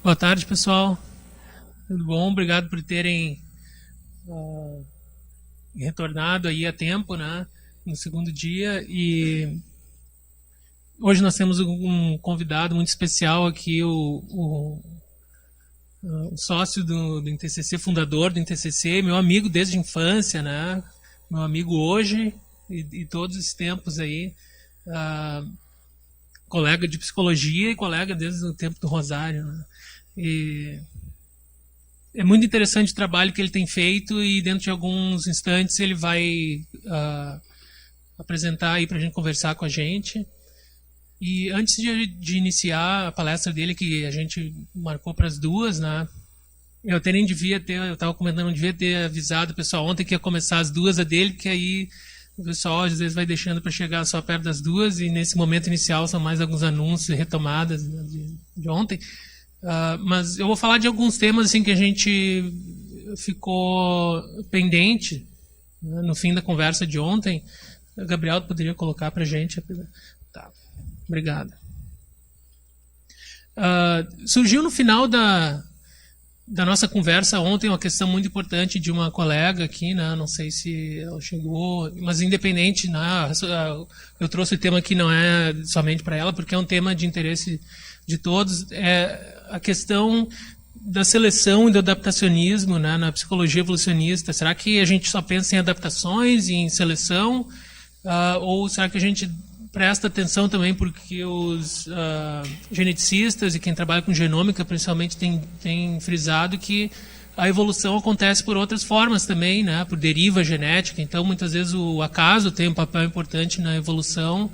Boa tarde, pessoal. Tudo bom? Obrigado por terem retornado aí a tempo, né? No segundo dia. E hoje nós temos um convidado muito especial aqui, o sócio do INTCC, fundador do INTCC, meu amigo desde a infância, né? Meu amigo hoje e todos os tempos aí. Colega de psicologia e colega desde o tempo do Rosário, né? E é muito interessante o trabalho que ele tem feito e dentro de alguns instantes ele vai apresentar aí para a gente conversar com a gente. E antes de iniciar a palestra dele, que a gente marcou para as 2, né? Eu até nem devia ter, eu estava comentando, não devia ter avisado o pessoal ontem que ia começar às 2 a dele, porque aí o pessoal às vezes vai deixando para chegar só perto das 2 e nesse momento inicial são mais alguns anúncios e retomadas, né, de ontem. Mas eu vou falar de alguns temas assim que a gente ficou pendente, né, no fim da conversa de ontem. O Gabriel poderia colocar para a gente. Tá, obrigado. Surgiu no final da nossa conversa ontem uma questão muito importante de uma colega aqui, né? Não sei se ela chegou, mas independente, né? Eu trouxe o tema aqui não é somente para ela, porque é um tema de interesse de todos. É a questão da seleção e do adaptacionismo, né, na psicologia evolucionista. Será que a gente só pensa em adaptações e em seleção? Ou será que a gente presta atenção também porque os geneticistas e quem trabalha com genômica principalmente tem frisado que a evolução acontece por outras formas também, né, por deriva genética. Então muitas vezes o acaso tem um papel importante na evolução,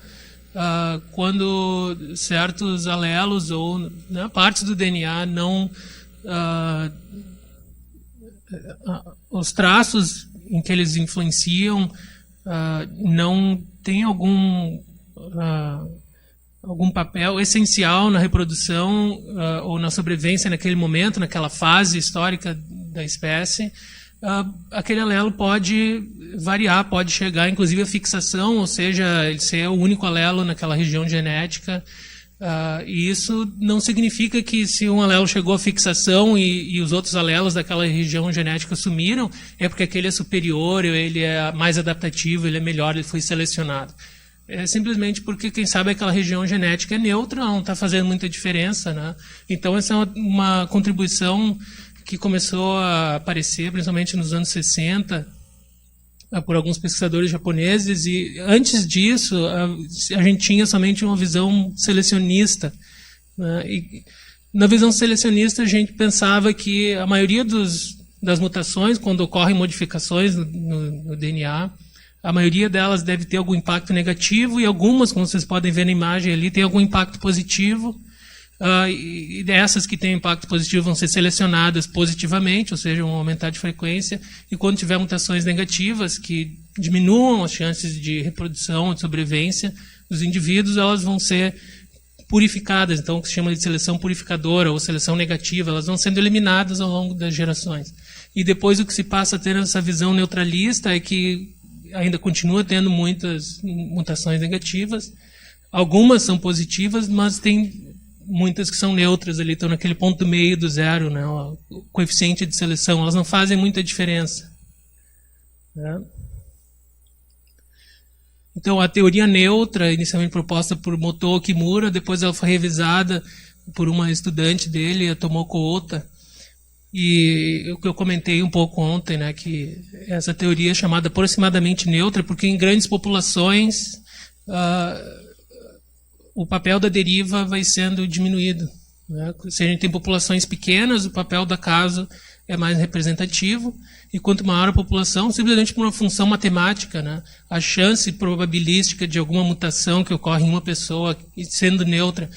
quando certos alelos ou, né, partes do DNA não os traços em que eles influenciam não tem algum papel essencial na reprodução ou na sobrevivência naquele momento, naquela fase histórica da espécie, aquele alelo pode variar, pode chegar inclusive à fixação, ou seja, ele ser o único alelo naquela região genética. E isso não significa que se um alelo chegou à fixação e os outros alelos daquela região genética sumiram, é porque aquele é superior, ele é mais adaptativo, ele é melhor, ele foi selecionado. É simplesmente porque, quem sabe, aquela região genética é neutra, não está fazendo muita diferença, né? Então, essa é uma contribuição que começou a aparecer, principalmente nos anos 60, por alguns pesquisadores japoneses, e antes disso, a gente tinha somente uma visão selecionista, né? E na visão selecionista, a gente pensava que a maioria das mutações, quando ocorrem modificações no DNA, a maioria delas deve ter algum impacto negativo e algumas, como vocês podem ver na imagem ali, tem algum impacto positivo. E dessas que têm impacto positivo vão ser selecionadas positivamente, ou seja, vão aumentar de frequência. E quando tiver mutações negativas que diminuam as chances de reprodução, de sobrevivência dos indivíduos, elas vão ser purificadas. Então, o que se chama de seleção purificadora ou seleção negativa, elas vão sendo eliminadas ao longo das gerações. E depois o que se passa a ter essa visão neutralista é que ainda continua tendo muitas mutações negativas. Algumas são positivas, mas tem muitas que são neutras ali, estão naquele ponto meio do zero, né? O coeficiente de seleção, elas não fazem muita diferença, né? Então, a teoria neutra, inicialmente proposta por Motoo Kimura, depois ela foi revisada por uma estudante dele, a Tomoko Ota, e o que eu comentei um pouco ontem, né, que essa teoria é chamada aproximadamente neutra, porque em grandes populações o papel da deriva vai sendo diminuído, né? Se a gente tem populações pequenas, o papel do acaso é mais representativo, e quanto maior a população, simplesmente por uma função matemática, né, a chance probabilística de alguma mutação que ocorre em uma pessoa, sendo neutra,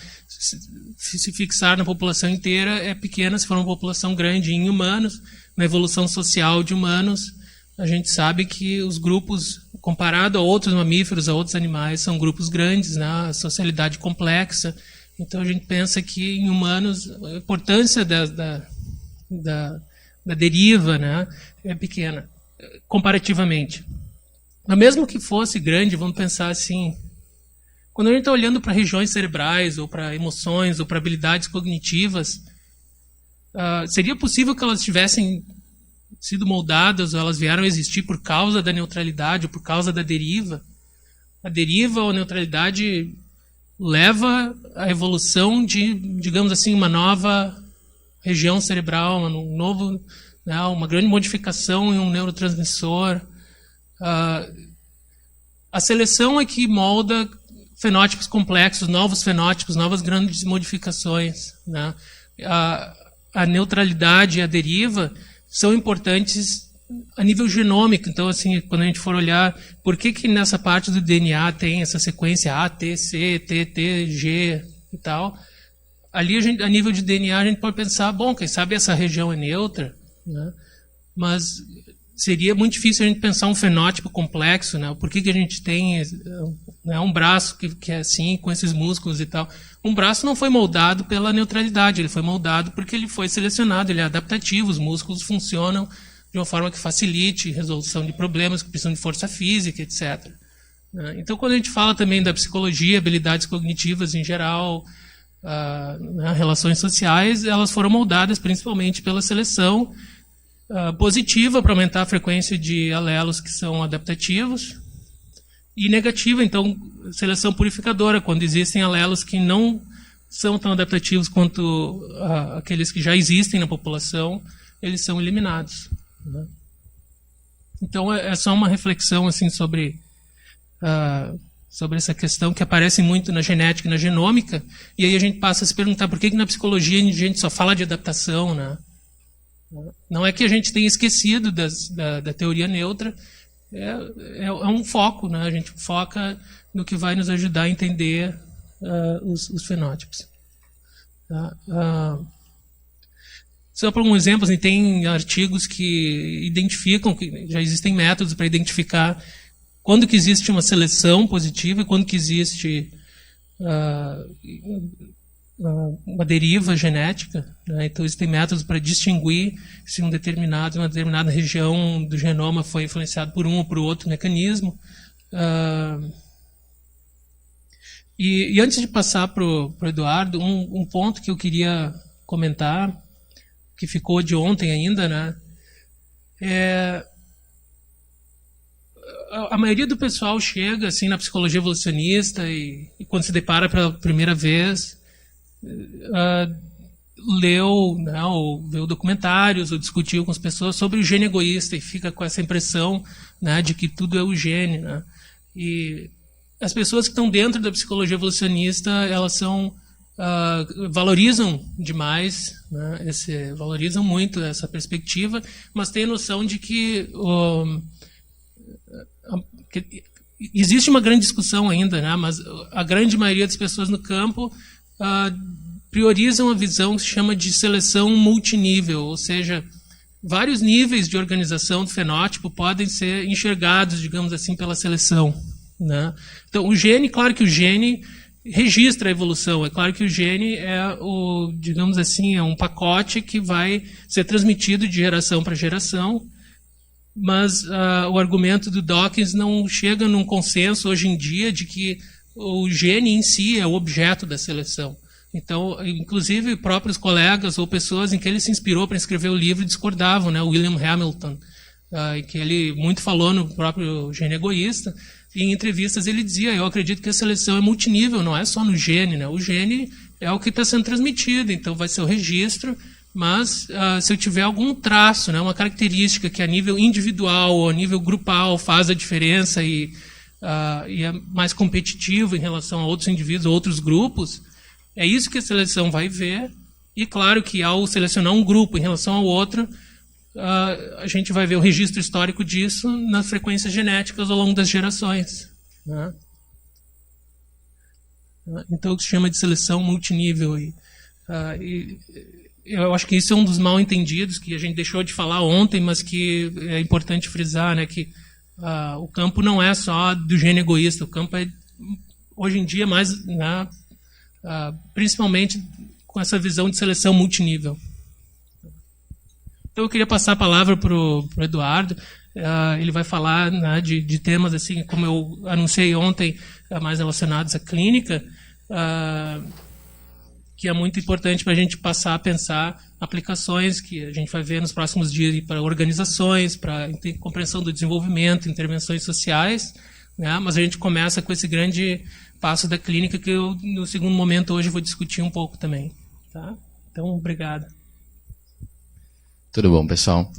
se fixar na população inteira é pequena. Se for uma população grande em humanos, na evolução social de humanos, a gente sabe que os grupos, comparado a outros mamíferos, a outros animais, são grupos grandes, né? A socialidade complexa. Então a gente pensa que em humanos a importância da deriva, né, é pequena, comparativamente. Mas mesmo que fosse grande, vamos pensar assim, quando a gente está olhando para regiões cerebrais, ou para emoções, ou para habilidades cognitivas, seria possível que elas tivessem sido moldadas, ou elas vieram a existir por causa da neutralidade, ou por causa da deriva? A deriva ou a neutralidade leva à evolução de, digamos assim, uma nova região cerebral, um novo, né, uma grande modificação em um neurotransmissor. A seleção é que molda fenótipos complexos, novos fenótipos, novas grandes modificações, né? A neutralidade e a deriva são importantes a nível genômico. Então, assim, quando a gente for olhar por que nessa parte do DNA tem essa sequência A, T, C, T, T, G e tal, ali a nível de DNA a gente pode pensar, bom, quem sabe essa região é neutra, né? Mas seria muito difícil a gente pensar um fenótipo complexo, né? Por que a gente tem, né, um braço que é assim, com esses músculos e tal. Um braço não foi moldado pela neutralidade, ele foi moldado porque ele foi selecionado, ele é adaptativo, os músculos funcionam de uma forma que facilite resolução de problemas que precisam de força física, etc. Então, quando a gente fala também da psicologia, habilidades cognitivas em geral, relações sociais, elas foram moldadas principalmente pela seleção positiva para aumentar a frequência de alelos que são adaptativos, e negativa, então, seleção purificadora, quando existem alelos que não são tão adaptativos quanto aqueles que já existem na população, eles são eliminados, né? Então, é só uma reflexão assim, sobre essa questão que aparece muito na genética e na genômica, e aí a gente passa a se perguntar por que na psicologia a gente só fala de adaptação, né? Não é que a gente tenha esquecido da teoria neutra, é um foco, né? A gente foca no que vai nos ajudar a entender os fenótipos. Só para um exemplo, assim, tem artigos que identificam, que já existem métodos para identificar quando que existe uma seleção positiva e quando que existe uma deriva genética, né? Então, existem métodos para distinguir se uma determinada região do genoma foi influenciada por um ou por outro mecanismo. E antes de passar para o Eduardo, um ponto que eu queria comentar, que ficou de ontem ainda, né? A maioria do pessoal chega assim na psicologia evolucionista e quando se depara pela primeira vez, leu, né, ou viu documentários ou discutiu com as pessoas sobre o gene egoísta e fica com essa impressão, né, de que tudo é o gene, né? E as pessoas que estão dentro da psicologia evolucionista, elas valorizam demais, né, valorizam muito essa perspectiva, mas têm a noção de que existe uma grande discussão ainda, né, mas a grande maioria das pessoas no campo priorizam a visão que se chama de seleção multinível, ou seja, vários níveis de organização do fenótipo podem ser enxergados, digamos assim, pela seleção, né? Então, o gene, claro que o gene registra a evolução, é claro que o gene digamos assim, é um pacote que vai ser transmitido de geração para geração, mas o argumento do Dawkins não chega num consenso hoje em dia de que o gene em si é o objeto da seleção. Então, inclusive, próprios colegas ou pessoas em que ele se inspirou para escrever o livro discordavam, né? O William Hamilton, que ele muito falou no próprio Gene Egoísta, e em entrevistas ele dizia, eu acredito que a seleção é multinível, não é só no gene, né? O gene é o que está sendo transmitido, então vai ser o registro, mas se eu tiver algum traço, né, uma característica que a nível individual ou a nível grupal faz a diferença e é mais competitivo em relação a outros indivíduos, outros grupos, é isso que a seleção vai ver. E claro que ao selecionar um grupo em relação ao outro, a gente vai ver o registro histórico disso nas frequências genéticas ao longo das gerações, né? Então, o que se chama de seleção multinível. E eu acho que isso é um dos mal entendidos que a gente deixou de falar ontem, mas que é importante frisar, né, que o campo não é só do gene egoísta, o campo é, hoje em dia, mais, né, principalmente com essa visão de seleção multinível. Então, eu queria passar a palavra para o Eduardo. Ele vai falar, né, de temas, assim, como eu anunciei ontem, mais relacionados à clínica. que é muito importante para a gente passar a pensar aplicações que a gente vai ver nos próximos dias para organizações, para compreensão do desenvolvimento, intervenções sociais, né? Mas a gente começa com esse grande passo da clínica que eu, no segundo momento, hoje vou discutir um pouco também. Tá? Então, obrigado. Tudo bom, pessoal?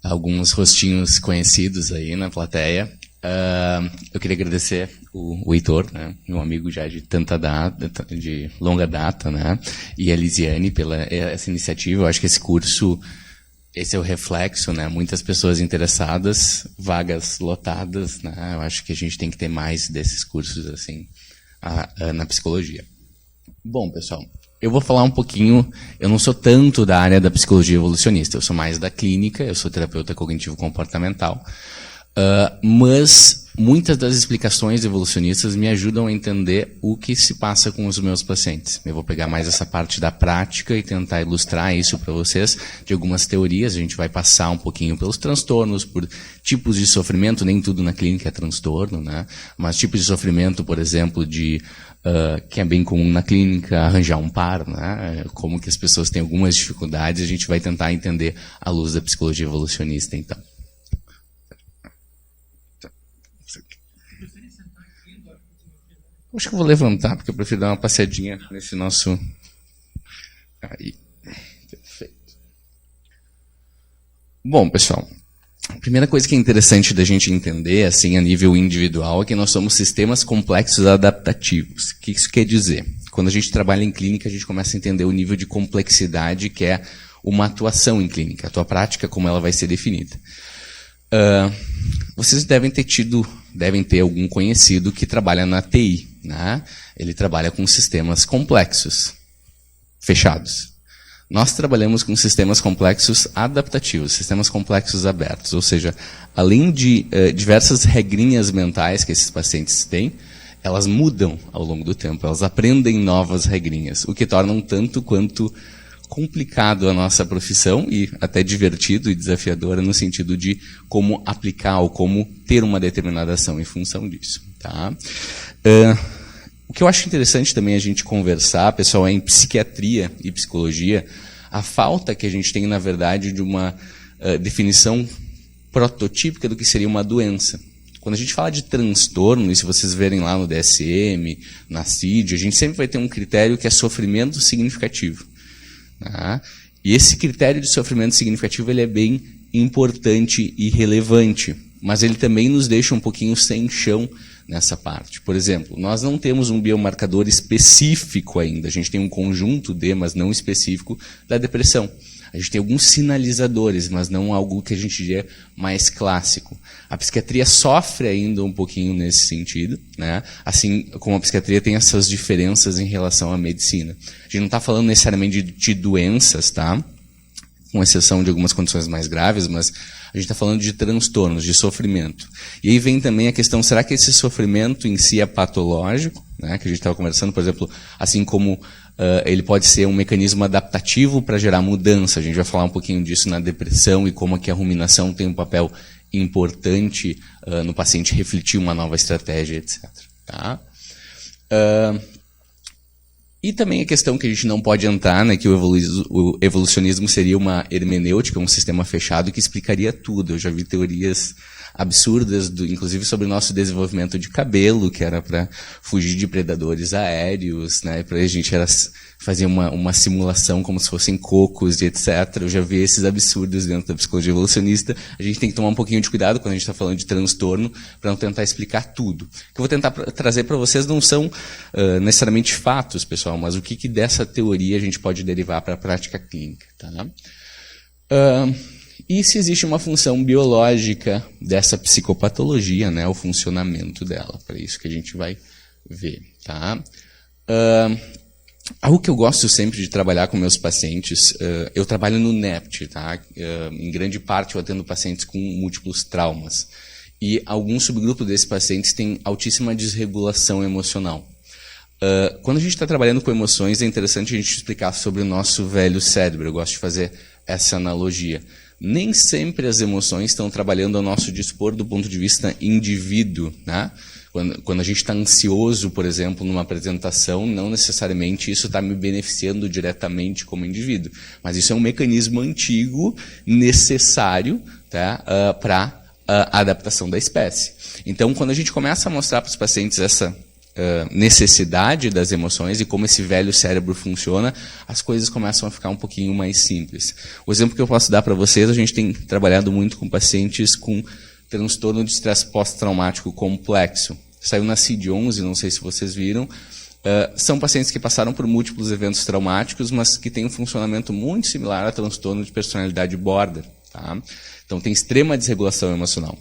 Alguns rostinhos conhecidos aí na plateia. Eu queria agradecer o Heitor, né, meu amigo já de tanta data, de longa data, né, e a Lisiane pela essa iniciativa. Eu acho que esse curso, esse é o reflexo, né, muitas pessoas interessadas, vagas lotadas, né, eu acho que a gente tem que ter mais desses cursos assim na psicologia. Bom, pessoal, eu vou falar um pouquinho, eu não sou tanto da área da psicologia evolucionista, eu sou mais da clínica, eu sou terapeuta cognitivo-comportamental, mas muitas das explicações evolucionistas me ajudam a entender o que se passa com os meus pacientes. Eu vou pegar mais essa parte da prática e tentar ilustrar isso para vocês de algumas teorias. A gente vai passar um pouquinho pelos transtornos, por tipos de sofrimento, nem tudo na clínica é transtorno, né? Mas tipos de sofrimento, por exemplo, que é bem comum na clínica, arranjar um par, né? Como que as pessoas têm algumas dificuldades, a gente vai tentar entender à luz da psicologia evolucionista, então. Acho que eu vou levantar, porque eu prefiro dar uma passeadinha nesse nosso... Aí, perfeito. Bom, pessoal, a primeira coisa que é interessante da gente entender, assim, a nível individual, é que nós somos sistemas complexos adaptativos. O que isso quer dizer? Quando a gente trabalha em clínica, a gente começa a entender o nível de complexidade que é uma atuação em clínica, a tua prática, como ela vai ser definida. Vocês devem ter algum conhecido que trabalha na TI, né? Ele trabalha com sistemas complexos, fechados. Nós trabalhamos com sistemas complexos adaptativos, sistemas complexos abertos, ou seja, além de diversas regrinhas mentais que esses pacientes têm, elas mudam ao longo do tempo, elas aprendem novas regrinhas, o que torna um tanto quanto complicado a nossa profissão e até divertido e desafiadora no sentido de como aplicar ou como ter uma determinada ação em função disso. Tá? O que eu acho interessante também a gente conversar, pessoal, é em psiquiatria e psicologia, a falta que a gente tem, na verdade, de uma definição prototípica do que seria uma doença. Quando a gente fala de transtorno, e se vocês verem lá no DSM, na CID, a gente sempre vai ter um critério que é sofrimento significativo. Tá? E esse critério de sofrimento significativo ele é bem importante e relevante, mas ele também nos deixa um pouquinho sem chão nessa parte. Por exemplo, nós não temos um biomarcador específico ainda, a gente tem um conjunto de, mas não específico, da depressão. A gente tem alguns sinalizadores, mas não algo que a gente diria mais clássico. A psiquiatria sofre ainda um pouquinho nesse sentido, né? Assim como a psiquiatria tem essas diferenças em relação à medicina. A gente não está falando necessariamente de doenças, tá? Com exceção de algumas condições mais graves, mas a gente está falando de transtornos, de sofrimento. E aí vem também a questão, será que esse sofrimento em si é patológico? Né? Que a gente estava conversando, por exemplo, assim como ele pode ser um mecanismo adaptativo para gerar mudança. A gente vai falar um pouquinho disso na depressão e como que a ruminação tem um papel importante no paciente refletir uma nova estratégia, etc. Tá? E também a questão que a gente não pode entrar, né, que o evolucionismo seria uma hermenêutica, um sistema fechado que explicaria tudo. Eu já vi teorias absurdas, inclusive sobre o nosso desenvolvimento de cabelo, que era para fugir de predadores aéreos, né, para a gente fazer uma simulação como se fossem cocos e etc. Eu já vi esses absurdos dentro da psicologia evolucionista. A gente tem que tomar um pouquinho de cuidado quando a gente está falando de transtorno, para não tentar explicar tudo. O que eu vou tentar trazer para vocês não são necessariamente fatos, pessoal, mas o que dessa teoria a gente pode derivar para a prática clínica. Tá? E se existe uma função biológica dessa psicopatologia, né, o funcionamento dela, para isso que a gente vai ver. Tá? Algo que eu gosto sempre de trabalhar com meus pacientes, eu trabalho no NEPT, tá? Em grande parte eu atendo pacientes com múltiplos traumas. E algum subgrupo desses pacientes tem altíssima desregulação emocional. Quando a gente está trabalhando com emoções, é interessante a gente explicar sobre o nosso velho cérebro. Eu gosto de fazer essa analogia. Nem sempre as emoções estão trabalhando ao nosso dispor do ponto de vista indivíduo, né? Quando a gente está ansioso, por exemplo, numa apresentação, não necessariamente isso está me beneficiando diretamente como indivíduo. Mas isso é um mecanismo antigo necessário, tá, para a adaptação da espécie. Então, quando a gente começa a mostrar para os pacientes essa necessidade das emoções e como esse velho cérebro funciona, as coisas começam a ficar um pouquinho mais simples. O exemplo que eu posso dar para vocês, a gente tem trabalhado muito com pacientes com transtorno de estresse pós-traumático complexo. Saiu na CID-11, não sei se vocês viram. São pacientes que passaram por múltiplos eventos traumáticos, mas que têm um funcionamento muito similar a transtorno de personalidade border. Tá? Então, tem extrema desregulação emocional.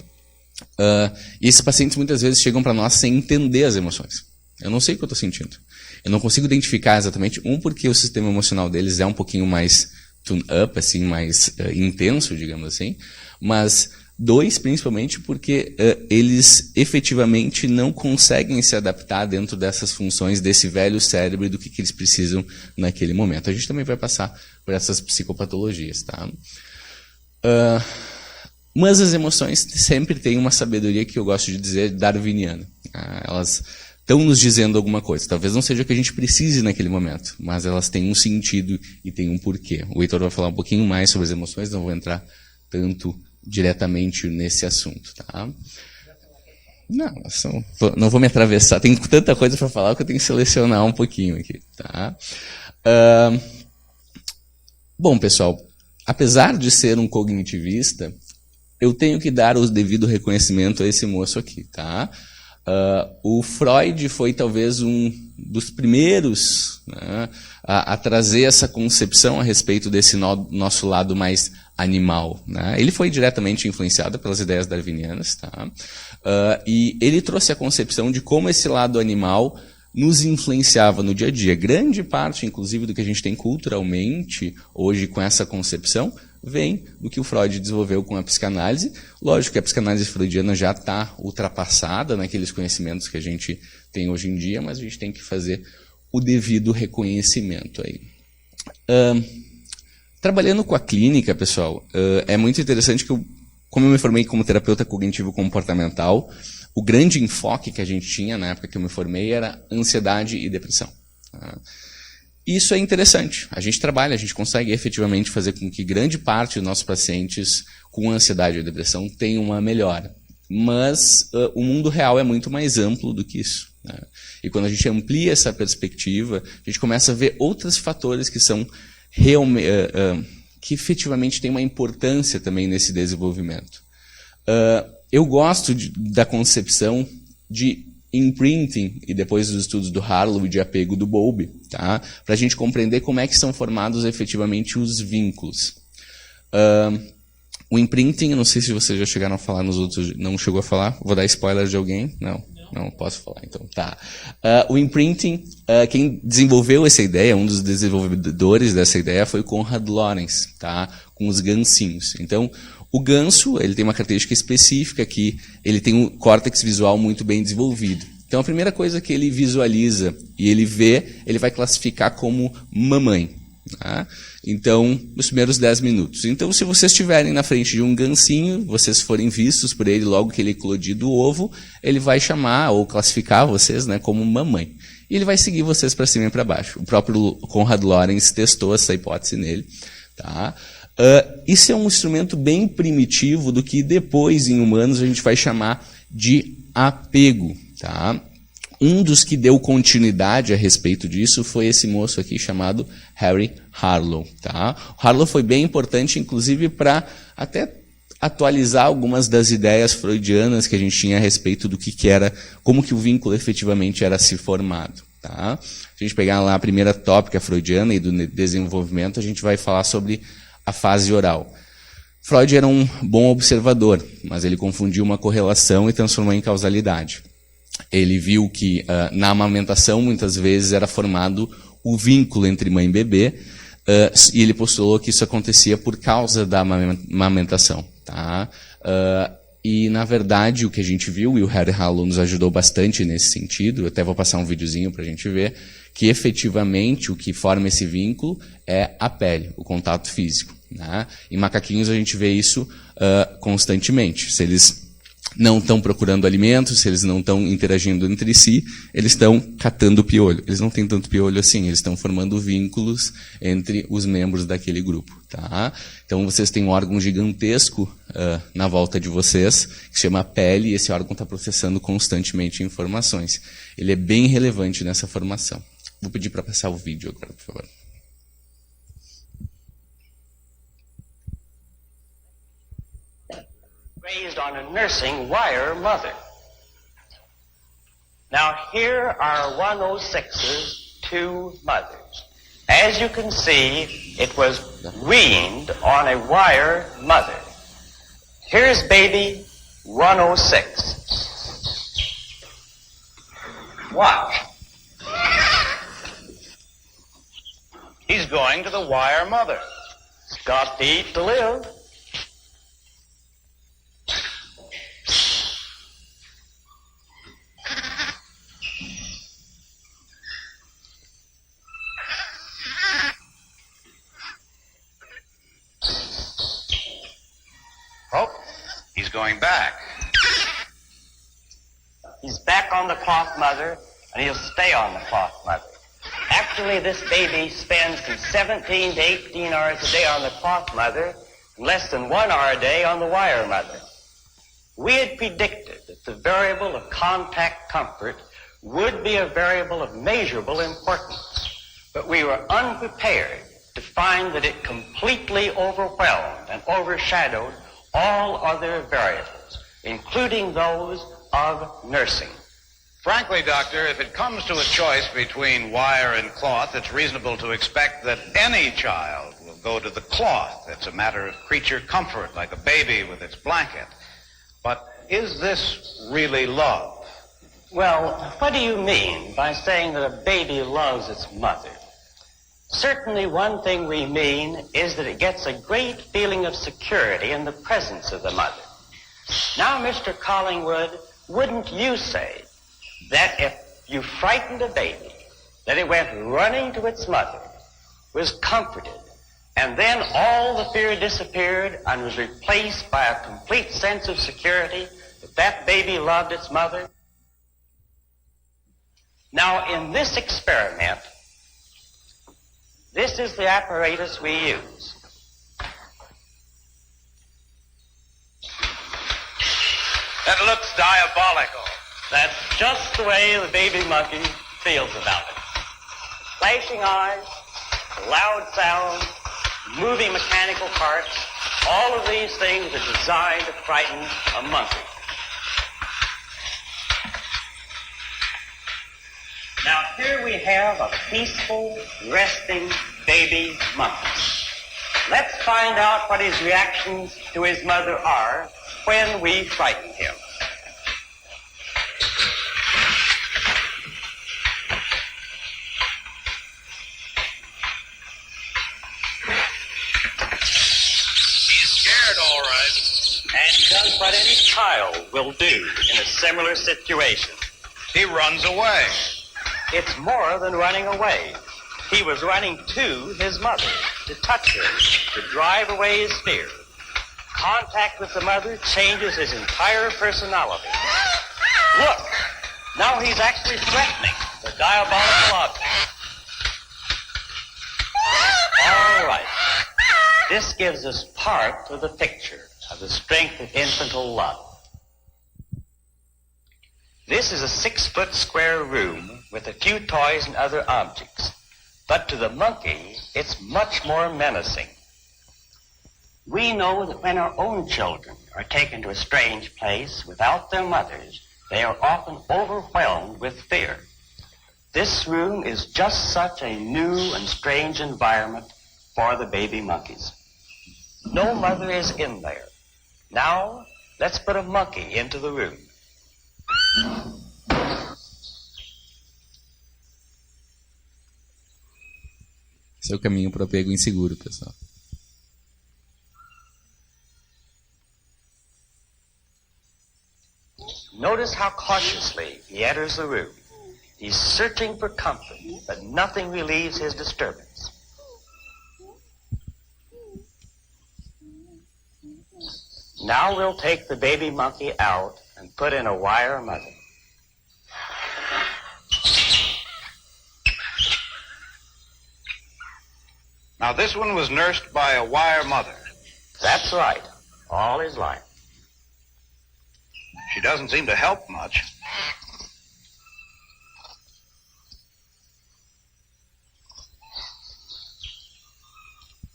E esses pacientes muitas vezes chegam para nós sem entender as emoções. Eu não sei o que eu estou sentindo. Eu não consigo identificar exatamente, porque o sistema emocional deles é um pouquinho mais tune-up, assim, mais intenso, digamos assim, mas 2, principalmente porque eles efetivamente não conseguem se adaptar dentro dessas funções desse velho cérebro e do que eles precisam naquele momento. A gente também vai passar por essas psicopatologias, tá? Mas as emoções sempre têm uma sabedoria que eu gosto de dizer darwiniana. Elas estão nos dizendo alguma coisa. Talvez não seja o que a gente precise naquele momento, mas elas têm um sentido e têm um porquê. O Heitor vai falar um pouquinho mais sobre as emoções, não vou entrar tanto diretamente nesse assunto. Tá? Não vou me atravessar. Tem tanta coisa para falar que eu tenho que selecionar um pouquinho aqui. Tá? Bom, pessoal, apesar de ser um cognitivista, eu tenho que dar o devido reconhecimento a esse moço aqui, tá? O Freud foi talvez um dos primeiros, né, a trazer essa concepção a respeito desse nosso lado mais animal. Né? Ele foi diretamente influenciado pelas ideias darwinianas, tá? E ele trouxe a concepção de como esse lado animal nos influenciava no dia a dia. Grande parte, inclusive, do que a gente tem culturalmente hoje com essa concepção vem do que o Freud desenvolveu com a psicanálise. Lógico que a psicanálise freudiana já está ultrapassada naqueles conhecimentos que a gente tem hoje em dia, mas a gente tem que fazer o devido reconhecimento aí. Trabalhando com a clínica, pessoal, é muito interessante que como eu me formei como terapeuta cognitivo-comportamental, o grande enfoque que a gente tinha na época que eu me formei era ansiedade e depressão. Isso é interessante. A gente consegue efetivamente fazer com que grande parte dos nossos pacientes com ansiedade e depressão tenham uma melhora. Mas o mundo real é muito mais amplo do que isso. Né? E quando a gente amplia essa perspectiva, a gente começa a ver outros fatores que são que efetivamente têm uma importância também nesse desenvolvimento. Eu gosto da concepção de imprinting e depois dos estudos do Harlow e de apego do Bowlby, tá? Para a gente compreender como é que são formados efetivamente os vínculos. O imprinting, eu não sei se vocês já chegaram a falar nos outros, não chegou a falar? Vou dar spoiler de alguém? Não posso falar, então tá. O imprinting, quem desenvolveu essa ideia, um dos desenvolvedores dessa ideia foi o Konrad Lorenz, tá? Com os gansinhos. Então, o ganso, ele tem uma característica específica que ele tem um córtex visual muito bem desenvolvido. Então, a primeira coisa que ele visualiza e ele vê, ele vai classificar como mamãe. Tá? Então, nos primeiros 10 minutos. Então, se vocês estiverem na frente de um gansinho, vocês forem vistos por ele logo que ele eclodir do ovo, ele vai chamar ou classificar vocês, né, como mamãe. E ele vai seguir vocês para cima e para baixo. O próprio Konrad Lorenz testou essa hipótese nele. Tá? Isso é um instrumento bem primitivo do que depois, em humanos, a gente vai chamar de apego. Tá? Um dos que deu continuidade a respeito disso foi esse moço aqui chamado Harry Harlow. Tá? O Harlow foi bem importante, inclusive, para até atualizar algumas das ideias freudianas que a gente tinha a respeito do que era, como que o vínculo efetivamente era se formado. Tá? Se a gente pegar lá a primeira tópica freudiana e do desenvolvimento, a gente vai falar sobre a fase oral. Freud era um bom observador, mas ele confundiu uma correlação e transformou em causalidade. Ele viu que na amamentação muitas vezes era formado o vínculo entre mãe e bebê, e ele postulou que isso acontecia por causa da amamentação. Tá? E na verdade o que a gente viu, e o Harry Harlow nos ajudou bastante nesse sentido, eu até vou passar um videozinho para a gente ver, que efetivamente o que forma esse vínculo é a pele, o contato físico. Né? Em macaquinhos a gente vê isso constantemente. Se eles não estão procurando alimentos, se eles não estão interagindo entre si, eles estão catando piolho. Eles não têm tanto piolho assim, eles estão formando vínculos entre os membros daquele grupo. Tá? Então vocês têm um órgão gigantesco na volta de vocês, que se chama pele, e esse órgão está processando constantemente informações. Ele é bem relevante nessa formação. Vou pedir para passar o vídeo agora, por favor. Raised on a nursing wire mother. Now here are 106's two mothers. As you can see, it was weaned on a wire mother. Here's baby 106. Watch. He's going to the wire mother. He's got to eat to live. Oh, he's going back. He's back on the cloth mother, and he'll stay on the cloth mother. Actually, this baby spends from 17 to 18 hours a day on the cloth mother, and less than 1 hour a day on the wire mother. We had predicted that the variable of contact comfort would be a variable of measurable importance, but we were unprepared to find that it completely overwhelmed and overshadowed all other variables, including those of nursing. Frankly, Doctor, if it comes to a choice between wire and cloth, it's reasonable to expect that any child will go to the cloth. It's a matter of creature comfort, like a baby with its blanket. But is this really love? Well, what do you mean by saying that a baby loves its mother? Certainly one thing we mean is that it gets a great feeling of security in the presence of the mother. Now, Mr. Collingwood, wouldn't you say that if you frightened a baby, that it went running to its mother, was comforted, and then all the fear disappeared and was replaced by a complete sense of security that that baby loved its mother? Now, in this experiment, this is the apparatus we use. That looks diabolical. That's just the way the baby monkey feels about it. Flashing eyes, loud sound, moving mechanical parts, all of these things are designed to frighten a monkey. Now here we have a peaceful, resting baby monkey. Let's find out what his reactions to his mother are when we frighten him. He's scared, all right. And he does what any child will do in a similar situation. He runs away. It's more than running away. He was running to his mother, to touch her, to drive away his fear. Contact with the mother changes his entire personality. Look, now he's actually threatening the diabolical object. All right. This gives us part of the picture of the strength of infantile love. This is a 6-foot square room with a few toys and other objects. But to the monkey, it's much more menacing. We know that when our own children are taken to a strange place without their mothers, they are often overwhelmed with fear. This room is just such a new and strange environment for the baby monkeys. No mother is in there. Now, let's put a monkey into the room. Esse é o caminho para o apego inseguro, pessoal. Notice how cautiously he enters the room. He's searching for comfort, but nothing relieves his disturbance. Now we'll take the baby monkey out and put in a wire mother. Now, this one was nursed by a wire mother. That's right, all his life. She doesn't seem to help much.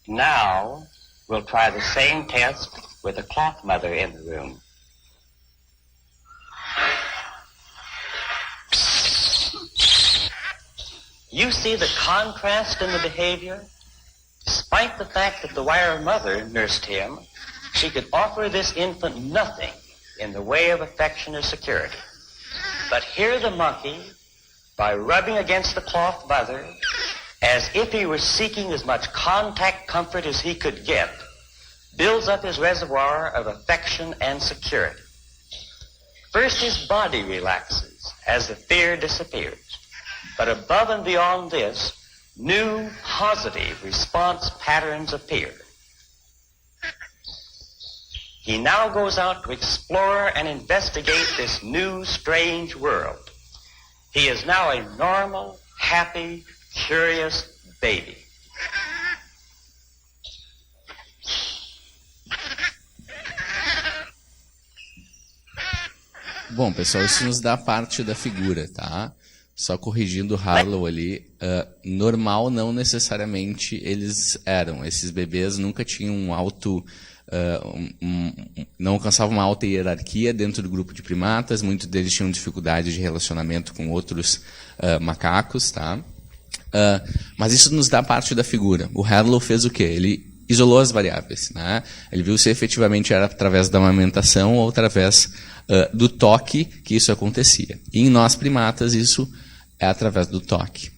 Now, we'll try the same test with a cloth mother in the room. You see the contrast in the behavior? Despite the fact that the wire mother nursed him, she could offer this infant nothing in the way of affection or security. But here the monkey, by rubbing against the cloth mother, as if he were seeking as much contact comfort as he could get, builds up his reservoir of affection and security. First, his body relaxes as the fear disappears. But above and beyond this, new positive response patterns appear. He now goes out to explore and investigate this new, strange world. He is now a normal, happy, curious baby. Bom, pessoal, isso nos dá parte da figura, tá? Só corrigindo o Harlow ali, normal não necessariamente eles eram. Esses bebês nunca tinham um alto... não alcançavam uma alta hierarquia dentro do grupo de primatas, muitos deles tinham dificuldade de relacionamento com outros macacos, tá? Mas isso nos dá parte da figura. O Harlow fez o quê? Ele isolou as variáveis, né? Ele viu se efetivamente era através da amamentação ou através do toque que isso acontecia. E em nós primatas isso é através do toque.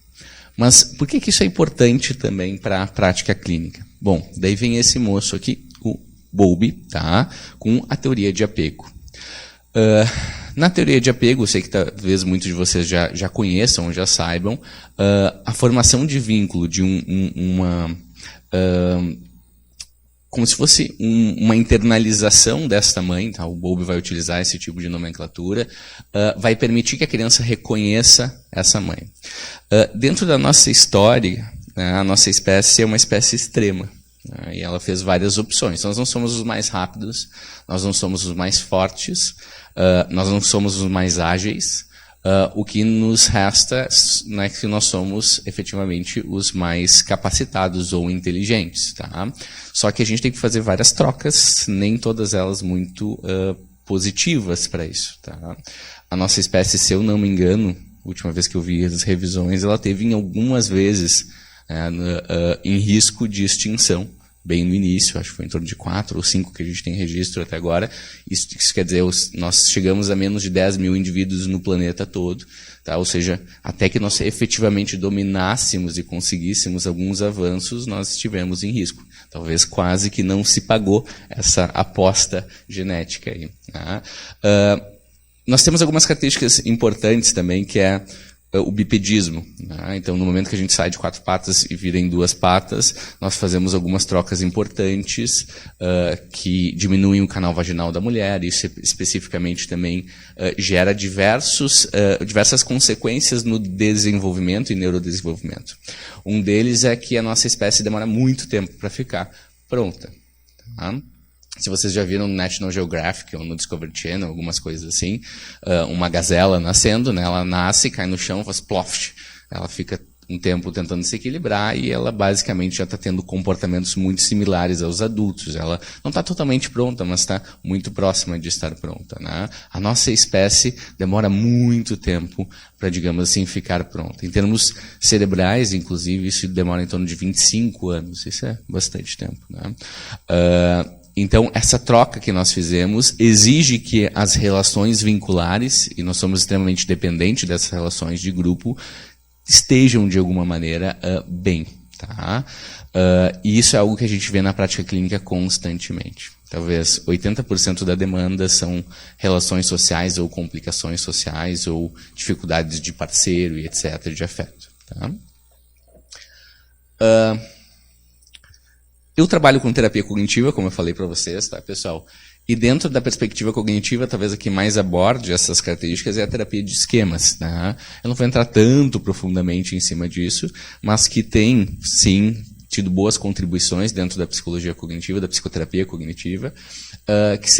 Mas por que isso é importante também para a prática clínica? Bom, daí vem esse moço aqui, o Bowlby, tá? Com a teoria de apego. Na teoria de apego, eu sei que talvez muitos de vocês já conheçam, já saibam, a formação de vínculo de como se fosse uma internalização desta mãe, tá? O Bowlby vai utilizar esse tipo de nomenclatura, vai permitir que a criança reconheça essa mãe. Dentro da nossa história, né, a nossa espécie é uma espécie extrema. E ela fez várias opções. Nós não somos os mais rápidos, nós não somos os mais fortes, nós não somos os mais ágeis. O que nos resta é que nós somos efetivamente os mais capacitados ou inteligentes. Tá? Só que a gente tem que fazer várias trocas, nem todas elas muito positivas para isso. Tá? A nossa espécie, se eu não me engano, a última vez que eu vi as revisões, ela teve em algumas vezes em risco de extinção, bem no início, acho que foi em torno de 4 ou 5 que a gente tem registro até agora. Isso quer dizer, nós chegamos a menos de 10 mil indivíduos no planeta todo, tá? Ou seja, até que nós efetivamente dominássemos e conseguíssemos alguns avanços, nós estivemos em risco. Talvez quase que não se pagou essa aposta genética aí. Tá? Nós temos algumas características importantes também, que é o bipedismo. Né? Então, no momento que a gente sai de 4 patas e vira em 2 patas, nós fazemos algumas trocas importantes que diminuem o canal vaginal da mulher. Isso especificamente também gera diversas consequências no desenvolvimento e neurodesenvolvimento. Um deles é que a nossa espécie demora muito tempo para ficar pronta. Tá? Se vocês já viram no National Geographic ou no Discovery Channel, algumas coisas assim, uma gazela nascendo, né, ela nasce, cai no chão, faz ploft. Ela fica um tempo tentando se equilibrar e ela basicamente já está tendo comportamentos muito similares aos adultos. Ela não está totalmente pronta, mas está muito próxima de estar pronta. Né? A nossa espécie demora muito tempo para, digamos assim, ficar pronta. Em termos cerebrais, inclusive, isso demora em torno de 25 anos. Isso é bastante tempo. Né? Então, essa troca que nós fizemos exige que as relações vinculares, e nós somos extremamente dependentes dessas relações de grupo, estejam, de alguma maneira, bem. Tá? E isso é algo que a gente vê na prática clínica constantemente. Talvez 80% da demanda são relações sociais ou complicações sociais ou dificuldades de parceiro e etc., de afeto. Tá? Eu trabalho com terapia cognitiva, como eu falei para vocês, tá, pessoal? E dentro da perspectiva cognitiva, talvez a que mais aborde essas características é a terapia de esquemas. Tá? Eu não vou entrar tanto profundamente em cima disso, mas que tem, sim, tido boas contribuições dentro da psicologia cognitiva, da psicoterapia cognitiva, que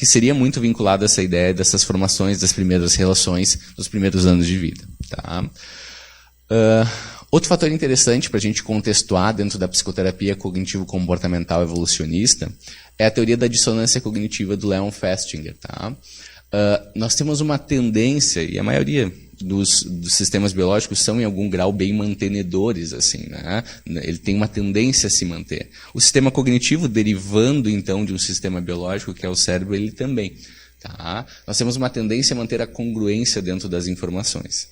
seria muito vinculado a essa ideia dessas formações das primeiras relações dos primeiros anos de vida. Tá? Outro fator interessante para a gente contextuar dentro da psicoterapia cognitivo-comportamental evolucionista é a teoria da dissonância cognitiva do Leon Festinger. Tá? Nós temos uma tendência, e a maioria dos sistemas biológicos são em algum grau bem mantenedores, assim, né? Ele tem uma tendência a se manter. O sistema cognitivo, derivando então de um sistema biológico que é o cérebro, ele também. Tá? Nós temos uma tendência a manter a congruência dentro das informações.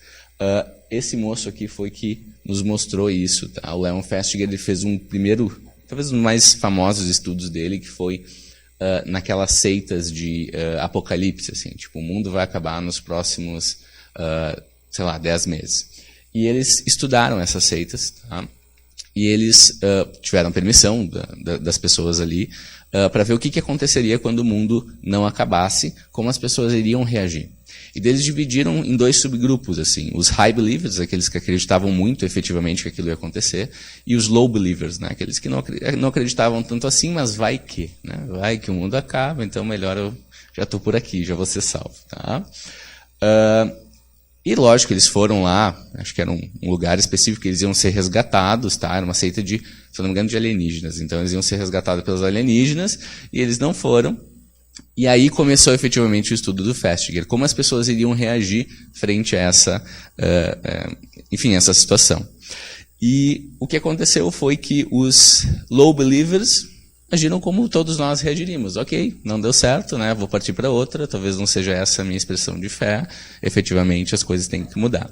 Esse moço aqui foi que nos mostrou isso. Tá? O Leon Festinger ele fez um primeiro, talvez um dos mais famosos estudos dele, que foi naquelas seitas de apocalipse, assim, tipo, o mundo vai acabar nos próximos, 10 meses. E eles estudaram essas seitas, tá? E eles tiveram permissão das pessoas ali para ver o que aconteceria quando o mundo não acabasse, como as pessoas iriam reagir. E eles dividiram em 2 subgrupos, assim, os high believers, aqueles que acreditavam muito efetivamente que aquilo ia acontecer, e os low believers, né, aqueles que não acreditavam tanto assim, mas vai que, né, vai que o mundo acaba, então melhor eu já estou por aqui, já vou ser salvo. Tá? E lógico, eles foram lá, acho que era um lugar específico, que eles iam ser resgatados, tá? Era uma seita de, se eu não me engano, de alienígenas, então eles iam ser resgatados pelos alienígenas, e eles não foram. E aí começou efetivamente o estudo do Festinger, como as pessoas iriam reagir frente a essa situação. E o que aconteceu foi que os low believers agiram como todos nós reagiríamos. Ok, não deu certo, né? Vou partir para outra, talvez não seja essa a minha expressão de fé, efetivamente as coisas têm que mudar.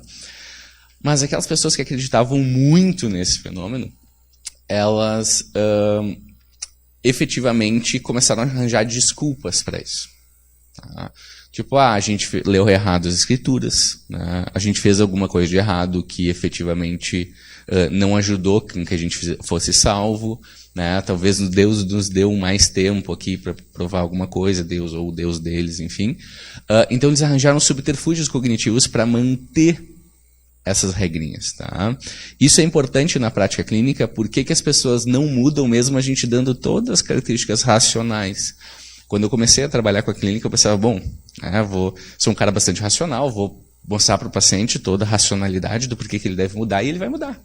Mas aquelas pessoas que acreditavam muito nesse fenômeno, elas efetivamente começaram a arranjar desculpas para isso. Tá? Tipo, a gente leu errado as escrituras, né? A gente fez alguma coisa de errado que efetivamente não ajudou com que a gente fosse salvo, né? Talvez Deus nos deu mais tempo aqui para provar alguma coisa, Deus ou o Deus deles, enfim. Então eles arranjaram subterfúgios cognitivos para manter essas regrinhas. Tá? Isso é importante na prática clínica, porque as pessoas não mudam mesmo a gente dando todas as características racionais. Quando eu comecei a trabalhar com a clínica, eu pensava, sou um cara bastante racional, vou mostrar para o paciente toda a racionalidade do porquê que ele deve mudar, e ele vai mudar.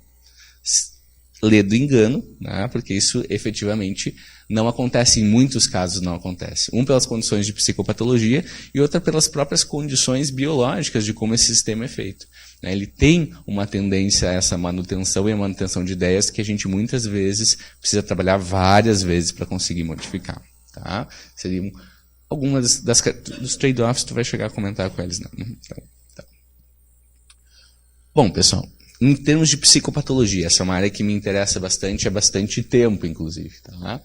Lê do engano, né? Porque isso efetivamente não acontece, em muitos casos não acontece. Um pelas condições de psicopatologia e outra pelas próprias condições biológicas de como esse sistema é feito. Ele tem uma tendência a essa manutenção e a manutenção de ideias que a gente muitas vezes precisa trabalhar várias vezes para conseguir modificar. Tá? Seriam algumas dos trade-offs, tu vai chegar a comentar com eles. Não? Tá. Bom, pessoal, em termos de psicopatologia, essa é uma área que me interessa bastante, há bastante tempo, inclusive. Tá?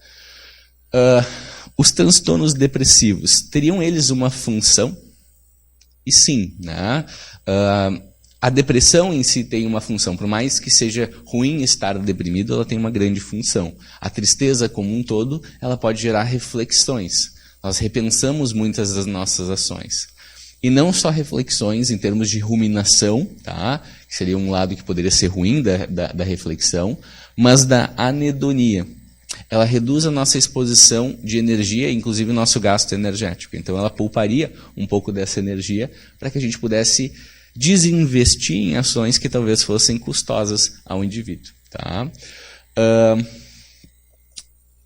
Os transtornos depressivos, teriam eles uma função? E sim, né? A depressão em si tem uma função, por mais que seja ruim estar deprimido, ela tem uma grande função. A tristeza como um todo, ela pode gerar reflexões. Nós repensamos muitas das nossas ações. E não só reflexões em termos de ruminação, tá? Que seria um lado que poderia ser ruim da reflexão, mas da anedonia. Ela reduz a nossa exposição de energia, inclusive o nosso gasto energético. Então ela pouparia um pouco dessa energia para que a gente pudesse desinvestir em ações que talvez fossem custosas ao indivíduo. Tá?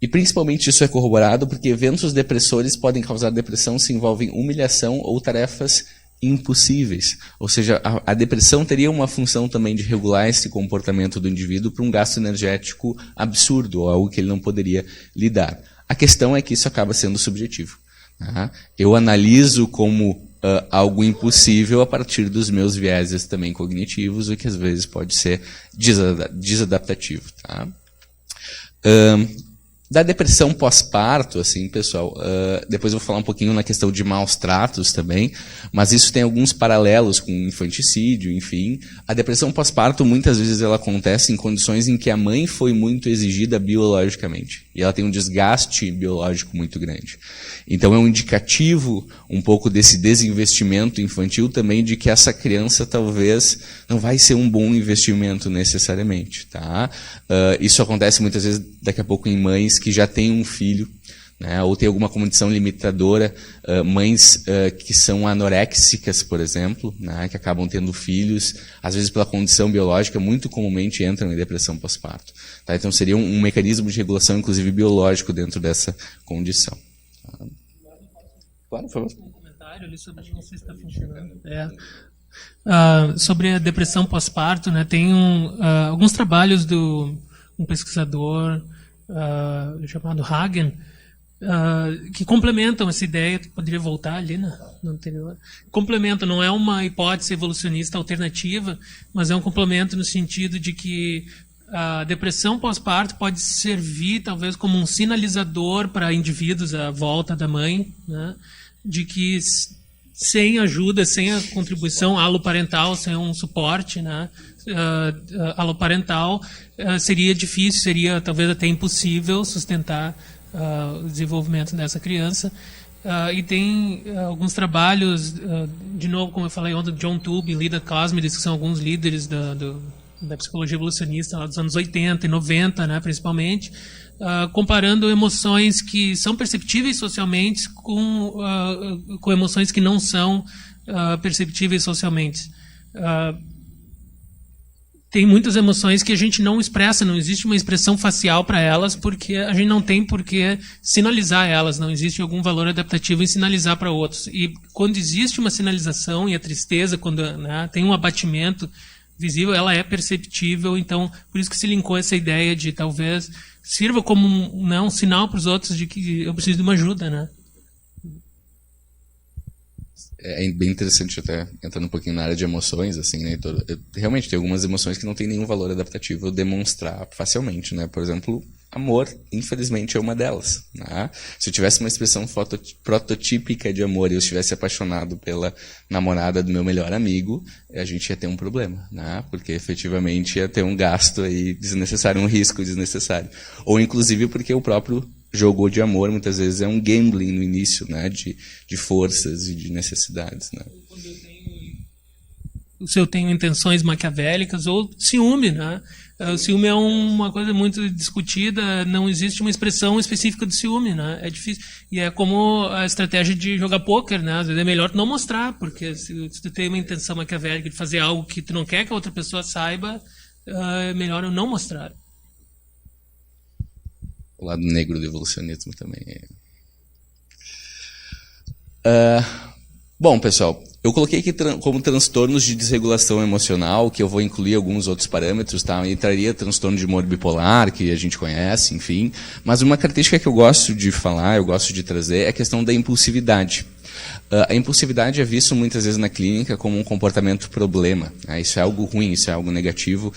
E principalmente isso é corroborado porque eventos depressores podem causar depressão se envolvem humilhação ou tarefas impossíveis. Ou seja, a depressão teria uma função também de regular esse comportamento do indivíduo para um gasto energético absurdo, ou algo que ele não poderia lidar. A questão é que isso acaba sendo subjetivo. Tá? Eu analiso como algo impossível a partir dos meus vieses também cognitivos, o que às vezes pode ser desadaptativo. Tá? Da depressão pós-parto, assim, pessoal, depois eu vou falar um pouquinho na questão de maus tratos também, mas isso tem alguns paralelos com infanticídio, enfim. A depressão pós-parto, muitas vezes, ela acontece em condições em que a mãe foi muito exigida biologicamente, e ela tem um desgaste biológico muito grande. Então é um indicativo, um pouco desse desinvestimento infantil também, de que essa criança talvez não vai ser um bom investimento necessariamente, tá? Isso acontece muitas vezes, daqui a pouco, em mães que já têm um filho, né, ou tem alguma condição limitadora, mães que são anoréxicas, por exemplo, né, que acabam tendo filhos, às vezes pela condição biológica, muito comumente entram em depressão pós-parto. Tá? Então seria um mecanismo de regulação, inclusive biológico, dentro dessa condição. Tá? Claro, por favor. Um comentário ali sobre, não sei se está funcionando. Sobre a depressão pós-parto, né, tem alguns trabalhos do um pesquisador chamado Hagen, que complementam essa ideia. Poderia voltar ali no anterior. Complementam, não é uma hipótese evolucionista alternativa, mas é um complemento no sentido de que a depressão pós-parto pode servir talvez como um sinalizador para indivíduos à volta da mãe, né, de que sem ajuda, sem a contribuição aloparental, sem um suporte, né, aloparental, seria difícil, seria talvez até impossível sustentar o desenvolvimento dessa criança. E tem alguns trabalhos, de novo, como eu falei ontem, John Tooby e Lida Cosmides, que são alguns líderes da psicologia evolucionista lá dos anos 80 e 90, né, principalmente, comparando emoções que são perceptíveis socialmente com emoções que não são perceptíveis socialmente. Tem muitas emoções que a gente não expressa, não existe uma expressão facial para elas, porque a gente não tem por que sinalizar elas, não existe algum valor adaptativo em sinalizar para outros. E quando existe uma sinalização, e a tristeza, quando, né, tem um abatimento visível, ela é perceptível. Então, por isso que se linkou essa ideia de talvez sirva como um sinal para os outros de que eu preciso de uma ajuda, né? É bem interessante, até entrando um pouquinho na área de emoções, assim, né? Realmente tem algumas emoções que não tem nenhum valor adaptativo demonstrar facilmente, né? Por exemplo, amor, infelizmente, é uma delas, né? Se eu tivesse uma expressão prototípica de amor e eu estivesse apaixonado pela namorada do meu melhor amigo, a gente ia ter um problema, né? Porque efetivamente ia ter um gasto aí desnecessário, um risco desnecessário. Ou inclusive porque o próprio jogo de amor muitas vezes é um gambling no início, né, de forças e de necessidades, né? Se eu tenho intenções maquiavélicas, ou ciúme, né? O ciúme é uma coisa muito discutida, não existe uma expressão específica do ciúme, né? É difícil. E é como a estratégia de jogar pôquer, né? Às vezes é melhor tu não mostrar, porque se tu tem uma intenção maquiavélica de fazer algo que tu não quer que a outra pessoa saiba, é melhor eu não mostrar. O lado negro do evolucionismo também. Bom, pessoal, eu coloquei aqui como transtornos de desregulação emocional, que eu vou incluir alguns outros parâmetros, tá? Entraria transtorno de humor bipolar, que a gente conhece, enfim. Mas uma característica que eu gosto de falar, eu gosto de trazer, é a questão da impulsividade. A impulsividade é visto muitas vezes na clínica como um comportamento problema. Né? Isso é algo ruim, isso é algo negativo.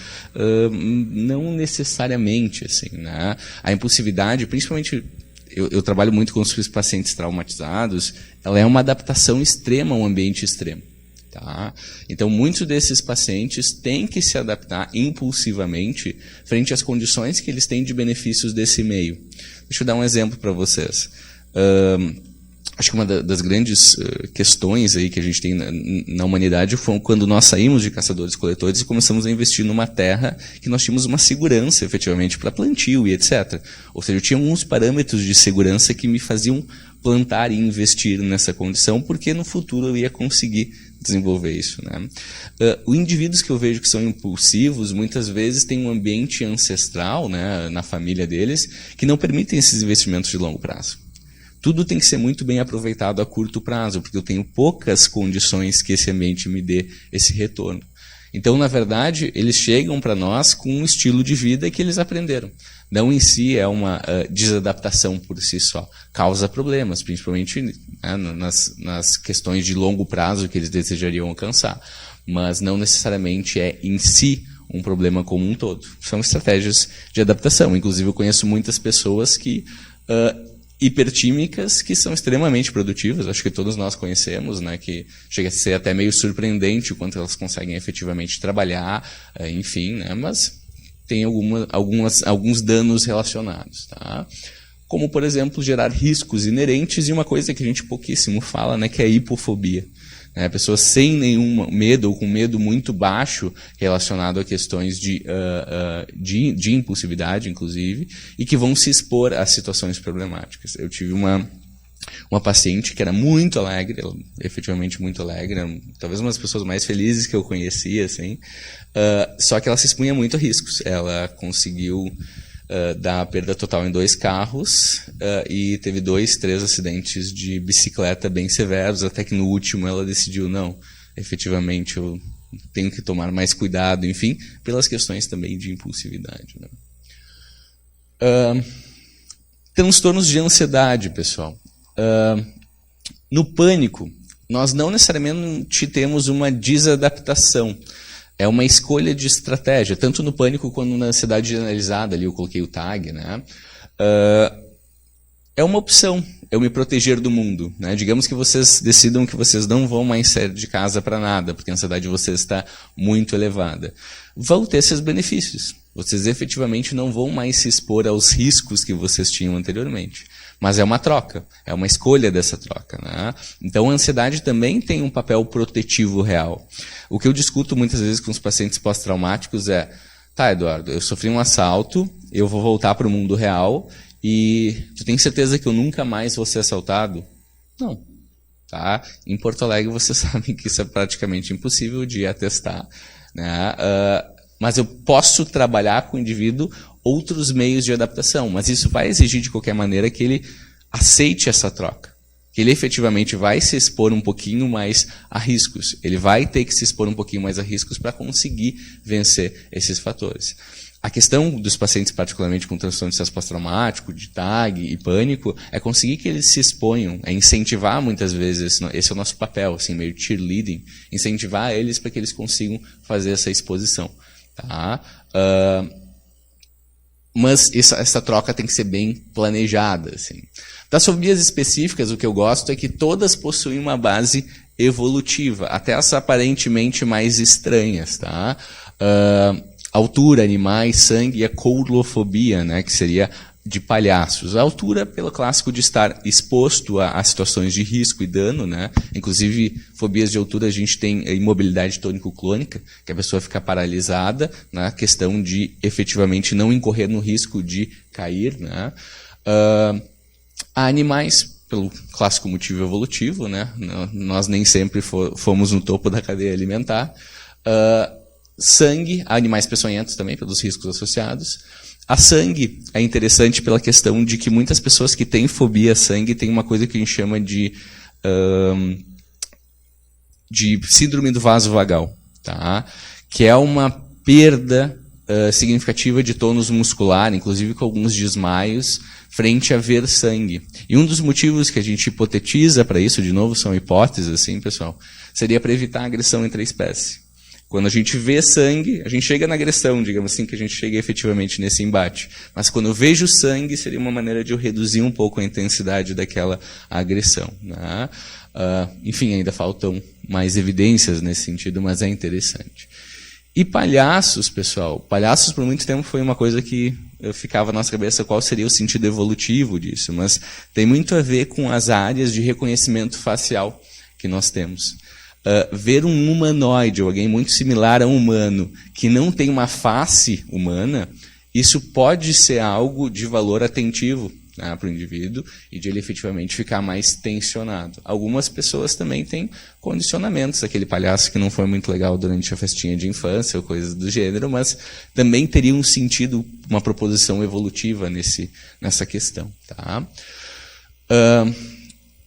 Não necessariamente, assim, né? A impulsividade, principalmente, eu trabalho muito com os pacientes traumatizados, ela é uma adaptação extrema a um ambiente extremo. Tá? Então, muitos desses pacientes têm que se adaptar impulsivamente frente às condições que eles têm de benefícios desse meio. Deixa eu dar um exemplo para vocês. Acho que uma das grandes questões aí que a gente tem na humanidade foi quando nós saímos de caçadores-coletores e começamos a investir numa terra que nós tínhamos uma segurança, efetivamente, para plantio e etc. Ou seja, eu tinha uns parâmetros de segurança que me faziam plantar e investir nessa condição, porque no futuro eu ia conseguir desenvolver isso, né? Os indivíduos que eu vejo que são impulsivos, muitas vezes têm um ambiente ancestral, né, na família deles, que não permitem esses investimentos de longo prazo. Tudo tem que ser muito bem aproveitado a curto prazo, porque eu tenho poucas condições que esse ambiente me dê esse retorno. Então, na verdade, eles chegam para nós com um estilo de vida que eles aprenderam. Não em si é uma desadaptação por si só. Causa problemas, principalmente, né, nas questões de longo prazo que eles desejariam alcançar. Mas não necessariamente é em si um problema como um todo. São estratégias de adaptação. Inclusive, eu conheço muitas pessoas que hipertímicas que são extremamente produtivas, acho que todos nós conhecemos, né, que chega a ser até meio surpreendente o quanto elas conseguem efetivamente trabalhar, enfim, né, mas tem alguns danos relacionados. Tá? Como, por exemplo, gerar riscos inerentes e uma coisa que a gente pouquíssimo fala, né, que é a hipofobia. Pessoas sem nenhum medo ou com medo muito baixo relacionado a questões de impulsividade, inclusive, e que vão se expor a situações problemáticas. Eu tive uma paciente que era muito alegre, ela, efetivamente muito alegre, talvez uma das pessoas mais felizes que eu conhecia, assim, só que ela se expunha muito a riscos. Ela conseguiu da perda total em 2 carros e teve 2, 3 acidentes de bicicleta bem severos, até que no último ela decidiu, não, efetivamente eu tenho que tomar mais cuidado, enfim, pelas questões também de impulsividade. Né? Transtornos de ansiedade, pessoal. No pânico, nós não necessariamente temos uma desadaptação. É uma escolha de estratégia, tanto no pânico quanto na ansiedade generalizada, ali eu coloquei o tag, né? É uma opção, eu me proteger do mundo. Né? Digamos que vocês decidam que vocês não vão mais sair de casa para nada, porque a ansiedade de vocês está muito elevada. Vão ter esses benefícios. Vocês efetivamente não vão mais se expor aos riscos que vocês tinham anteriormente. Mas é uma troca, é uma escolha dessa troca. Né? Então a ansiedade também tem um papel protetivo real. O que eu discuto muitas vezes com os pacientes pós-traumáticos é, tá, Eduardo, eu sofri um assalto, eu vou voltar para o mundo real e tu tem certeza que eu nunca mais vou ser assaltado? Não. Tá? Em Porto Alegre você sabe que isso é praticamente impossível de atestar. Né? Mas eu posso trabalhar com o indivíduo outros meios de adaptação, mas isso vai exigir de qualquer maneira que ele aceite essa troca, que ele efetivamente vai se expor um pouquinho mais a riscos, ele vai ter que se expor um pouquinho mais a riscos para conseguir vencer esses fatores. A questão dos pacientes, particularmente com transtorno de estresse pós-traumático, de TAG e pânico, é conseguir que eles se exponham, é incentivar muitas vezes, esse é o nosso papel, assim, meio cheerleading, incentivar eles para que eles consigam fazer essa exposição. Tá? Mas essa troca tem que ser bem planejada. Assim. Das fobias específicas, o que eu gosto é que todas possuem uma base evolutiva, até as aparentemente mais estranhas. Tá? Altura, animais, sangue e a coulrofobia, né, que seria de palhaços. A altura, pelo clássico de estar exposto a situações de risco e dano, né? Inclusive, fobias de altura, a gente tem a imobilidade tônico-clônica, que a pessoa fica paralisada na questão de efetivamente não incorrer no risco de cair, né? Há animais, pelo clássico motivo evolutivo, né? Nós nem sempre fomos no topo da cadeia alimentar. Sangue, há animais peçonhentos também, pelos riscos associados. A sangue é interessante pela questão de que muitas pessoas que têm fobia a sangue têm uma coisa que a gente chama de síndrome do vaso vagal, tá? Que é uma perda significativa de tônus muscular, inclusive com alguns desmaios, frente a ver sangue. E um dos motivos que a gente hipotetiza para isso, de novo, são hipóteses, assim, pessoal, seria para evitar a agressão entre a espécie. Quando a gente vê sangue, a gente chega na agressão, digamos assim, que a gente chega efetivamente nesse embate. Mas quando eu vejo sangue, seria uma maneira de eu reduzir um pouco a intensidade daquela agressão. Né? Enfim, ainda faltam mais evidências nesse sentido, mas é interessante. E palhaços, pessoal. Palhaços, por muito tempo, foi uma coisa que ficava na nossa cabeça qual seria o sentido evolutivo disso. Mas tem muito a ver com as áreas de reconhecimento facial que nós temos. Ver um humanoide, ou alguém muito similar a um humano, que não tem uma face humana, isso pode ser algo de valor atentivo, né, para o indivíduo e de ele efetivamente ficar mais tensionado. Algumas pessoas também têm condicionamentos, aquele palhaço que não foi muito legal durante a festinha de infância ou coisas do gênero, mas também teria um sentido, uma proposição evolutiva nessa questão. Tá?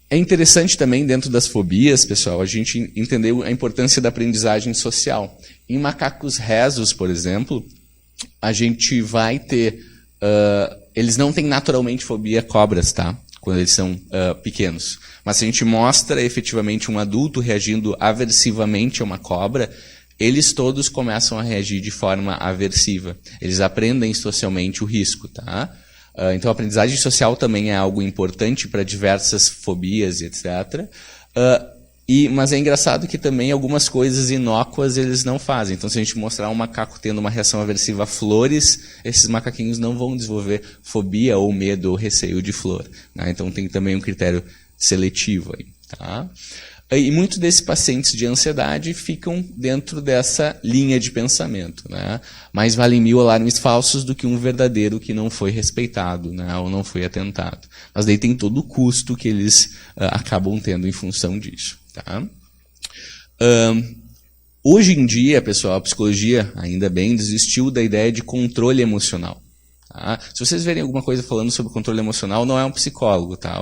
É interessante também, dentro das fobias, pessoal, a gente entender a importância da aprendizagem social. Em macacos rezos, por exemplo, a gente vai ter... eles não têm naturalmente fobia a cobras, tá? Quando eles são pequenos. Mas se a gente mostra efetivamente um adulto reagindo aversivamente a uma cobra, eles todos começam a reagir de forma aversiva. Eles aprendem socialmente o risco, tá? Então, a aprendizagem social também é algo importante para diversas fobias, etc. Mas é engraçado que também algumas coisas inócuas eles não fazem. Então, se a gente mostrar um macaco tendo uma reação aversiva a flores, esses macaquinhos não vão desenvolver fobia ou medo ou receio de flor, né? Então, tem também um critério seletivo aí, tá? E muitos desses pacientes de ansiedade ficam dentro dessa linha de pensamento, né? Mais valem 1000 alarmes falsos do que um verdadeiro que não foi respeitado, né? Ou não foi atentado. Mas daí tem todo o custo que eles acabam tendo em função disso, tá? Hoje em dia, pessoal, a psicologia, ainda bem, desistiu da ideia de controle emocional. Tá? Se vocês verem alguma coisa falando sobre controle emocional, não é um psicólogo, tá?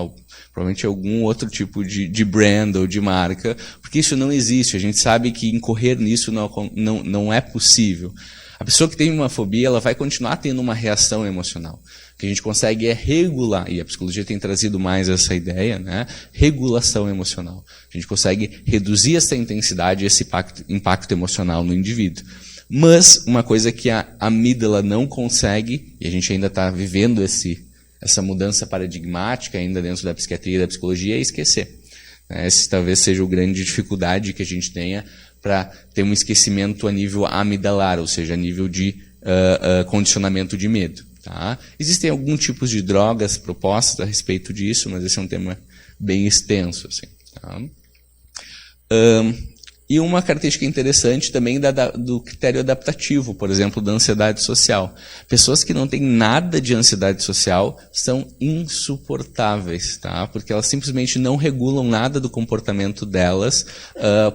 Provavelmente é algum outro tipo de brand ou de marca, porque isso não existe. A gente sabe que incorrer nisso não é possível. A pessoa que tem uma fobia, ela vai continuar tendo uma reação emocional. O que a gente consegue é regular, e a psicologia tem trazido mais essa ideia, né? Regulação emocional. A gente consegue reduzir essa intensidade, esse impacto emocional no indivíduo. Mas uma coisa que a amígdala não consegue, e a gente ainda está vivendo essa mudança paradigmática ainda dentro da psiquiatria e da psicologia, é esquecer. Essa talvez seja a grande dificuldade que a gente tenha para ter um esquecimento a nível amidalar, ou seja, a nível de condicionamento de medo. Tá? Existem alguns tipos de drogas propostas a respeito disso, mas esse é um tema bem extenso. Assim, tá? E uma característica interessante também do critério adaptativo, por exemplo, da ansiedade social. Pessoas que não têm nada de ansiedade social são insuportáveis, tá? Porque elas simplesmente não regulam nada do comportamento delas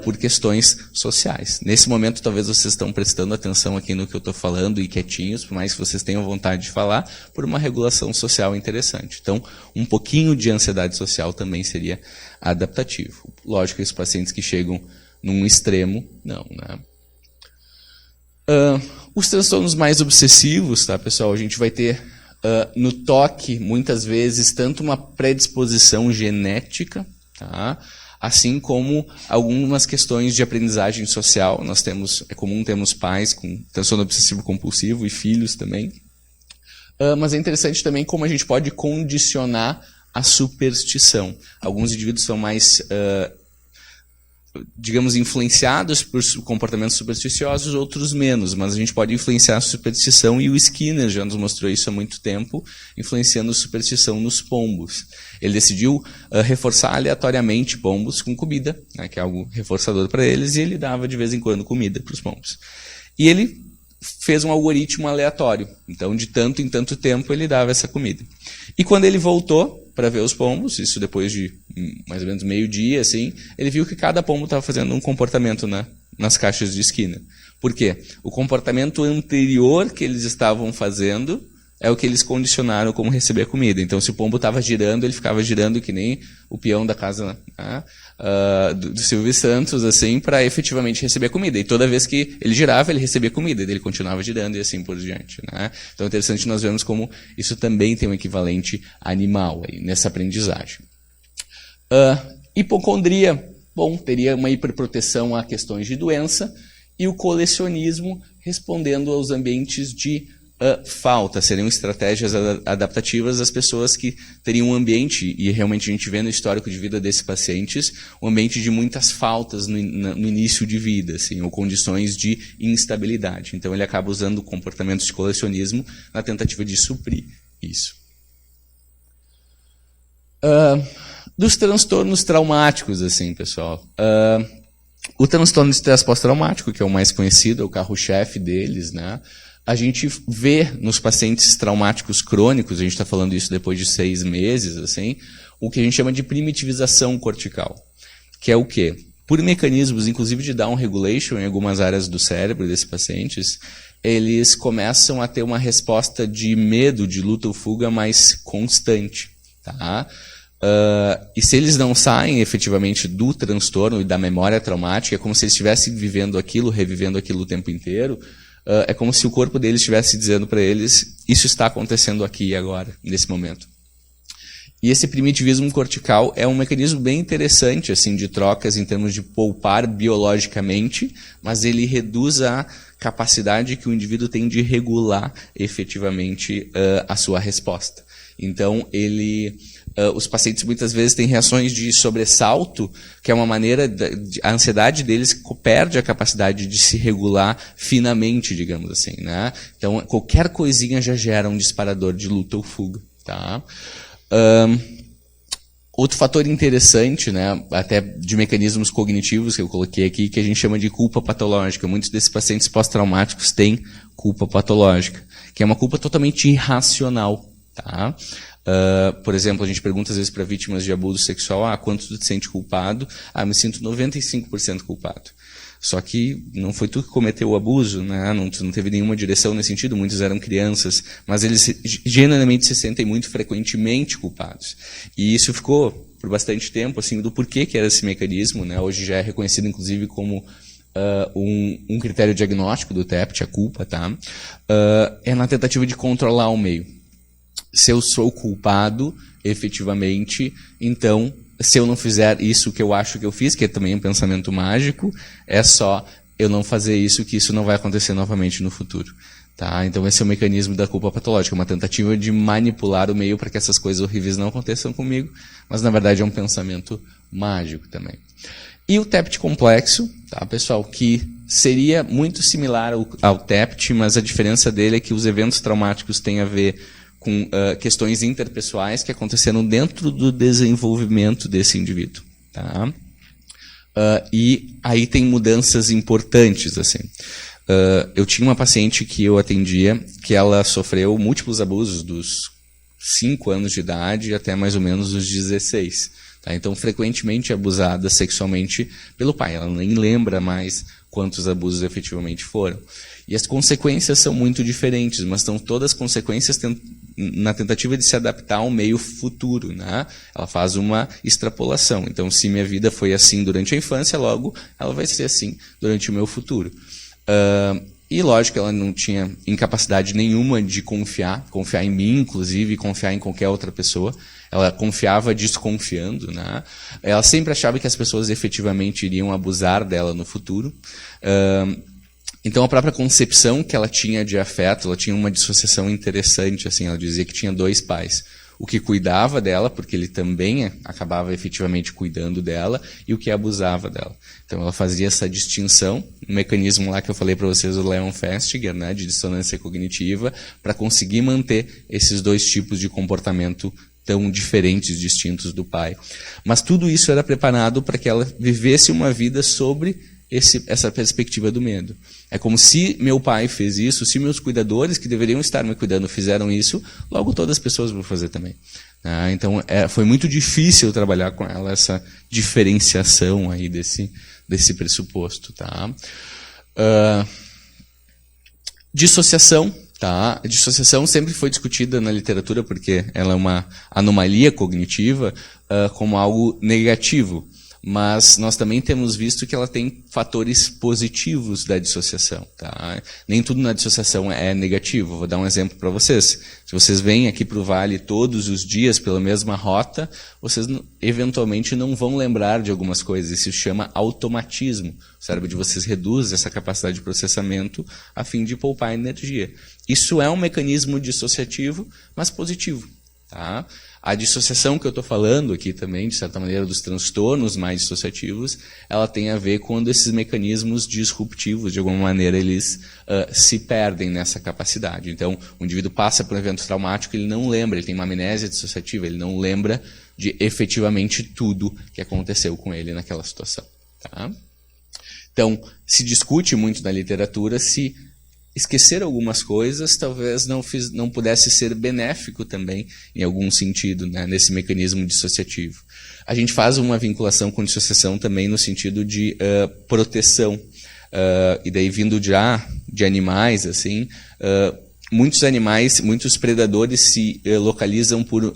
por questões sociais. Nesse momento, talvez vocês estão prestando atenção aqui no que eu estou falando e quietinhos, por mais que vocês tenham vontade de falar, por uma regulação social interessante. Então, um pouquinho de ansiedade social também seria adaptativo. Lógico que os pacientes que chegam num extremo, não, né? Os transtornos mais obsessivos, tá, pessoal? A gente vai ter no toque, muitas vezes, tanto uma predisposição genética, tá? Assim como algumas questões de aprendizagem social. É comum termos pais com transtorno obsessivo compulsivo e filhos também. Mas é interessante também como a gente pode condicionar a superstição. Alguns indivíduos são mais digamos, influenciados por comportamentos supersticiosos, outros menos, mas a gente pode influenciar a superstição, e o Skinner já nos mostrou isso há muito tempo, influenciando a superstição nos pombos. Ele decidiu reforçar aleatoriamente pombos com comida, né, que é algo reforçador para eles, e ele dava de vez em quando comida para os pombos. E ele fez um algoritmo aleatório, então de tanto em tanto tempo ele dava essa comida. E quando ele voltou para ver os pombos, isso depois de mais ou menos meio-dia, assim, ele viu que cada pombo estava fazendo um comportamento nas caixas de Skinner. Por quê? O comportamento anterior que eles estavam fazendo é o que eles condicionaram como receber a comida. Então, se o pombo estava girando, ele ficava girando que nem o peão da casa, né, do Silvio Santos, assim, para efetivamente receber a comida. E toda vez que ele girava, ele recebia comida, e ele continuava girando e assim por diante, né? Então, é interessante nós vermos como isso também tem um equivalente animal aí, nessa aprendizagem. Hipocondria, bom, teria uma hiperproteção a questões de doença, e o colecionismo respondendo aos ambientes de falta, seriam estratégias adaptativas das pessoas que teriam um ambiente, e realmente a gente vê no histórico de vida desses pacientes, um ambiente de muitas faltas no início de vida, assim, ou condições de instabilidade. Então ele acaba usando comportamentos de colecionismo na tentativa de suprir isso. Dos transtornos traumáticos, assim, pessoal. O transtorno de estresse pós-traumático, que é o mais conhecido, é o carro-chefe deles, né? A gente vê nos pacientes traumáticos crônicos, a gente está falando isso depois de 6 meses, assim, o que a gente chama de primitivização cortical. Que é o quê? Por mecanismos, inclusive de down regulation em algumas áreas do cérebro desses pacientes, eles começam a ter uma resposta de medo, de luta ou fuga mais constante. Tá? E se eles não saem efetivamente do transtorno e da memória traumática, é como se eles estivessem vivendo aquilo, revivendo aquilo o tempo inteiro. É como se o corpo deles estivesse dizendo para eles, isso está acontecendo aqui e agora, nesse momento. E esse primitivismo cortical é um mecanismo bem interessante assim, de trocas em termos de poupar biologicamente, mas ele reduz a capacidade que o indivíduo tem de regular efetivamente a sua resposta. Então, os pacientes muitas vezes têm reações de sobressalto, que é uma maneira, a ansiedade deles perde a capacidade de se regular finamente, digamos assim, né? Então, qualquer coisinha já gera um disparador de luta ou fuga, tá? Outro fator interessante, né, até de mecanismos cognitivos que eu coloquei aqui, que a gente chama de culpa patológica. Muitos desses pacientes pós-traumáticos têm culpa patológica, que é uma culpa totalmente irracional. Tá? Por exemplo, a gente pergunta às vezes para vítimas de abuso sexual, quanto tu te sente culpado? Me sinto 95% culpado. Só que não foi tu que cometeu o abuso, né? Não teve nenhuma direção nesse sentido, muitos eram crianças, mas eles genuinamente se sentem muito frequentemente culpados. E isso ficou por bastante tempo, assim, do porquê que era esse mecanismo, né? Hoje já é reconhecido, inclusive, como um critério diagnóstico do TEPT, a culpa, tá? É na tentativa de controlar o meio. Se eu sou culpado, efetivamente, então, se eu não fizer isso que eu acho que eu fiz, que é também um pensamento mágico, é só eu não fazer isso, que isso não vai acontecer novamente no futuro. Tá? Então esse é o mecanismo da culpa patológica, uma tentativa de manipular o meio para que essas coisas horríveis não aconteçam comigo, mas na verdade é um pensamento mágico também. E o TEPT complexo, tá, pessoal, que seria muito similar ao TEPT, mas a diferença dele é que os eventos traumáticos têm a ver com questões interpessoais que aconteceram dentro do desenvolvimento desse indivíduo. Tá? E aí tem mudanças importantes. Assim. Eu tinha uma paciente que eu atendia que ela sofreu múltiplos abusos dos 5 anos de idade até mais ou menos os 16. Tá? Então, frequentemente abusada sexualmente pelo pai. Ela nem lembra mais quantos abusos efetivamente foram. E as consequências são muito diferentes, mas estão todas as consequências na tentativa de se adaptar ao meio futuro. Né? Ela faz uma extrapolação. Então, se minha vida foi assim durante a infância, logo ela vai ser assim durante o meu futuro. E lógico que ela não tinha incapacidade nenhuma de confiar em mim, inclusive, confiar em qualquer outra pessoa. Ela confiava desconfiando. Né? Ela sempre achava que as pessoas efetivamente iriam abusar dela no futuro. Então, a própria concepção que ela tinha de afeto, ela tinha uma dissociação interessante. Assim, ela dizia que tinha 2 pais. O que cuidava dela, porque ele também acabava efetivamente cuidando dela, e o que abusava dela. Então, ela fazia essa distinção, um mecanismo lá que eu falei para vocês, o Leon Festinger, né, de dissonância cognitiva, para conseguir manter esses 2 tipos de comportamento tão diferentes, distintos do pai. Mas tudo isso era preparado para que ela vivesse uma vida sobre essa perspectiva do medo. É como se meu pai fez isso, se meus cuidadores que deveriam estar me cuidando fizeram isso, logo todas as pessoas vão fazer também. Então foi muito difícil trabalhar com ela essa diferenciação aí desse pressuposto. Tá? Dissociação. Tá? A dissociação sempre foi discutida na literatura porque ela é uma anomalia cognitiva como algo negativo. Mas nós também temos visto que ela tem fatores positivos da dissociação. Tá? Nem tudo na dissociação é negativo. Vou dar um exemplo para vocês. Se vocês vêm aqui para o Vale todos os dias pela mesma rota, vocês eventualmente não vão lembrar de algumas coisas. Isso se chama automatismo. O cérebro de vocês reduz essa capacidade de processamento a fim de poupar energia. Isso é um mecanismo dissociativo, mas positivo. Tá? A dissociação que eu estou falando aqui também, de certa maneira, dos transtornos mais dissociativos, ela tem a ver quando esses mecanismos disruptivos, de alguma maneira, eles se perdem nessa capacidade. Então, o indivíduo passa por um evento traumático, ele não lembra, ele tem uma amnésia dissociativa, ele não lembra de efetivamente tudo que aconteceu com ele naquela situação. Tá? Então, se discute muito na literatura se esquecer algumas coisas talvez não pudesse ser benéfico também, em algum sentido, né, nesse mecanismo dissociativo. A gente faz uma vinculação com dissociação também no sentido de proteção. E daí vindo já de animais, assim, muitos animais, muitos predadores se localizam por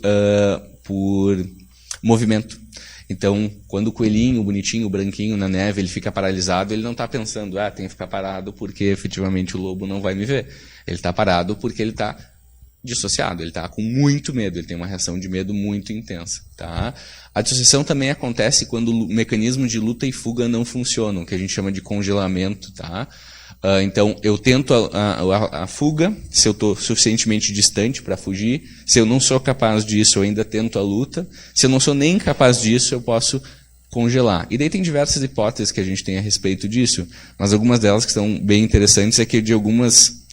movimento. Então, quando o coelhinho, bonitinho, branquinho, na neve, ele fica paralisado, ele não está pensando, tem que ficar parado porque efetivamente o lobo não vai me ver. Ele está parado porque ele está dissociado, ele está com muito medo, ele tem uma reação de medo muito intensa. Tá? A dissociação também acontece quando o mecanismo de luta e fuga não funcionam, que a gente chama de congelamento. Tá? Então, eu tento a fuga, se eu estou suficientemente distante para fugir. Se eu não sou capaz disso, eu ainda tento a luta. Se eu não sou nem capaz disso, eu posso congelar. E daí tem diversas hipóteses que a gente tem a respeito disso, mas algumas delas que são bem interessantes é que de algumas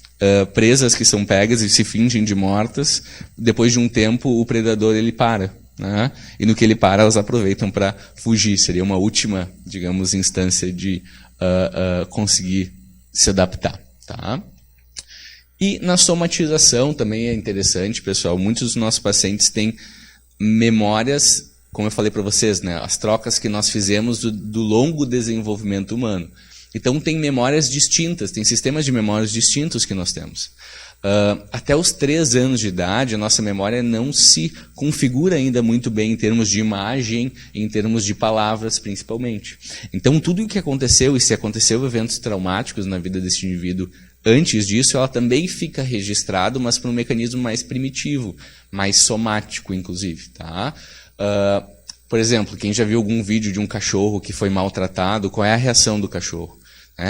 presas que são pegas e se fingem de mortas, depois de um tempo o predador ele para. Né? E no que ele para, elas aproveitam para fugir. Seria uma última, digamos, instância de conseguir se adaptar. Tá? E na somatização também é interessante, pessoal. Muitos dos nossos pacientes têm memórias, como eu falei para vocês, né? As trocas que nós fizemos do longo desenvolvimento humano. Então tem memórias distintas, tem sistemas de memórias distintos que nós temos. Até os 3 anos de idade, a nossa memória não se configura ainda muito bem em termos de imagem, em termos de palavras, principalmente. Então, tudo o que aconteceu, e se aconteceu eventos traumáticos na vida desse indivíduo antes disso, ela também fica registrado, mas por um mecanismo mais primitivo, mais somático, inclusive. Tá? Por exemplo, quem já viu algum vídeo de um cachorro que foi maltratado, qual é a reação do cachorro?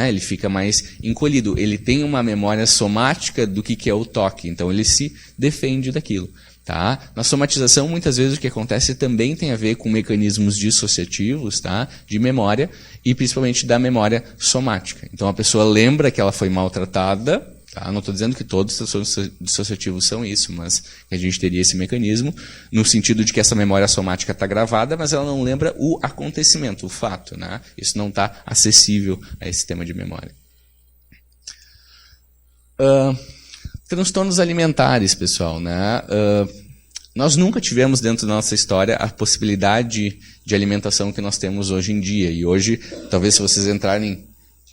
Ele fica mais encolhido. Ele tem uma memória somática do que é o toque. Então, ele se defende daquilo. Tá? Na somatização, muitas vezes, o que acontece também tem a ver com mecanismos dissociativos, tá? De memória, e principalmente da memória somática. Então, a pessoa lembra que ela foi maltratada. Tá? Não estou dizendo que todos os transtornos dissociativos são isso, mas que a gente teria esse mecanismo, no sentido de que essa memória somática está gravada, mas ela não lembra o acontecimento, o fato. Né? Isso não está acessível a esse sistema de memória. Transtornos alimentares, pessoal. Né? Nós nunca tivemos dentro da nossa história a possibilidade de alimentação que nós temos hoje em dia. E hoje, talvez se vocês entrarem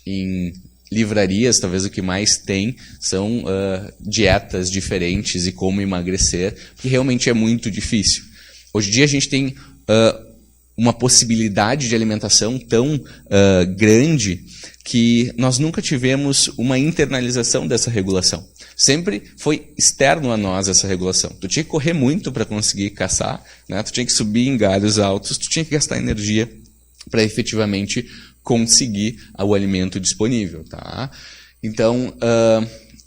em livrarias, talvez o que mais tem são dietas diferentes e como emagrecer, porque realmente é muito difícil. Hoje em dia a gente tem uma possibilidade de alimentação tão grande que nós nunca tivemos uma internalização dessa regulação. Sempre foi externo a nós essa regulação. Tu tinha que correr muito para conseguir caçar, né? Tu tinha que subir em galhos altos, tu tinha que gastar energia para efetivamente conseguir o alimento disponível. Tá? Então,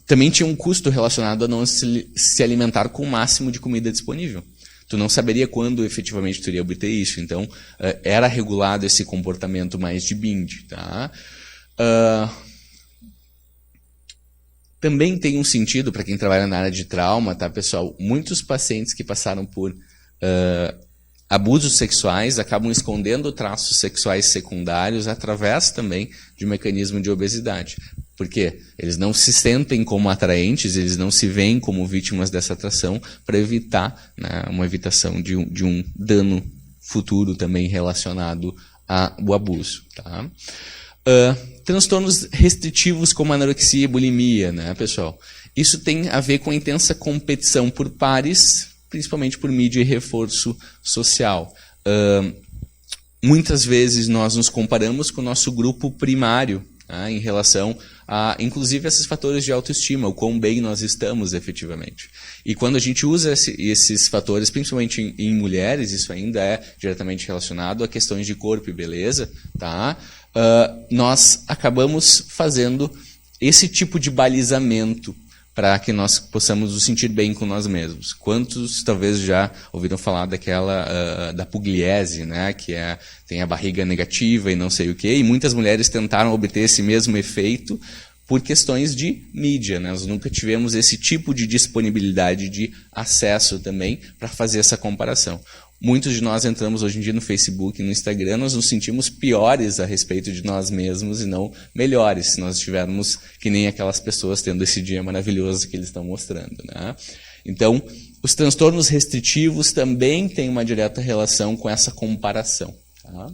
também tinha um custo relacionado a não se alimentar com o máximo de comida disponível. Tu não saberia quando efetivamente tu iria obter isso. Então, era regulado esse comportamento mais de binge. Tá? Também tem um sentido para quem trabalha na área de trauma, tá, pessoal? Muitos pacientes que passaram por abusos sexuais acabam escondendo traços sexuais secundários através também de um mecanismo de obesidade. Por quê? Eles não se sentem como atraentes, eles não se veem como vítimas dessa atração para evitar, né, uma evitação de um dano futuro também relacionado ao abuso. Tá? Transtornos restritivos como anorexia e bulimia, né, pessoal? Isso tem a ver com a intensa competição por pares, principalmente por mídia e reforço social. Muitas vezes nós nos comparamos com o nosso grupo primário, tá, em relação a, inclusive, esses fatores de autoestima, o quão bem nós estamos efetivamente. E quando a gente usa esses fatores, principalmente em mulheres, isso ainda é diretamente relacionado a questões de corpo e beleza, tá? Nós acabamos fazendo esse tipo de balizamento para que nós possamos nos sentir bem com nós mesmos. Quantos talvez já ouviram falar daquela da pugliese, né, que tem a barriga negativa e não sei o quê, e muitas mulheres tentaram obter esse mesmo efeito por questões de mídia, né? Nós nunca tivemos esse tipo de disponibilidade de acesso também para fazer essa comparação. Muitos de nós entramos hoje em dia no Facebook e no Instagram, nós nos sentimos piores a respeito de nós mesmos e não melhores, se nós estivermos que nem aquelas pessoas tendo esse dia maravilhoso que eles estão mostrando. Né? Então, os transtornos restritivos também têm uma direta relação com essa comparação. Tá?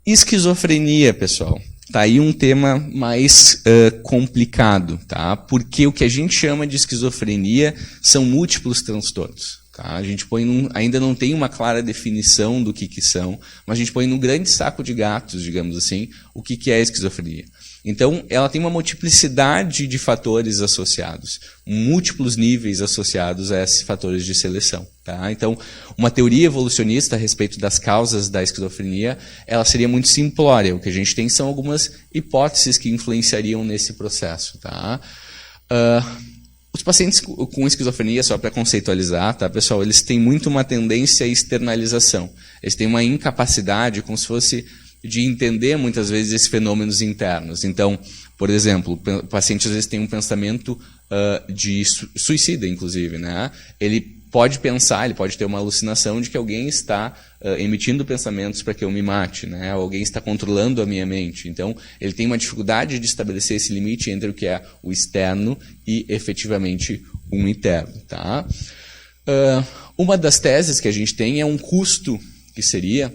Esquizofrenia, pessoal. Tá aí um tema mais complicado, tá? Porque o que a gente chama de esquizofrenia são múltiplos transtornos. Tá? A gente põe ainda não tem uma clara definição do que são, mas a gente põe num grande saco de gatos, digamos assim, o que é a esquizofrenia. Então, ela tem uma multiplicidade de fatores associados, múltiplos níveis associados a esses fatores de seleção. Tá? Então, uma teoria evolucionista a respeito das causas da esquizofrenia, ela seria muito simplória. O que a gente tem são algumas hipóteses que influenciariam nesse processo. Tá? Os pacientes com esquizofrenia, só para conceitualizar, tá, pessoal, eles têm muito uma tendência à externalização. Eles têm uma incapacidade, como se fosse, de entender muitas vezes esses fenômenos internos. Então, por exemplo, o paciente às vezes tem um pensamento de suicida, inclusive, né? Ele pode pensar, ele pode ter uma alucinação de que alguém está emitindo pensamentos para que eu me mate, né? Alguém está controlando a minha mente. Então, ele tem uma dificuldade de estabelecer esse limite entre o que é o externo e, efetivamente, um interno. Tá? Uma das teses que a gente tem é um custo que seria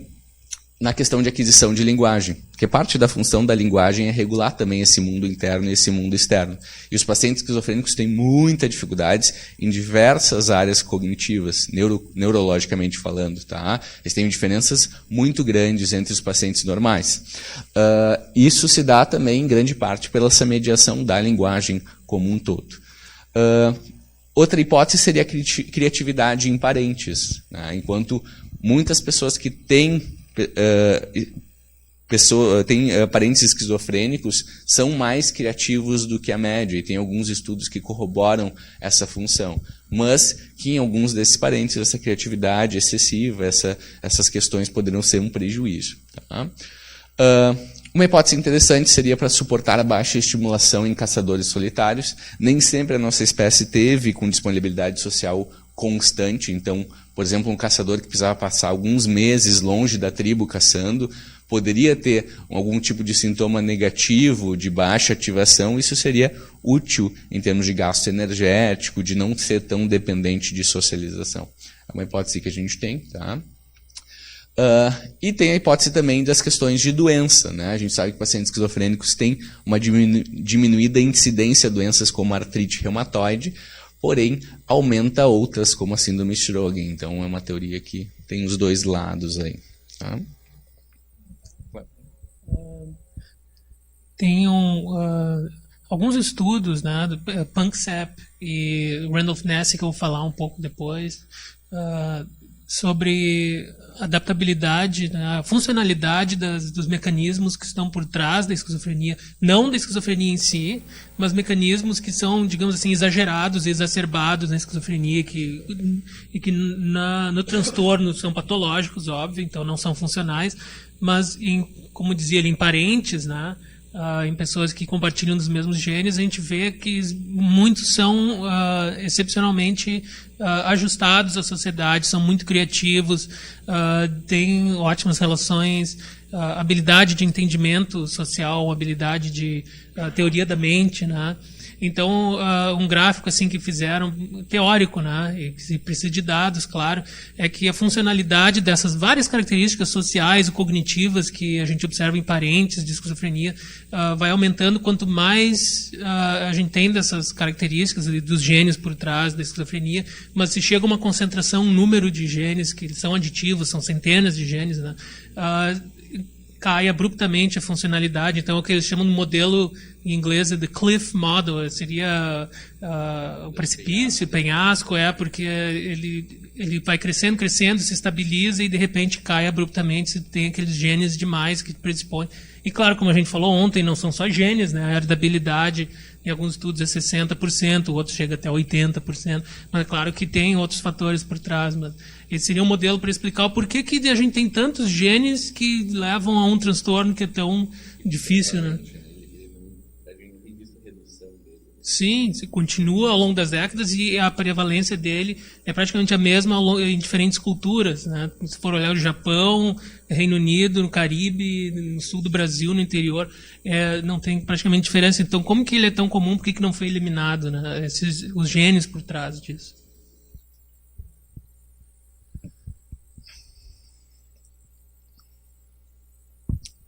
na questão de aquisição de linguagem, porque parte da função da linguagem é regular também esse mundo interno e esse mundo externo. E os pacientes esquizofrênicos têm muita dificuldades em diversas áreas cognitivas, neurologicamente falando. Tá? Eles têm diferenças muito grandes entre os pacientes normais. Isso se dá também, em grande parte, pela essa mediação da linguagem como um todo. Outra hipótese seria a criatividade em parentes, né? Enquanto muitas pessoas que têm parentes esquizofrênicos são mais criativos do que a média, e tem alguns estudos que corroboram essa função, mas que em alguns desses parentes essa criatividade excessiva, essas questões poderão ser um prejuízo. Tá? Uma hipótese interessante seria para suportar a baixa estimulação em caçadores solitários. Nem sempre a nossa espécie teve com disponibilidade social constante. Então, por exemplo, um caçador que precisava passar alguns meses longe da tribo caçando, poderia ter algum tipo de sintoma negativo, de baixa ativação. Isso seria útil em termos de gasto energético, de não ser tão dependente de socialização. É uma hipótese que a gente tem. Tá? E tem a hipótese também das questões de doença. Né? A gente sabe que pacientes esquizofrênicos têm uma diminuída incidência de doenças como artrite reumatoide, porém aumenta outras como a síndrome de Sjögren. Então é uma teoria que tem os dois lados aí. Tá? Tem alguns estudos, né, do Panksepp e Randolph Nesse, que eu vou falar um pouco depois, sobre adaptabilidade, né, a funcionalidade dos mecanismos que estão por trás da esquizofrenia, não da esquizofrenia em si, mas mecanismos que são, digamos assim, exagerados, exacerbados na esquizofrenia e que no transtorno são patológicos, óbvio, então não são funcionais, mas, como dizia ele, em parentes, né, em pessoas que compartilham dos mesmos genes, a gente vê que muitos são excepcionalmente ajustados à sociedade, são muito criativos, têm ótimas relações, habilidade de entendimento social, habilidade de teoria da mente, né? Então, um gráfico assim que fizeram, teórico, né, e que precisa de dados, claro, é que a funcionalidade dessas várias características sociais e cognitivas que a gente observa em parentes de esquizofrenia vai aumentando quanto mais a gente tem dessas características e dos genes por trás da esquizofrenia, mas se chega a uma concentração, um número de genes que são aditivos, são centenas de genes, né, cai abruptamente a funcionalidade. Então, o que eles chamam de modelo, em inglês, é the cliff model, seria o precipício, o penhasco, porque ele vai crescendo, se estabiliza e, de repente, cai abruptamente se tem aqueles genes demais que predispõem. E, claro, como a gente falou ontem, não são só genes, né? A heredabilidade, em alguns estudos, é 60%, outros chega até 80%, mas é claro que tem outros fatores por trás, mas esse seria um modelo para explicar o porquê que a gente tem tantos genes que levam a um transtorno que é tão difícil, né? Sim, continua ao longo das décadas e a prevalência dele é praticamente a mesma em diferentes culturas, né? Se for olhar o Japão, Reino Unido, no Caribe, no sul do Brasil, no interior, não tem praticamente diferença. Então, como que ele é tão comum? Por que não foi eliminado, né? Os genes por trás disso?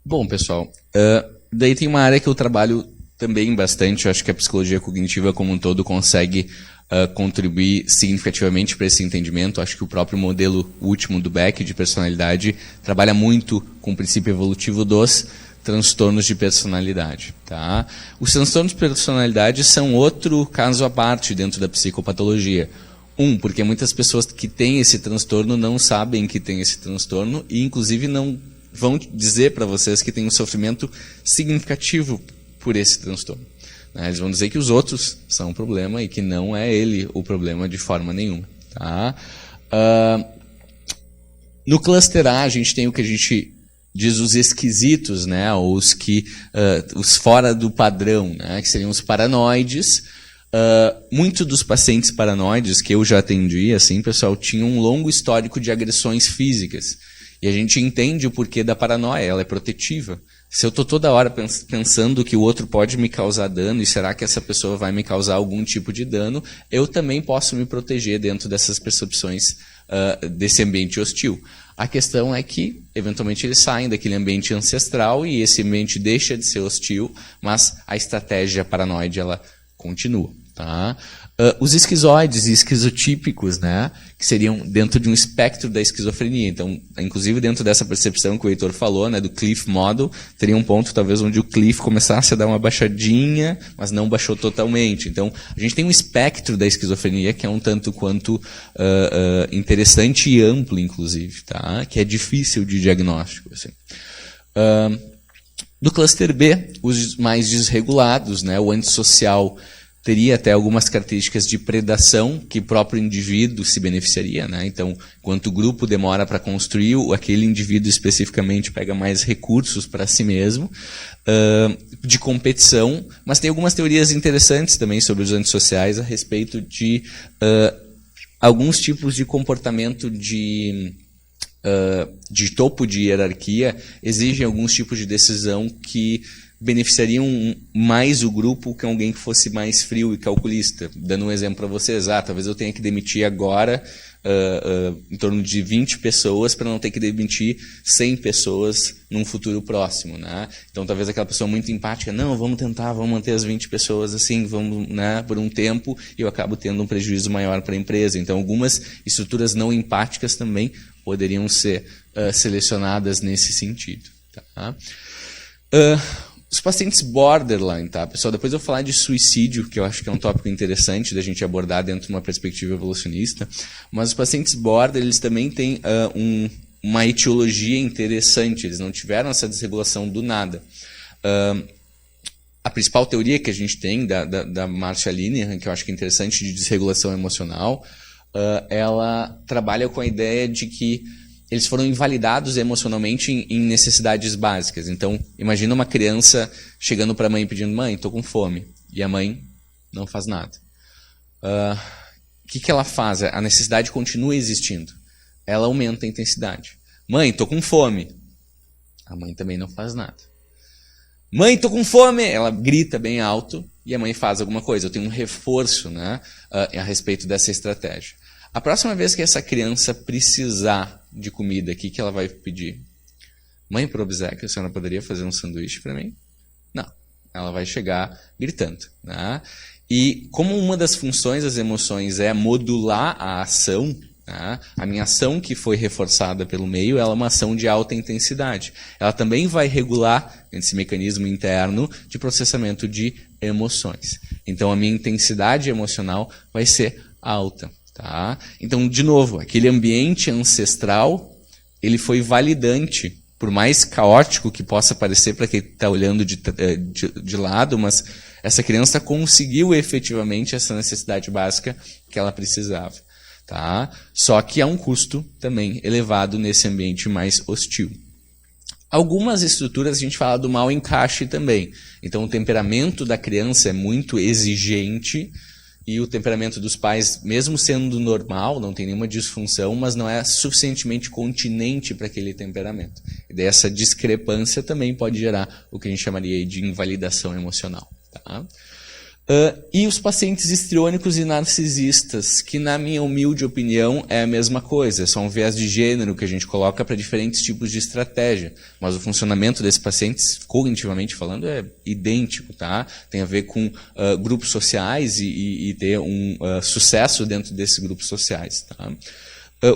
Bom, pessoal, daí tem uma área que eu trabalho também bastante. Eu acho que a psicologia cognitiva como um todo consegue contribuir significativamente para esse entendimento. Acho que o próprio modelo último do Beck de personalidade trabalha muito com o princípio evolutivo dos transtornos de personalidade. Tá? Os transtornos de personalidade são outro caso à parte dentro da psicopatologia. Porque muitas pessoas que têm esse transtorno não sabem que têm esse transtorno e, inclusive, não vão dizer para vocês que tem um sofrimento significativo por esse transtorno. Eles vão dizer que os outros são um problema e que não é ele o problema de forma nenhuma. Tá? No cluster A, a gente tem o que a gente diz os esquisitos, né? Os fora do padrão, né? Que seriam os paranoides. Muito dos pacientes paranoides que eu já atendi, assim, pessoal, tinham um longo histórico de agressões físicas. E a gente entende o porquê da paranoia, ela é protetiva. Se eu estou toda hora pensando que o outro pode me causar dano, e será que essa pessoa vai me causar algum tipo de dano, eu também posso me proteger dentro dessas percepções desse ambiente hostil. A questão é que, eventualmente, eles saem daquele ambiente ancestral e esse ambiente deixa de ser hostil, mas a estratégia paranoide ela continua. Tá? Os esquizoides e esquizotípicos, né, que seriam dentro de um espectro da esquizofrenia. Então, inclusive dentro dessa percepção que o Heitor falou, né, do Cliff Model, teria um ponto talvez onde o Cliff começasse a dar uma baixadinha, mas não baixou totalmente. Então, a gente tem um espectro da esquizofrenia que é um tanto quanto interessante e amplo, inclusive, tá? Que é difícil de diagnóstico. Assim. Do cluster B, os mais desregulados, né, o antissocial, teria até algumas características de predação que o próprio indivíduo se beneficiaria. Né? Então, enquanto o grupo demora para construir, aquele indivíduo especificamente pega mais recursos para si mesmo, de competição, mas tem algumas teorias interessantes também sobre os antissociais a respeito de alguns tipos de comportamento de topo de hierarquia, exigem alguns tipos de decisão que beneficiariam mais o grupo que alguém que fosse mais frio e calculista. Dando um exemplo para vocês, talvez eu tenha que demitir agora em torno de 20 pessoas para não ter que demitir 100 pessoas num futuro próximo. Né? Então talvez aquela pessoa muito empática, não, vamos manter as 20 pessoas assim, vamos, né, por um tempo, e eu acabo tendo um prejuízo maior para a empresa. Então algumas estruturas não empáticas também poderiam ser selecionadas nesse sentido. Tá? Os pacientes borderline, tá, pessoal? Depois eu vou falar de suicídio, que eu acho que é um tópico interessante da gente abordar dentro de uma perspectiva evolucionista. Mas os pacientes border, eles também têm uma etiologia interessante. Eles não tiveram essa desregulação do nada. A principal teoria que a gente tem da Marcia Linehan, que eu acho que é interessante, de desregulação emocional, ela trabalha com a ideia de que eles foram invalidados emocionalmente em necessidades básicas. Então, imagina uma criança chegando para a mãe pedindo, mãe, estou com fome. E a mãe não faz nada. O que ela faz? A necessidade continua existindo. Ela aumenta a intensidade. Mãe, estou com fome. A mãe também não faz nada. Mãe, estou com fome. Ela grita bem alto e a mãe faz alguma coisa. Eu tenho um reforço, né, a respeito dessa estratégia. A próxima vez que essa criança precisar de comida, o que ela vai pedir? Mãe, por obséquio, a senhora poderia fazer um sanduíche para mim? Não. Ela vai chegar gritando. Né? E como uma das funções das emoções é modular a ação, né? A minha ação que foi reforçada pelo meio, ela é uma ação de alta intensidade. Ela também vai regular esse mecanismo interno de processamento de emoções. Então, a minha intensidade emocional vai ser alta. Tá? Então, de novo, aquele ambiente ancestral, ele foi validante, por mais caótico que possa parecer para quem está olhando de lado, mas essa criança conseguiu efetivamente essa necessidade básica que ela precisava. Tá? Só que há um custo também elevado nesse ambiente mais hostil. Algumas estruturas a gente fala do mau encaixe também. Então, o temperamento da criança é muito exigente, e o temperamento dos pais, mesmo sendo normal, não tem nenhuma disfunção, mas não é suficientemente continente para aquele temperamento. E daí essa discrepância também pode gerar o que a gente chamaria de invalidação emocional. Tá? E os pacientes histriônicos e narcisistas, que na minha humilde opinião é a mesma coisa, é só um viés de gênero que a gente coloca para diferentes tipos de estratégia, mas o funcionamento desses pacientes, cognitivamente falando, é idêntico, tá? Tem a ver com grupos sociais e ter um sucesso dentro desses grupos sociais, tá?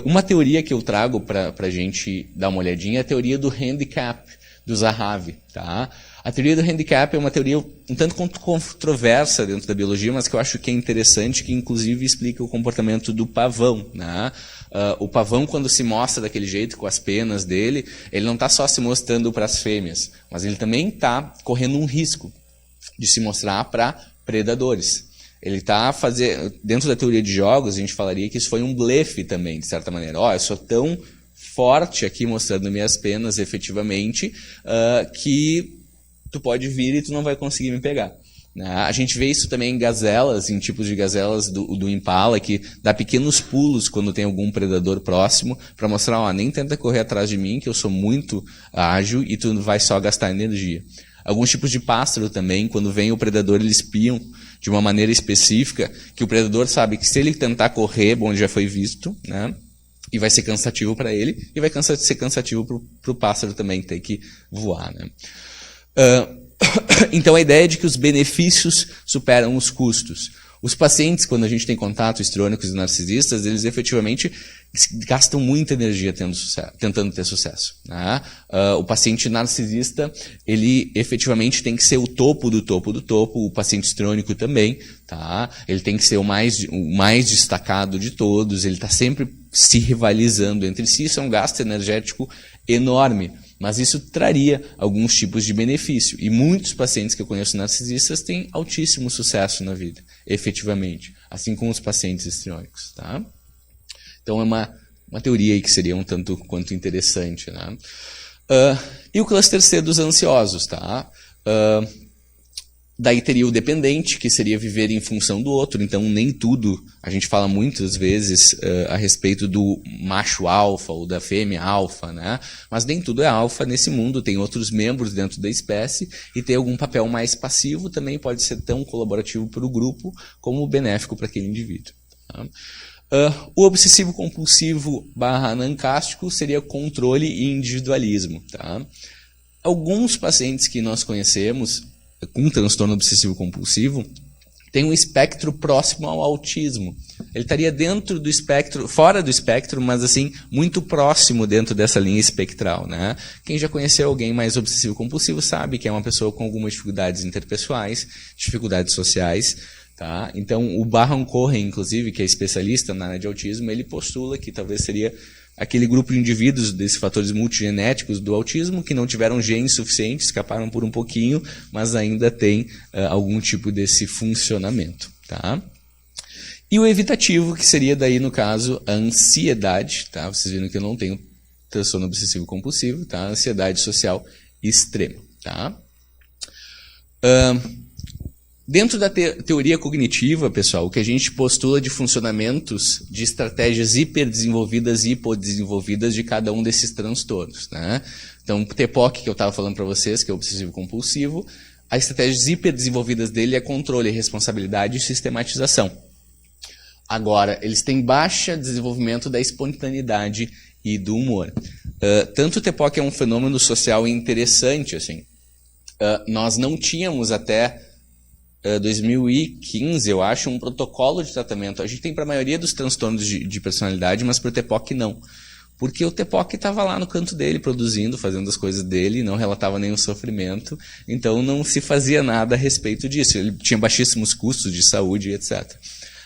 Uma teoria que eu trago para a gente dar uma olhadinha é a teoria do handicap, do Zahavi, tá? A teoria do handicap é uma teoria um tanto quanto controversa dentro da biologia, mas que eu acho que é interessante, que inclusive explica o comportamento do pavão, né? O pavão, quando se mostra daquele jeito, com as penas dele, ele não está só se mostrando para as fêmeas, mas ele também está correndo um risco de se mostrar para predadores. Ele está fazendo, dentro da teoria de jogos, a gente falaria que isso foi um blefe também, de certa maneira. Eu sou tão forte aqui mostrando minhas penas efetivamente, que tu pode vir e tu não vai conseguir me pegar. A gente vê isso também em gazelas, em tipos de gazelas do Impala, que dá pequenos pulos quando tem algum predador próximo, para mostrar, nem tenta correr atrás de mim, que eu sou muito ágil e tu vai só gastar energia. Alguns tipos de pássaro também, quando vem o predador, eles piam de uma maneira específica, que o predador sabe que se ele tentar correr, bom, ele já foi visto, né? E vai ser cansativo para ele, e vai ser cansativo para o pássaro também ter que voar, né? Então a ideia é de que os benefícios superam os custos. Os pacientes, quando a gente tem contato histriônicos e narcisistas, eles efetivamente gastam muita energia tentando ter sucesso, né? O paciente narcisista, ele efetivamente tem que ser o topo do topo do topo, o paciente histriônico também, tá? Ele tem que ser o mais destacado de todos, ele está sempre se rivalizando entre si, isso é um gasto energético enorme. Mas isso traria alguns tipos de benefício. E muitos pacientes que eu conheço narcisistas têm altíssimo sucesso na vida, efetivamente. Assim como os pacientes histriônicos, tá? Então é uma teoria aí que seria um tanto quanto interessante, né? E o cluster C dos ansiosos, tá? Daí teria o dependente, que seria viver em função do outro. Então nem tudo, a gente fala muitas vezes a respeito do macho alfa ou da fêmea alfa, né? Mas nem tudo é alfa nesse mundo, tem outros membros dentro da espécie e tem algum papel mais passivo, também pode ser tão colaborativo para o grupo como benéfico para aquele indivíduo, tá? O obsessivo compulsivo / anancástico seria controle e individualismo, tá? Alguns pacientes que nós conhecemos com transtorno obsessivo compulsivo tem um espectro próximo ao autismo. Ele estaria dentro do espectro, fora do espectro, mas assim, muito próximo dentro dessa linha espectral, né? Quem já conheceu alguém mais obsessivo compulsivo sabe que é uma pessoa com algumas dificuldades interpessoais, dificuldades sociais, tá? Então o Baron Cohen, inclusive, que é especialista na área de autismo, ele postula que talvez seria aquele grupo de indivíduos desses fatores multigenéticos do autismo que não tiveram genes suficientes, escaparam por um pouquinho, mas ainda tem algum tipo desse funcionamento, tá? E o evitativo, que seria daí, no caso, a ansiedade, tá? Vocês viram que eu não tenho transtorno obsessivo compulsivo, tá? Ansiedade social extrema, tá? Dentro da teoria cognitiva, pessoal, o que a gente postula de funcionamentos de estratégias hiperdesenvolvidas e hipodesenvolvidas de cada um desses transtornos, né? Então, o TPOC, que eu estava falando para vocês, que é o obsessivo-compulsivo, as estratégias hiperdesenvolvidas dele é controle, responsabilidade e sistematização. Agora, eles têm baixo desenvolvimento da espontaneidade e do humor. Tanto o TPOC é um fenômeno social interessante, assim. Nós não tínhamos até 2015, eu acho, um protocolo de tratamento. A gente tem para a maioria dos transtornos de personalidade, mas para o TPOC não. Porque o TPOC estava lá no canto dele, produzindo, fazendo as coisas dele, não relatava nenhum sofrimento, então não se fazia nada a respeito disso. Ele tinha baixíssimos custos de saúde, etc.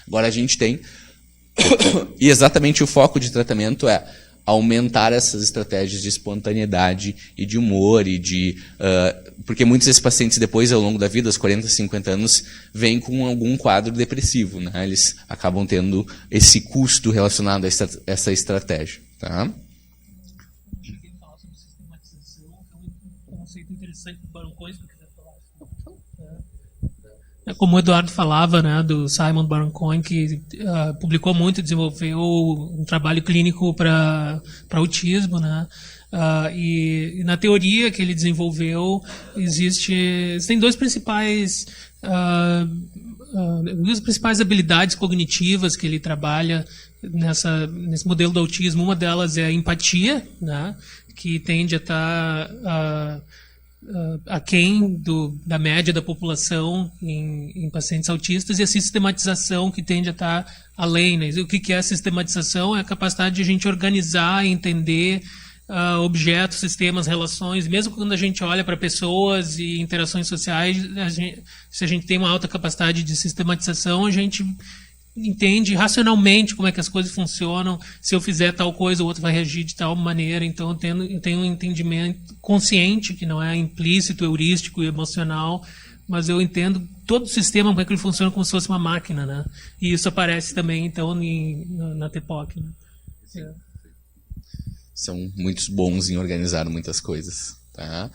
Agora a gente tem, e exatamente o foco de tratamento é aumentar essas estratégias de espontaneidade e de humor e de... porque muitos desses pacientes depois, ao longo da vida, aos 40, 50 anos, vêm com algum quadro depressivo, né? Eles acabam tendo esse custo relacionado a essa estratégia, tá? Falar sobre sistematização, é um conceito interessante do Baron Cohen, que eu quiser falar. Como o Eduardo falava, né, do Simon Baron Cohen, que publicou muito, desenvolveu um trabalho clínico para autismo, né? E na teoria que ele desenvolveu, existem dois principais as principais habilidades cognitivas que ele trabalha nesse modelo do autismo. Uma delas é a empatia, né, que tende a estar aquém da média da população em pacientes autistas, e a sistematização, que tende a estar além, né? O que é a sistematização? É a capacidade de a gente organizar e entender objetos, sistemas, relações. Mesmo quando a gente olha para pessoas e interações sociais, se a gente tem uma alta capacidade de sistematização, a gente entende racionalmente como é que as coisas funcionam. Se eu fizer tal coisa, o outro vai reagir de tal maneira. Então eu tenho um entendimento consciente, que não é implícito, heurístico e emocional, mas eu entendo todo o sistema, como é que ele funciona, como se fosse uma máquina, né? E isso aparece também, então, na TPOC, né? São muito bons em organizar muitas coisas. Tá?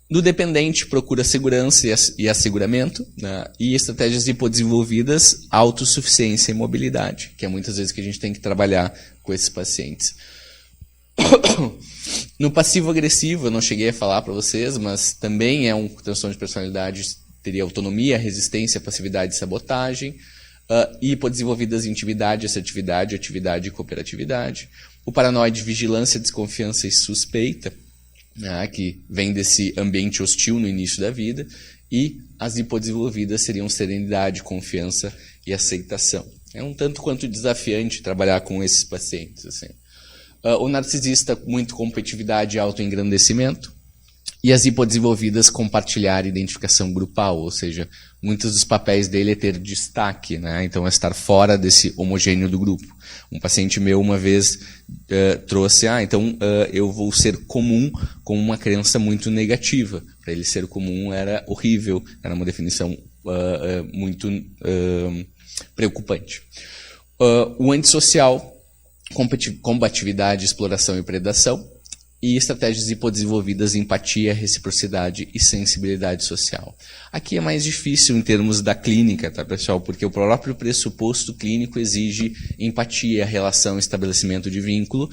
No dependente, procura segurança e asseguramento, né? E estratégias hipodesenvolvidas, autossuficiência e mobilidade, que é muitas vezes que a gente tem que trabalhar com esses pacientes. No passivo-agressivo, eu não cheguei a falar para vocês, mas também é um transtorno de personalidade, teria autonomia, resistência, passividade e sabotagem. Hipodesenvolvidas intimidade, assertividade, atividade e cooperatividade. O paranoide, vigilância, desconfiança e suspeita, né, que vem desse ambiente hostil no início da vida. E as hipodesenvolvidas seriam serenidade, confiança e aceitação. É um tanto quanto desafiante trabalhar com esses pacientes. Assim. O narcisista, muito competitividade e autoengrandecimento. E as hipodesenvolvidas, compartilhar identificação grupal, ou seja, muitos dos papéis dele é ter destaque, né? Então é estar fora desse homogêneo do grupo. Um paciente meu uma vez trouxe, eu vou ser comum, com uma crença muito negativa. Para ele ser comum era horrível, era uma definição muito preocupante. O antissocial, combatividade, exploração e predação. E estratégias hipodesenvolvidas, empatia, reciprocidade e sensibilidade social. Aqui é mais difícil em termos da clínica, tá, pessoal? Porque o próprio pressuposto clínico exige empatia, relação, estabelecimento de vínculo.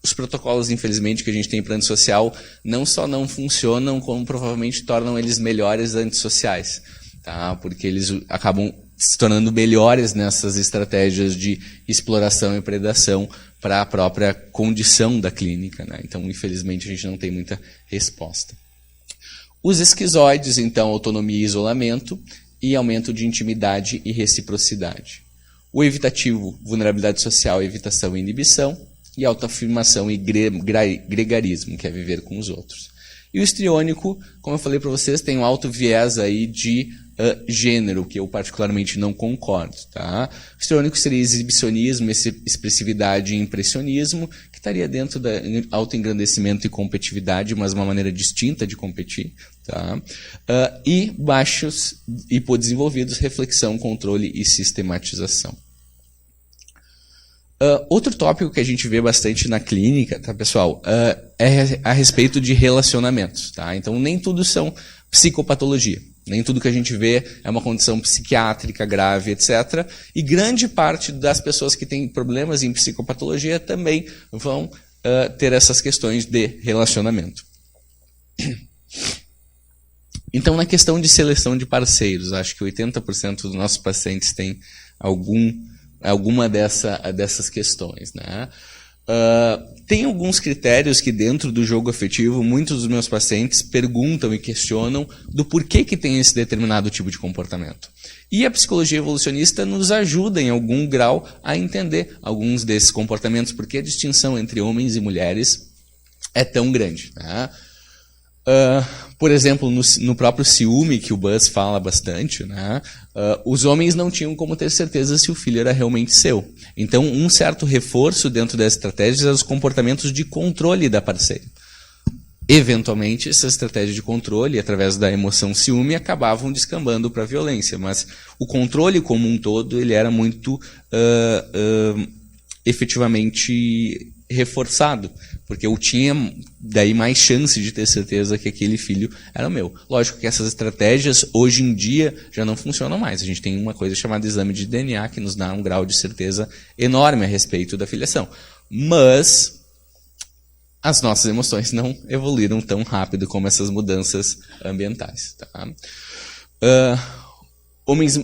Os protocolos, infelizmente, que a gente tem para antissocial não só não funcionam, como provavelmente tornam eles melhores antissociais, tá? Porque eles acabam se tornando melhores nessas estratégias de exploração e predação para a própria condição da clínica, né? Então, infelizmente, a gente não tem muita resposta. Os esquizoides, então, autonomia e isolamento, e aumento de intimidade e reciprocidade. O evitativo, vulnerabilidade social, evitação e inibição, e autoafirmação e gregarismo, que é viver com os outros. E o histriônico, como eu falei para vocês, tem um alto viés aí de gênero, que eu particularmente não concordo. Tá? O histriônico seria exibicionismo, expressividade e impressionismo, que estaria dentro da autoengrandecimento e competitividade, mas uma maneira distinta de competir. Tá? E baixos hipodesenvolvidos, reflexão, controle e sistematização. Outro tópico que a gente vê bastante na clínica, tá, pessoal, é a respeito de relacionamentos. Tá? Então, nem tudo são psicopatologia. Nem tudo que a gente vê é uma condição psiquiátrica grave, etc. E grande parte das pessoas que têm problemas em psicopatologia também vão ter essas questões de relacionamento. Então, na questão de seleção de parceiros, acho que 80% dos nossos pacientes têm alguma dessas questões, né? Tem alguns critérios que dentro do jogo afetivo muitos dos meus pacientes perguntam e questionam do porquê que tem esse determinado tipo de comportamento. E a psicologia evolucionista nos ajuda em algum grau a entender alguns desses comportamentos, porque a distinção entre homens e mulheres é tão grande, né? Por exemplo, no próprio ciúme, que o Buzz fala bastante, né, os homens não tinham como ter certeza se o filho era realmente seu. Então, um certo reforço dentro das estratégias eram os comportamentos de controle da parceira. Eventualmente, essa estratégia de controle, através da emoção ciúme, acabavam descambando para a violência, mas o controle como um todo ele era muito efetivamente reforçado, porque eu tinha daí mais chance de ter certeza que aquele filho era meu. Lógico que essas estratégias hoje em dia já não funcionam mais. A gente tem uma coisa chamada exame de DNA que nos dá um grau de certeza enorme a respeito da filiação. Mas as nossas emoções não evoluíram tão rápido como essas mudanças ambientais. Tá? Homens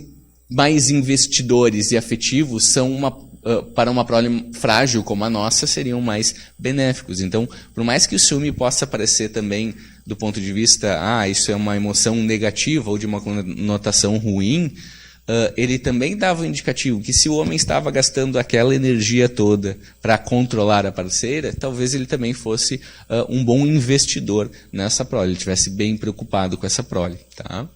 mais investidores e afetivos são para uma prole frágil como a nossa, seriam mais benéficos. Então, por mais que o ciúme possa parecer também, do ponto de vista, isso é uma emoção negativa ou de uma conotação ruim, ele também dava um indicativo que se o homem estava gastando aquela energia toda para controlar a parceira, talvez ele também fosse um bom investidor nessa prole, ele estivesse bem preocupado com essa prole. Tá?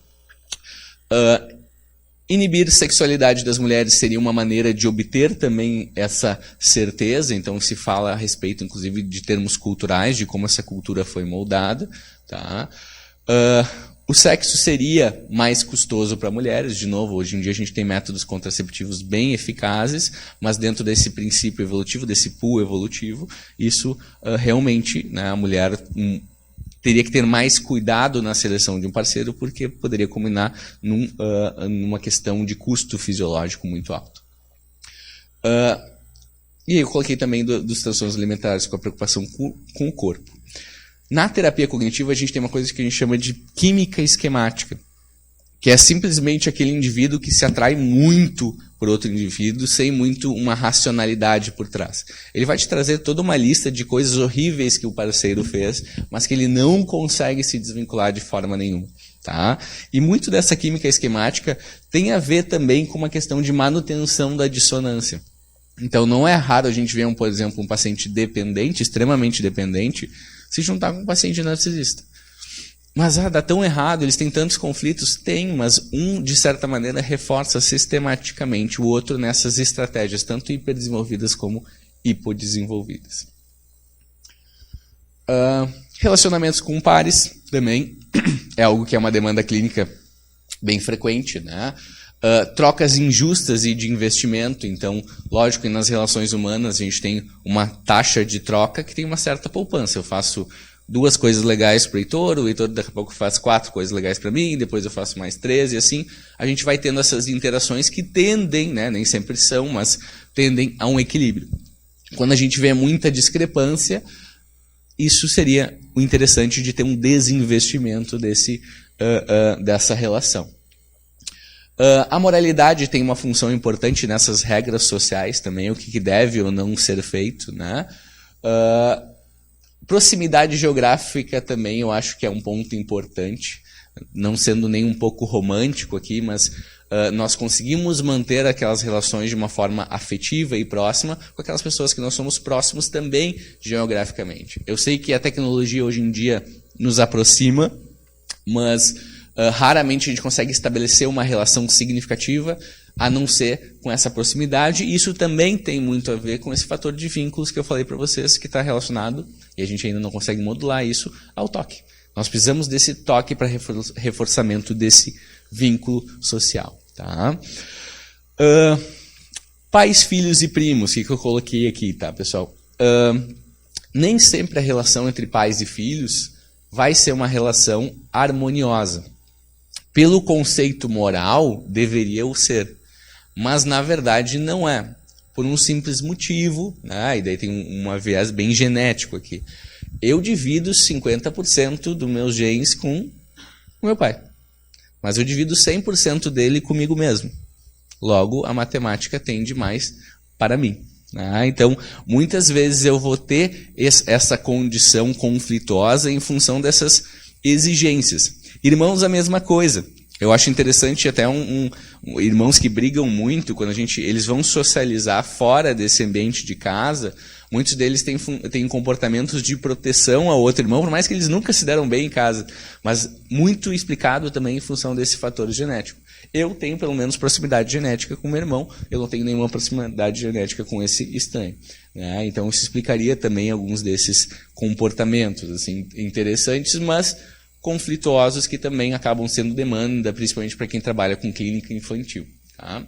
Inibir a sexualidade das mulheres seria uma maneira de obter também essa certeza, então se fala a respeito, inclusive, de termos culturais, de como essa cultura foi moldada. Tá? O sexo seria mais custoso para mulheres, de novo, hoje em dia a gente tem métodos contraceptivos bem eficazes, mas dentro desse princípio evolutivo, desse pool evolutivo, isso realmente, né, a mulher teria que ter mais cuidado na seleção de um parceiro, porque poderia culminar numa questão de custo fisiológico muito alto. E eu coloquei também dos transtornos alimentares com a preocupação com o corpo. Na terapia cognitiva, a gente tem uma coisa que a gente chama de química esquemática, que é simplesmente aquele indivíduo que se atrai muito por outro indivíduo, sem muito uma racionalidade por trás. Ele vai te trazer toda uma lista de coisas horríveis que o parceiro fez, mas que ele não consegue se desvincular de forma nenhuma. Tá? E muito dessa química esquemática tem a ver também com uma questão de manutenção da dissonância. Então não é raro a gente ver, por exemplo, um paciente dependente, extremamente dependente, se juntar com um paciente narcisista. Mas dá tão errado, eles têm tantos conflitos? Tem, mas um, de certa maneira, reforça sistematicamente o outro nessas estratégias, tanto hiperdesenvolvidas como hipodesenvolvidas. Relacionamentos com pares também é algo que é uma demanda clínica bem frequente, né? Trocas injustas e de investimento, então, lógico que nas relações humanas a gente tem uma taxa de troca que tem uma certa poupança. Eu faço 2 coisas legais para o Heitor daqui a pouco faz 4 coisas legais para mim, depois eu faço mais 3, e assim a gente vai tendo essas interações que tendem, né, nem sempre são, mas tendem a um equilíbrio. Quando a gente vê muita discrepância, isso seria o interessante de ter um desinvestimento dessa relação. A moralidade tem uma função importante nessas regras sociais também, o que deve ou não ser feito, né? Proximidade geográfica também eu acho que é um ponto importante, não sendo nem um pouco romântico aqui, mas nós conseguimos manter aquelas relações de uma forma afetiva e próxima com aquelas pessoas que nós somos próximos também geograficamente. Eu sei que a tecnologia hoje em dia nos aproxima, mas raramente a gente consegue estabelecer uma relação significativa a não ser com essa proximidade. E isso também tem muito a ver com esse fator de vínculos que eu falei para vocês, que está relacionado, e a gente ainda não consegue modular isso, ao toque. Nós precisamos desse toque para reforçamento desse vínculo social. Tá? Pais, filhos e primos, que eu coloquei aqui, tá, pessoal? Nem sempre a relação entre pais e filhos vai ser uma relação harmoniosa. Pelo conceito moral, deveria o ser. Mas, na verdade, não é. Por um simples motivo, né? E daí tem um viés bem genético aqui. Eu divido 50% dos meus genes com o meu pai. Mas eu divido 100% dele comigo mesmo. Logo, a matemática tende mais para mim. Então, muitas vezes eu vou ter essa condição conflituosa em função dessas exigências. Irmãos, a mesma coisa. Eu acho interessante até irmãos que brigam muito, quando eles vão socializar fora desse ambiente de casa, muitos deles têm comportamentos de proteção ao outro irmão, por mais que eles nunca se deram bem em casa, mas muito explicado também em função desse fator genético. Eu tenho pelo menos proximidade genética com meu irmão, eu não tenho nenhuma proximidade genética com esse estranho. Né? Então isso explicaria também alguns desses comportamentos assim, interessantes, mas conflituosos que também acabam sendo demanda, principalmente para quem trabalha com clínica infantil. Tá?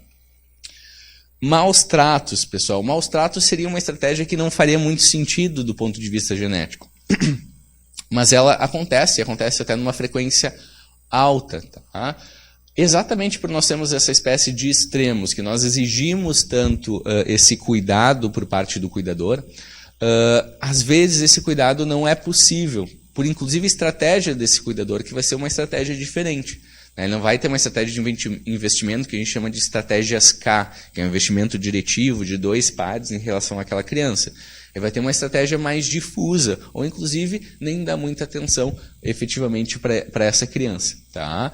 Maus tratos, pessoal. Maus tratos seria uma estratégia que não faria muito sentido do ponto de vista genético. Mas ela acontece até numa frequência alta. Tá? Exatamente por nós termos essa espécie de extremos, que nós exigimos tanto esse cuidado por parte do cuidador, às vezes esse cuidado não é possível, por inclusive estratégia desse cuidador, que vai ser uma estratégia diferente. Ele não vai ter uma estratégia de investimento que a gente chama de estratégias K, que é um investimento diretivo de 2 pares em relação àquela criança. Ele vai ter uma estratégia mais difusa, ou inclusive nem dá muita atenção efetivamente para essa criança. Tá?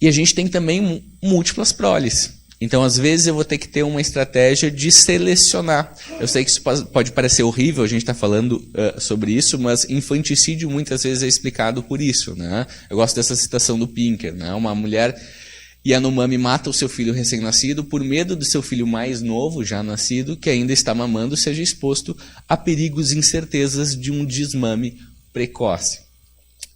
E a gente tem também múltiplas proles. Então, às vezes, eu vou ter que ter uma estratégia de selecionar. Eu sei que isso pode parecer horrível, a gente está falando sobre isso, mas infanticídio muitas vezes é explicado por isso. Né? Eu gosto dessa citação do Pinker. Né? Uma mulher Yanomami mata o seu filho recém-nascido por medo do seu filho mais novo, já nascido, que ainda está mamando, seja exposto a perigos e incertezas de um desmame precoce.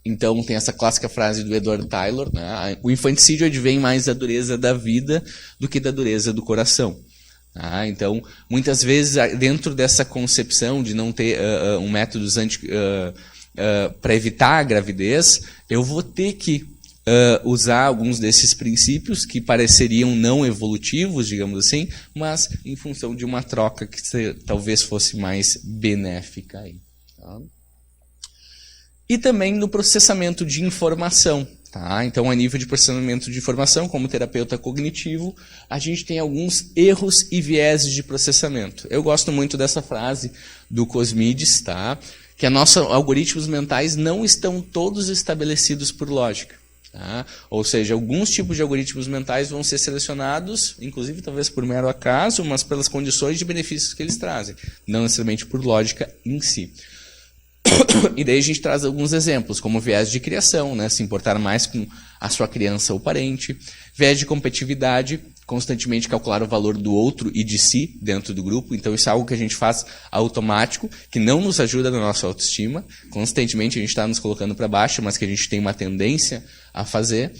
Então, tem essa clássica frase do Edward Taylor, né? O infanticídio advém mais da dureza da vida do que da dureza do coração. Tá? Então, muitas vezes, dentro dessa concepção de não ter um método para evitar a gravidez, eu vou ter que usar alguns desses princípios que pareceriam não evolutivos, digamos assim, mas em função de uma troca que talvez fosse mais benéfica. Aí, tá? E também no processamento de informação. Tá? Então, a nível de processamento de informação, como terapeuta cognitivo, a gente tem alguns erros e vieses de processamento. Eu gosto muito dessa frase do Cosmides, tá? Que nossos algoritmos mentais não estão todos estabelecidos por lógica. Tá? Ou seja, alguns tipos de algoritmos mentais vão ser selecionados, inclusive talvez por mero acaso, mas pelas condições de benefícios que eles trazem, não necessariamente por lógica em si. E daí a gente traz alguns exemplos, como viés de criação, né? Se importar mais com a sua criança ou parente, viés de competitividade, constantemente calcular o valor do outro e de si dentro do grupo. Então isso é algo que a gente faz automático, que não nos ajuda na nossa autoestima. Constantemente a gente está nos colocando para baixo, mas que a gente tem uma tendência a fazer.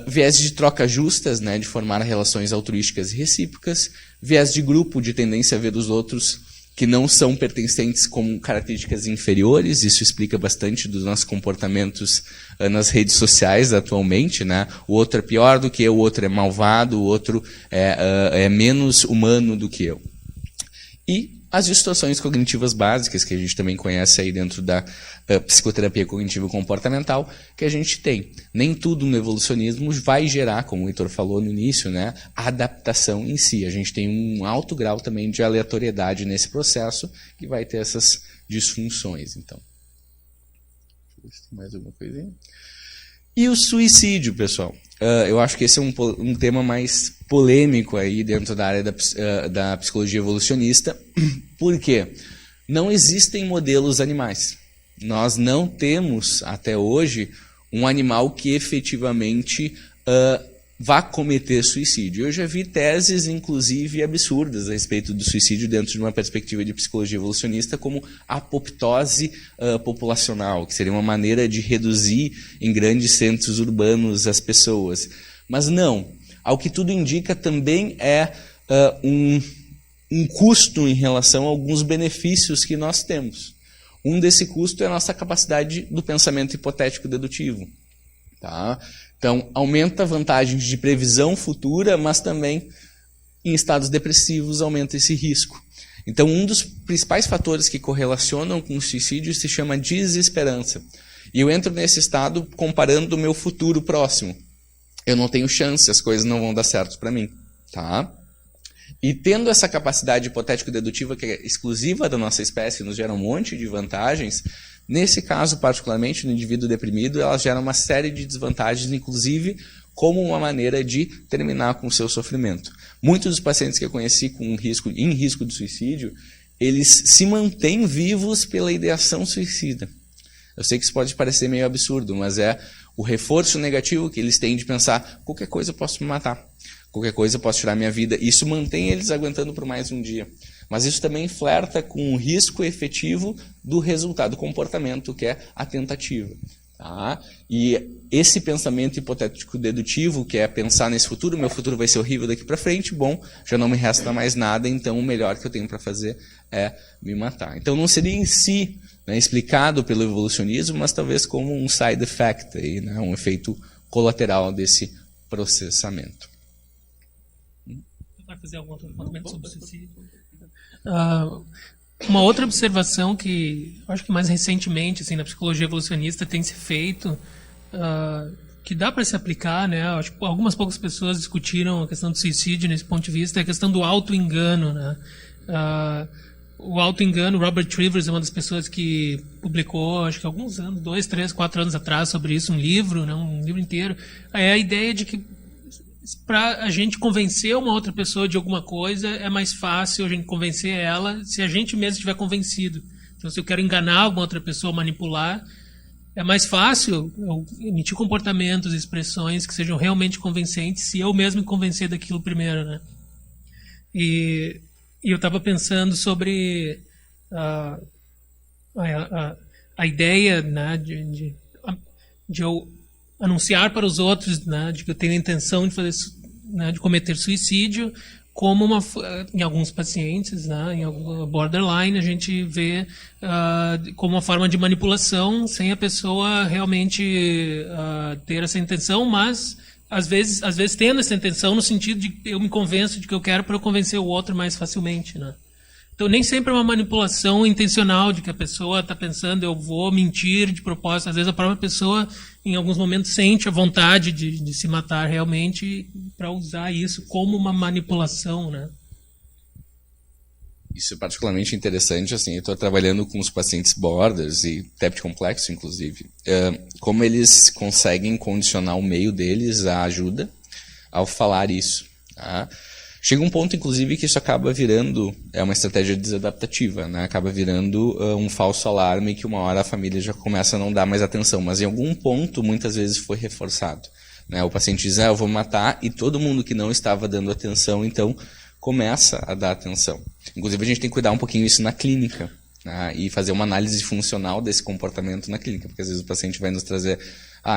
Viés de troca justas, né? De formar relações altruísticas e recíprocas. Viés de grupo, de tendência a ver os outros que não são pertencentes como características inferiores. Isso explica bastante dos nossos comportamentos nas redes sociais atualmente. Né? O outro é pior do que eu, o outro é malvado, o outro é menos humano do que eu. E as distorções cognitivas básicas, que a gente também conhece aí dentro da psicoterapia cognitivo-comportamental, que a gente tem. Nem tudo no evolucionismo vai gerar, como o Heitor falou no início, né, a adaptação em si. A gente tem um alto grau também de aleatoriedade nesse processo, que vai ter essas disfunções. Então, deixa eu ver se tem mais alguma coisinha. E o suicídio, pessoal. Eu acho que esse é um tema mais polêmico aí dentro da área da psicologia evolucionista. Por quê? Não existem modelos animais. Nós não temos, até hoje, um animal que efetivamente vá cometer suicídio. Eu já vi teses, inclusive, absurdas a respeito do suicídio dentro de uma perspectiva de psicologia evolucionista, como apoptose populacional, que seria uma maneira de reduzir em grandes centros urbanos as pessoas. Mas não. Ao que tudo indica, também é um custo em relação a alguns benefícios que nós temos. Um desse custo é a nossa capacidade do pensamento hipotético dedutivo. Tá? Então, aumenta vantagens de previsão futura, mas também, em estados depressivos, aumenta esse risco. Então, um dos principais fatores que correlacionam com o suicídio se chama desesperança. E eu entro nesse estado comparando o meu futuro próximo. Eu não tenho chance, as coisas não vão dar certo para mim. Tá? E tendo essa capacidade hipotético-dedutiva que é exclusiva da nossa espécie, nos gera um monte de vantagens. Nesse caso, particularmente, no indivíduo deprimido, ela gera uma série de desvantagens, inclusive como uma maneira de terminar com o seu sofrimento. Muitos dos pacientes que eu conheci em risco de suicídio, eles se mantêm vivos pela ideação suicida. Eu sei que isso pode parecer meio absurdo, mas é o reforço negativo que eles têm de pensar: qualquer coisa eu posso me matar, qualquer coisa eu posso tirar minha vida. Isso mantém eles aguentando por mais um dia. Mas isso também flerta com o risco efetivo do resultado, do comportamento, que é a tentativa. Tá? E esse pensamento hipotético dedutivo, que é pensar nesse futuro, meu futuro vai ser horrível daqui para frente, bom, já não me resta mais nada, então o melhor que eu tenho para fazer é me matar. Então não seria em si, né, explicado pelo evolucionismo, mas talvez como um side effect, aí, né, um efeito colateral desse processamento. Vai fazer algum outro apontamento sobre o suicídio? Uma outra observação que acho que mais recentemente assim, na psicologia evolucionista tem se feito que dá para se aplicar, né? Acho que algumas poucas pessoas discutiram a questão do suicídio nesse ponto de vista, é a questão do auto-engano, né? O auto-engano, Robert Trivers é uma das pessoas que publicou, acho que alguns anos, 2, 3, 4 anos atrás, sobre isso, um livro, né? Um livro inteiro. É a ideia de que para a gente convencer uma outra pessoa de alguma coisa, é mais fácil a gente convencer ela se a gente mesmo estiver convencido. Então, se eu quero enganar alguma outra pessoa, manipular, é mais fácil eu emitir comportamentos, expressões que sejam realmente convincentes se eu mesmo me convencer daquilo primeiro, né? E eu estava pensando sobre a ideia, né, de eu anunciar para os outros, né, de que eu tenho a intenção de fazer, né, de cometer suicídio, como em alguns pacientes, né, em algum borderline, a gente vê como uma forma de manipulação, sem a pessoa realmente ter essa intenção, mas às vezes tendo essa intenção no sentido de que eu me convenço de que eu quero para eu convencer o outro mais facilmente, né? Então, nem sempre é uma manipulação intencional de que a pessoa está pensando, eu vou mentir de propósito. Às vezes a própria pessoa, em alguns momentos, sente a vontade de se matar realmente para usar isso como uma manipulação, né? Isso é particularmente interessante, assim, eu estou trabalhando com os pacientes borders e TEPT complexo, inclusive, como eles conseguem condicionar o meio deles à ajuda ao falar isso, tá? Chega um ponto, inclusive, que isso acaba virando uma estratégia desadaptativa, né? Acaba virando um falso alarme que uma hora a família já começa a não dar mais atenção, mas em algum ponto, muitas vezes, foi reforçado, né? O paciente diz, eu vou matar, e todo mundo que não estava dando atenção, então, começa a dar atenção. Inclusive, a gente tem que cuidar um pouquinho isso na clínica, né? E fazer uma análise funcional desse comportamento na clínica, porque às vezes o paciente vai nos trazer,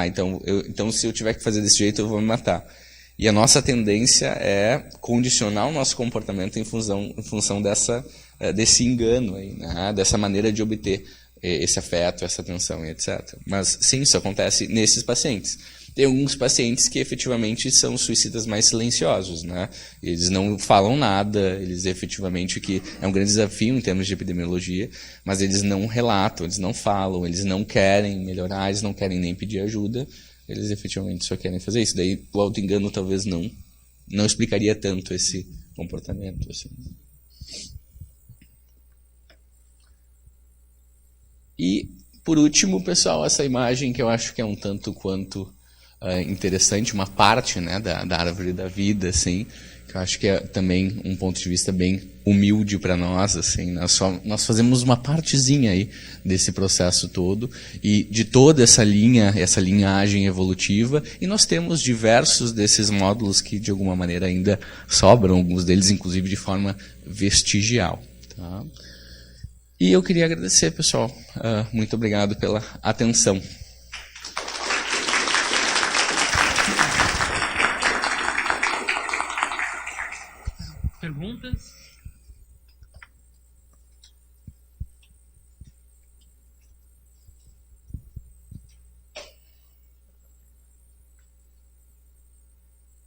então se eu tiver que fazer desse jeito, eu vou me matar. E a nossa tendência é condicionar o nosso comportamento em função desse engano, aí, né? Dessa maneira de obter esse afeto, essa atenção e etc. Mas sim, isso acontece nesses pacientes. Tem alguns pacientes que efetivamente são suicidas mais silenciosos, né? Eles não falam nada, eles efetivamente, que é um grande desafio em termos de epidemiologia, mas eles não relatam, eles não falam, eles não querem melhorar, eles não querem nem pedir ajuda. Eles efetivamente só querem fazer isso. Daí o auto-engano talvez não explicaria tanto esse comportamento. Assim. E, por último, pessoal, essa imagem que eu acho que é um tanto quanto interessante, uma parte, né, da árvore da vida, assim, que eu acho que é também um ponto de vista bem humilde para nós, assim, nós fazemos uma partezinha aí desse processo todo e de toda essa linhagem evolutiva, e nós temos diversos desses módulos que de alguma maneira ainda sobram, alguns deles inclusive de forma vestigial, tá? E eu queria agradecer, pessoal, muito obrigado pela atenção. Perguntas?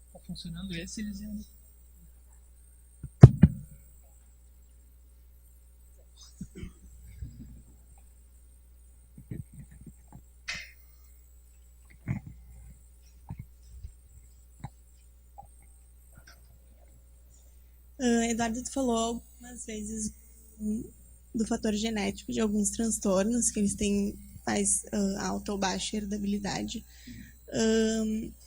Está funcionando esse, Elisiane? Eduardo, tu falou algumas vezes do fator genético de alguns transtornos, que eles têm mais alta ou baixa heredabilidade.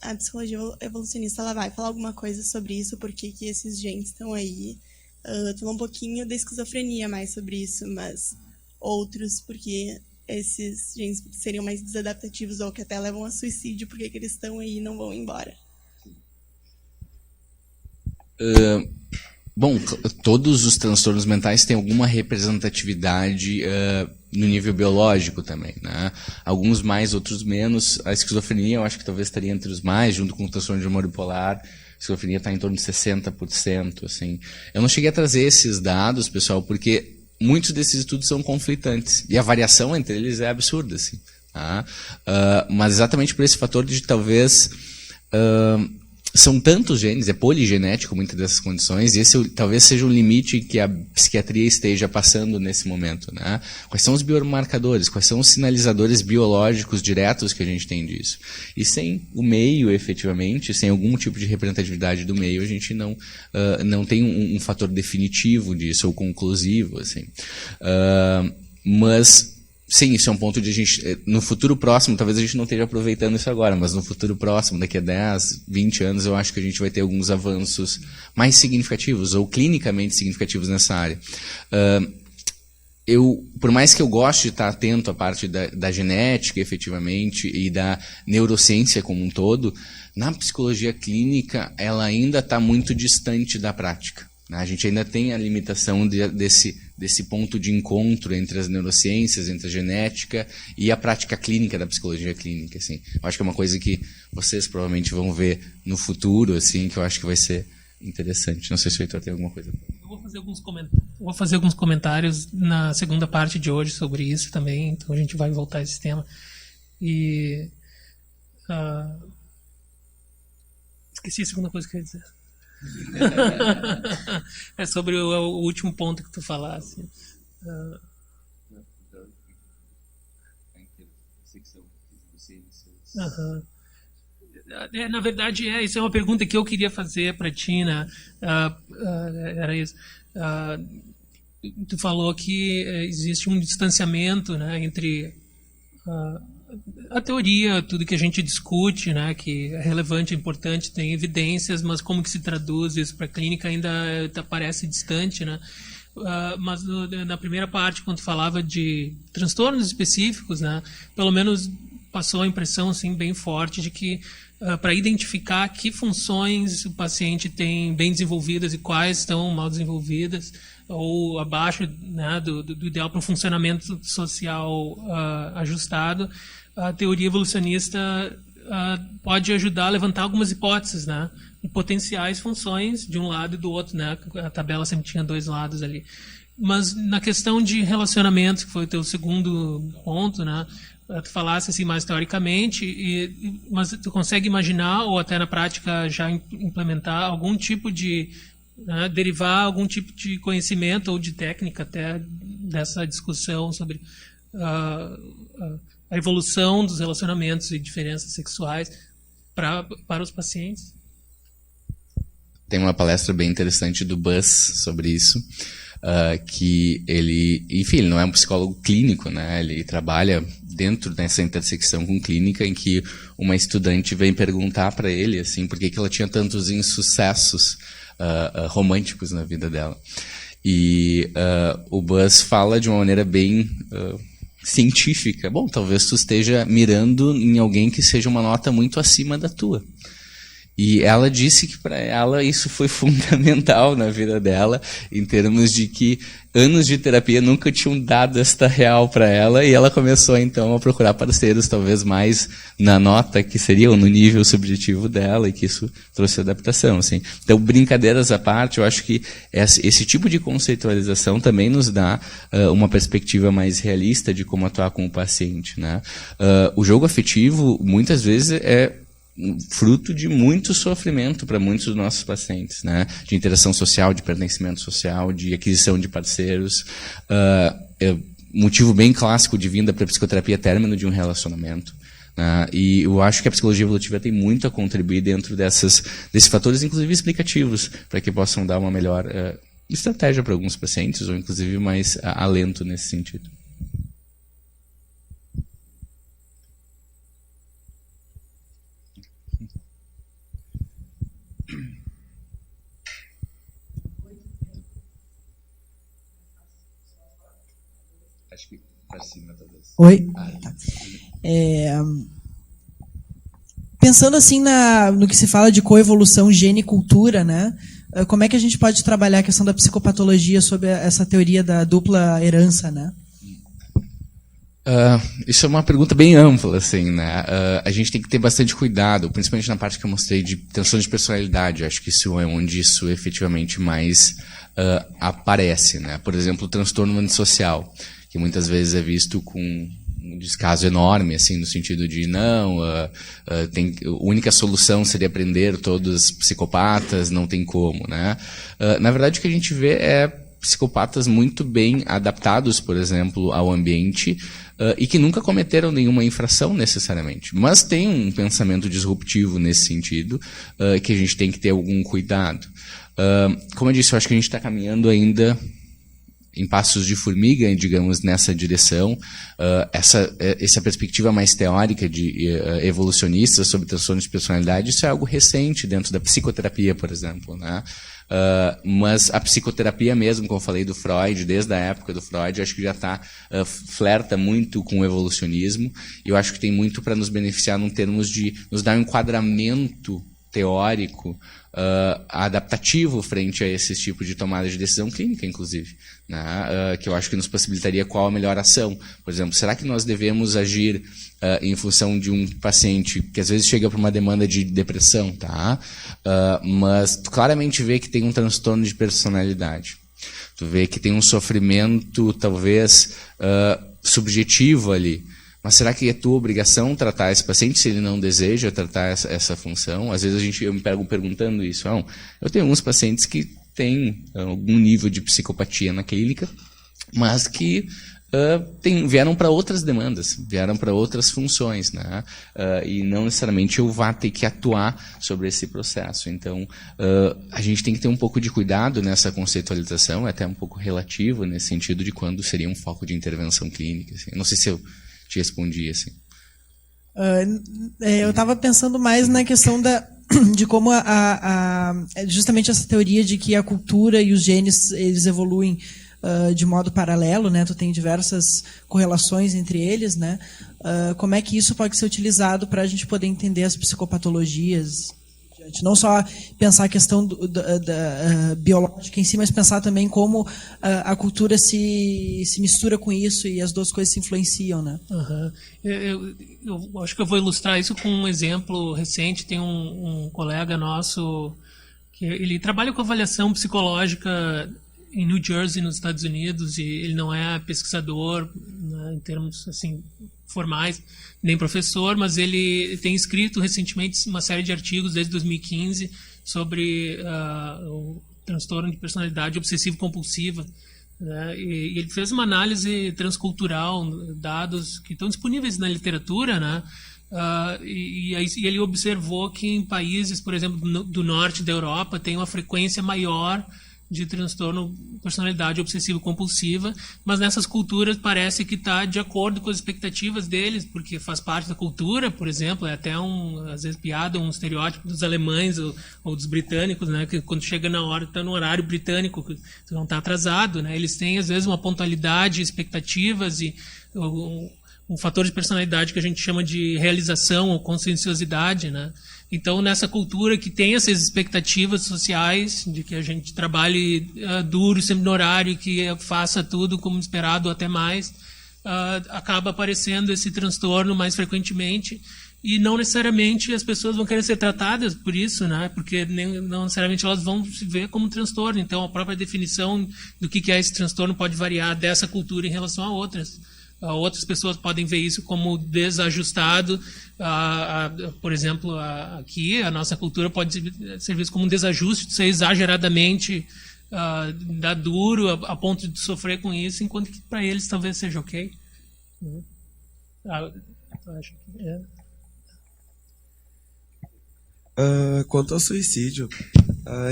A psicologia evolucionista, ela vai falar alguma coisa sobre isso, por que esses genes estão aí. Tu falou um pouquinho da esquizofrenia mais sobre isso, mas outros, porque esses genes seriam mais desadaptativos ou que até levam a suicídio, porque que eles estão aí e não vão embora. Bom, todos os transtornos mentais têm alguma representatividade no nível biológico também, né? Alguns mais, outros menos. A esquizofrenia eu acho que talvez estaria entre os mais, junto com o transtorno de humor bipolar. A esquizofrenia está em torno de 60%. Assim. Eu não cheguei a trazer esses dados, pessoal, porque muitos desses estudos são conflitantes. E a variação entre eles é absurda. Assim, tá? Mas exatamente por esse fator de talvez são tantos genes, é poligenético muitas dessas condições, e esse talvez seja um limite que a psiquiatria esteja passando nesse momento, né? Quais são os biomarcadores, quais são os sinalizadores biológicos diretos que a gente tem disso? E sem o meio, efetivamente, sem algum tipo de representatividade do meio, a gente não tem um fator definitivo disso, ou conclusivo, assim. Mas sim, isso é um ponto de a gente, no futuro próximo, talvez a gente não esteja aproveitando isso agora, mas no futuro próximo, daqui a 10, 20 anos, eu acho que a gente vai ter alguns avanços mais significativos, ou clinicamente significativos nessa área. Por mais que eu goste de estar atento à parte da genética, efetivamente, e da neurociência como um todo, na psicologia clínica, ela ainda está muito distante da prática. A gente ainda tem a limitação desse ponto de encontro entre as neurociências, entre a genética e a prática clínica da psicologia clínica. Assim. Eu acho que é uma coisa que vocês provavelmente vão ver no futuro, assim, que eu acho que vai ser interessante. Não sei se o Heitor tem alguma coisa. Eu vou fazer alguns comentários na segunda parte de hoje sobre isso também, então a gente vai voltar a esse tema. E esqueci a segunda coisa que eu ia dizer. É sobre o último ponto que tu falasse. Na verdade, isso é uma pergunta que eu queria fazer para ti, né? Era isso. Tu falou que existe um distanciamento, né, entre a teoria, tudo que a gente discute, né, que é relevante, é importante, tem evidências, mas como que se traduz isso para a clínica ainda parece distante, né? Mas na primeira parte, quando falava de transtornos específicos, né, pelo menos passou a impressão assim, bem forte de que para identificar que funções o paciente tem bem desenvolvidas e quais estão mal desenvolvidas ou abaixo, né, do ideal para um funcionamento social ajustado, a teoria evolucionista pode ajudar a levantar algumas hipóteses, né, de potenciais funções de um lado e do outro, né, a tabela sempre tinha dois lados ali. Mas na questão de relacionamento, que foi o teu segundo ponto, né, tu falasse assim mais teoricamente, mas tu consegue imaginar ou até na prática já implementar algum tipo de derivar algum tipo de conhecimento ou de técnica até dessa discussão sobre a evolução dos relacionamentos e diferenças sexuais para os pacientes? Tem uma palestra bem interessante do Buzz sobre isso, que ele, enfim, ele não é um psicólogo clínico, né? Ele trabalha dentro dessa intersecção com clínica, em que uma estudante vem perguntar para ele assim, por que ela tinha tantos insucessos românticos na vida dela. E o Buzz fala de uma maneira bem científica. Bom, talvez tu esteja mirando em alguém que seja uma nota muito acima da tua. E ela disse que para ela isso foi fundamental na vida dela, em termos de que anos de terapia nunca tinham dado esta real para ela, e ela começou então a procurar parceiros talvez mais na nota que seria ou no nível subjetivo dela, e que isso trouxe adaptação, assim. Então, brincadeiras à parte, eu acho que esse tipo de conceitualização também nos dá uma perspectiva mais realista de como atuar com o paciente, né? O jogo afetivo muitas vezes é fruto de muito sofrimento para muitos dos nossos pacientes, né? De interação social, de pertencimento social, de aquisição de parceiros. Motivo bem clássico de vinda para a psicoterapia é término de um relacionamento. E eu acho que a psicologia evolutiva tem muito a contribuir dentro desses fatores, inclusive explicativos, para que possam dar uma melhor estratégia para alguns pacientes, ou inclusive mais alento nesse sentido. Acho que para cima, talvez. Oi? Tá. Pensando assim no que se fala de coevolução gene e cultura, né? Como é que a gente pode trabalhar a questão da psicopatologia sobre essa teoria da dupla herança, né? Isso é uma pergunta bem ampla, assim, né? A gente tem que ter bastante cuidado, principalmente na parte que eu mostrei de transtorno de personalidade. Acho que isso é onde isso efetivamente mais aparece, né? Por exemplo, o transtorno antissocial, que muitas vezes é visto com um descaso enorme, assim, no sentido de a única solução seria prender todos os psicopatas, não tem como, né? Na verdade, o que a gente vê é psicopatas muito bem adaptados, por exemplo, ao ambiente, e que nunca cometeram nenhuma infração necessariamente. Mas tem um pensamento disruptivo nesse sentido, que a gente tem que ter algum cuidado. Como eu disse, eu acho que a gente está caminhando ainda em passos de formiga, digamos, nessa direção. Essa perspectiva mais teórica de evolucionistas sobre transtornos de personalidade, isso é algo recente dentro da psicoterapia, por exemplo, né? Mas a psicoterapia mesmo, como eu falei do Freud, desde a época do Freud, acho que já flerta muito com o evolucionismo, e eu acho que tem muito para nos beneficiar em termos de nos dar um enquadramento teórico adaptativo frente a esse tipo de tomada de decisão clínica, inclusive, né? Que eu acho que nos possibilitaria qual a melhor ação. Por exemplo, será que nós devemos agir em função de um paciente que às vezes chega para uma demanda de depressão, tá? Mas tu claramente vê que tem um transtorno de personalidade. Tu vê que tem um sofrimento, talvez, subjetivo ali. Mas será que é tua obrigação tratar esse paciente se ele não deseja tratar essa função? Às vezes eu me pego perguntando isso. Eu tenho alguns pacientes que têm algum nível de psicopatia na clínica, mas que vieram para outras demandas, vieram para outras funções, né? E não necessariamente eu vá ter que atuar sobre esse processo. Então, a gente tem que ter um pouco de cuidado nessa conceitualização, é até um pouco relativo nesse sentido de quando seria um foco de intervenção clínica. Assim. Não sei se eu te respondi assim. Eu estava pensando mais na questão de como justamente essa teoria de que a cultura e os genes eles evoluem de modo paralelo, né? Tu tem diversas correlações entre eles, né? Como é que isso pode ser utilizado para a gente poder entender as psicopatologias? Não só pensar a questão da biológica em si, mas pensar também como a cultura se mistura com isso e as duas coisas se influenciam, né? Uhum. Eu acho que eu vou ilustrar isso com um exemplo recente. Tem um colega nosso que ele trabalha com avaliação psicológica em New Jersey, nos Estados Unidos, e ele não é pesquisador, né, em termos assim formais, nem professor, mas ele tem escrito recentemente uma série de artigos desde 2015 sobre o transtorno de personalidade obsessivo-compulsiva, né? E ele fez uma análise transcultural, dados que estão disponíveis na literatura, né? E ele observou que em países, por exemplo, do norte da Europa, tem uma frequência maior de transtorno de personalidade obsessivo-compulsiva, mas nessas culturas parece que está de acordo com as expectativas deles, porque faz parte da cultura, por exemplo, é até às vezes piada, um estereótipo dos alemães ou dos britânicos, né, que quando chega na hora, está no horário britânico, que tu não está atrasado, né, eles têm às vezes uma pontualidade, expectativas e um fator de personalidade que a gente chama de realização ou conscienciosidade, né? Então, nessa cultura que tem essas expectativas sociais de que a gente trabalhe duro, sempre no horário, que faça tudo como esperado, até mais, acaba aparecendo esse transtorno mais frequentemente e não necessariamente as pessoas vão querer ser tratadas por isso, né? Porque não necessariamente elas vão se ver como transtorno. Então, a própria definição do que é esse transtorno pode variar dessa cultura em relação a outras. Outras pessoas podem ver isso como desajustado. Por exemplo, aqui, a nossa cultura pode ser vista como um desajuste, de ser exageradamente dar duro a ponto de sofrer com isso, enquanto que para eles talvez seja ok. Acho que Quanto ao suicídio,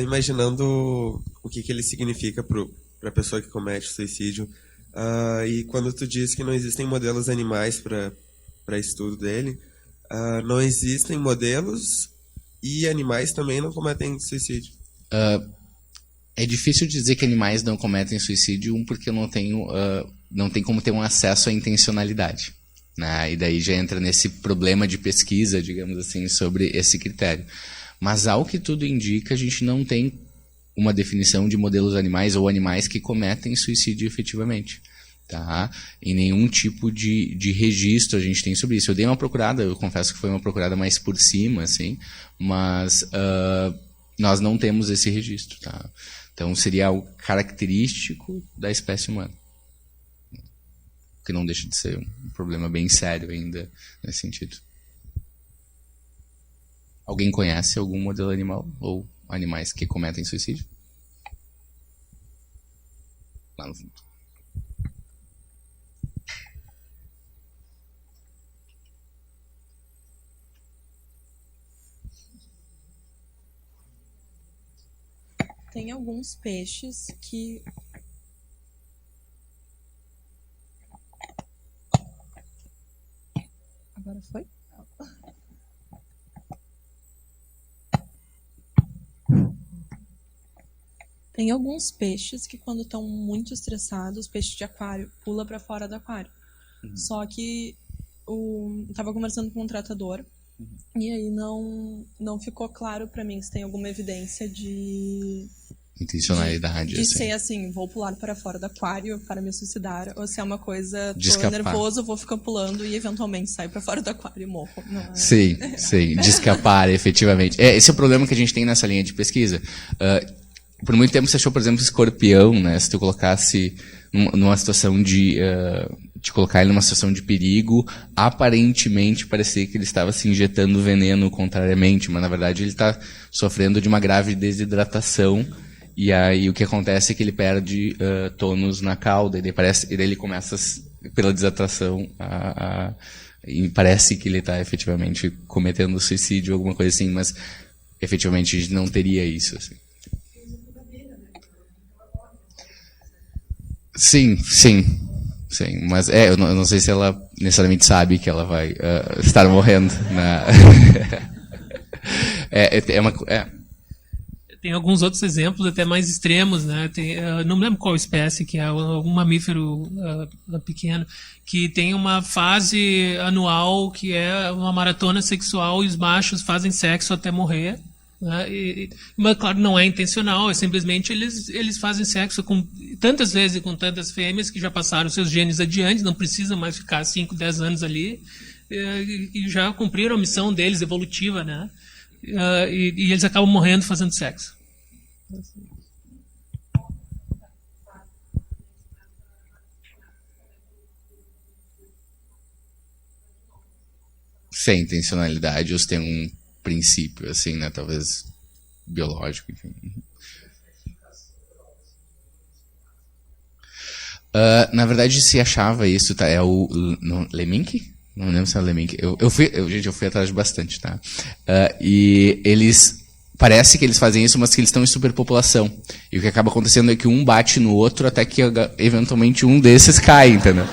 imaginando o que ele significa para a pessoa que comete suicídio, e quando tu diz que não existem modelos animais para estudo dele, não existem modelos e animais também não cometem suicídio. É difícil dizer que animais não cometem suicídio, porque eu não tem como ter um acesso à intencionalidade, né? E daí já entra nesse problema de pesquisa, digamos assim, sobre esse critério. Mas ao que tudo indica, a gente não tem uma definição de modelos animais ou animais que cometem suicídio efetivamente. Tá? Em nenhum tipo de registro a gente tem sobre isso. Eu dei uma procurada, eu confesso que foi uma procurada mais por cima, assim, mas nós não temos esse registro. Tá? Então seria algo característico da espécie humana. que não deixa de ser um problema bem sério ainda nesse sentido. Alguém conhece algum modelo animal ou animais que cometem suicídio? Lá no fundo. Tem alguns peixes que... Agora foi? Tem alguns peixes que, quando estão muito estressados, peixe de aquário pula para fora do aquário. Só que eu estava conversando com um tratador e aí não ficou claro para mim se tem alguma evidência de intencionalidade, de assim. ser assim, vou pular para fora do aquário para me suicidar, ou se é uma coisa, De tô escapar. nervoso, vou ficar pulando e eventualmente sair para fora do aquário e morro. Não é? Sim, de escapar, efetivamente. Esse é o problema que a gente tem nessa linha de pesquisa. Por muito tempo você achou, por exemplo, escorpião, né? Se tu colocasse numa situação de colocar ele numa situação de perigo, aparentemente parecia que ele estava se injetando veneno contrariamente, mas na verdade ele está sofrendo de uma grave desidratação, e aí o que acontece é que ele perde tônus na cauda, e daí ele começa, pela desidratação, e parece que ele está efetivamente cometendo suicídio, alguma coisa assim, mas efetivamente a gente não teria isso, assim. Sim, mas eu não sei se ela necessariamente sabe que ela vai estar morrendo. Tem alguns outros exemplos até mais extremos, né? Não me lembro qual espécie, que é algum mamífero pequeno, que tem uma fase anual que é uma maratona sexual e os machos fazem sexo até morrer. Né? Mas, claro, não é intencional, é simplesmente eles fazem sexo com tantas vezes com tantas fêmeas que já passaram seus genes adiante, não precisam mais ficar 5, 10 anos ali, e já cumpriram a missão deles evolutiva, né? E eles acabam morrendo fazendo sexo. Sem intencionalidade, ou se tem um princípio, assim, né? Talvez biológico, enfim. Na verdade, se achava isso, tá? É o Lemink? Não lembro se é o Lemink. Eu fui atrás de bastante, tá? E eles... Parece que eles fazem isso, mas que eles estão em superpopulação. E o que acaba acontecendo é que um bate no outro até que, eventualmente, um desses cai, entendeu?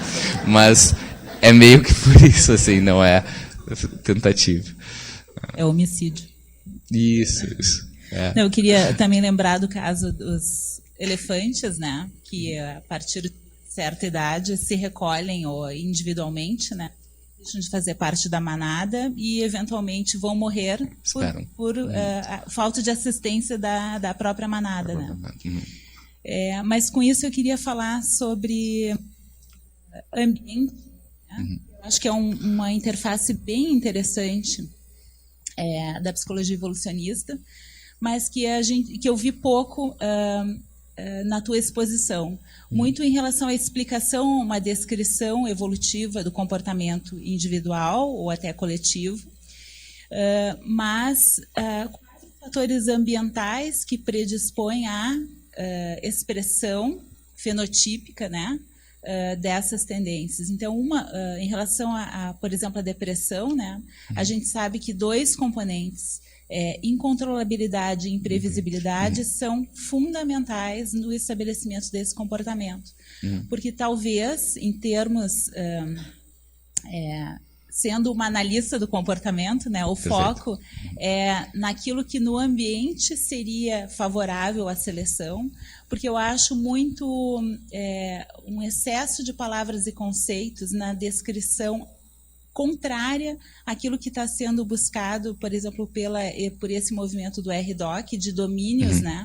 Mas é meio que por isso, assim, não é tentativa. É homicídio. Isso. Não, eu queria também lembrar do caso dos elefantes, né? Que a partir de certa idade se recolhem ou individualmente, né? Deixam de fazer parte da manada e eventualmente vão morrer por falta de assistência da própria manada, né? Mas com isso eu queria falar sobre ambiente. Né? Eu acho que é uma interface bem interessante da psicologia evolucionista, mas que eu vi pouco na tua exposição. Muito em relação à explicação, uma descrição evolutiva do comportamento individual ou até coletivo, mas quais os fatores ambientais que predispõem à expressão fenotípica, né, dessas tendências. Então, em relação por exemplo, a depressão, né, a gente sabe que 2 componentes, incontrolabilidade e imprevisibilidade, são fundamentais no estabelecimento desse comportamento. Porque talvez, em termos, sendo uma analista do comportamento, né, o foco é naquilo que no ambiente seria favorável à seleção, porque eu acho muito um excesso de palavras e conceitos na descrição contrária àquilo que está sendo buscado, por exemplo, por esse movimento do RDoC, de domínios, né?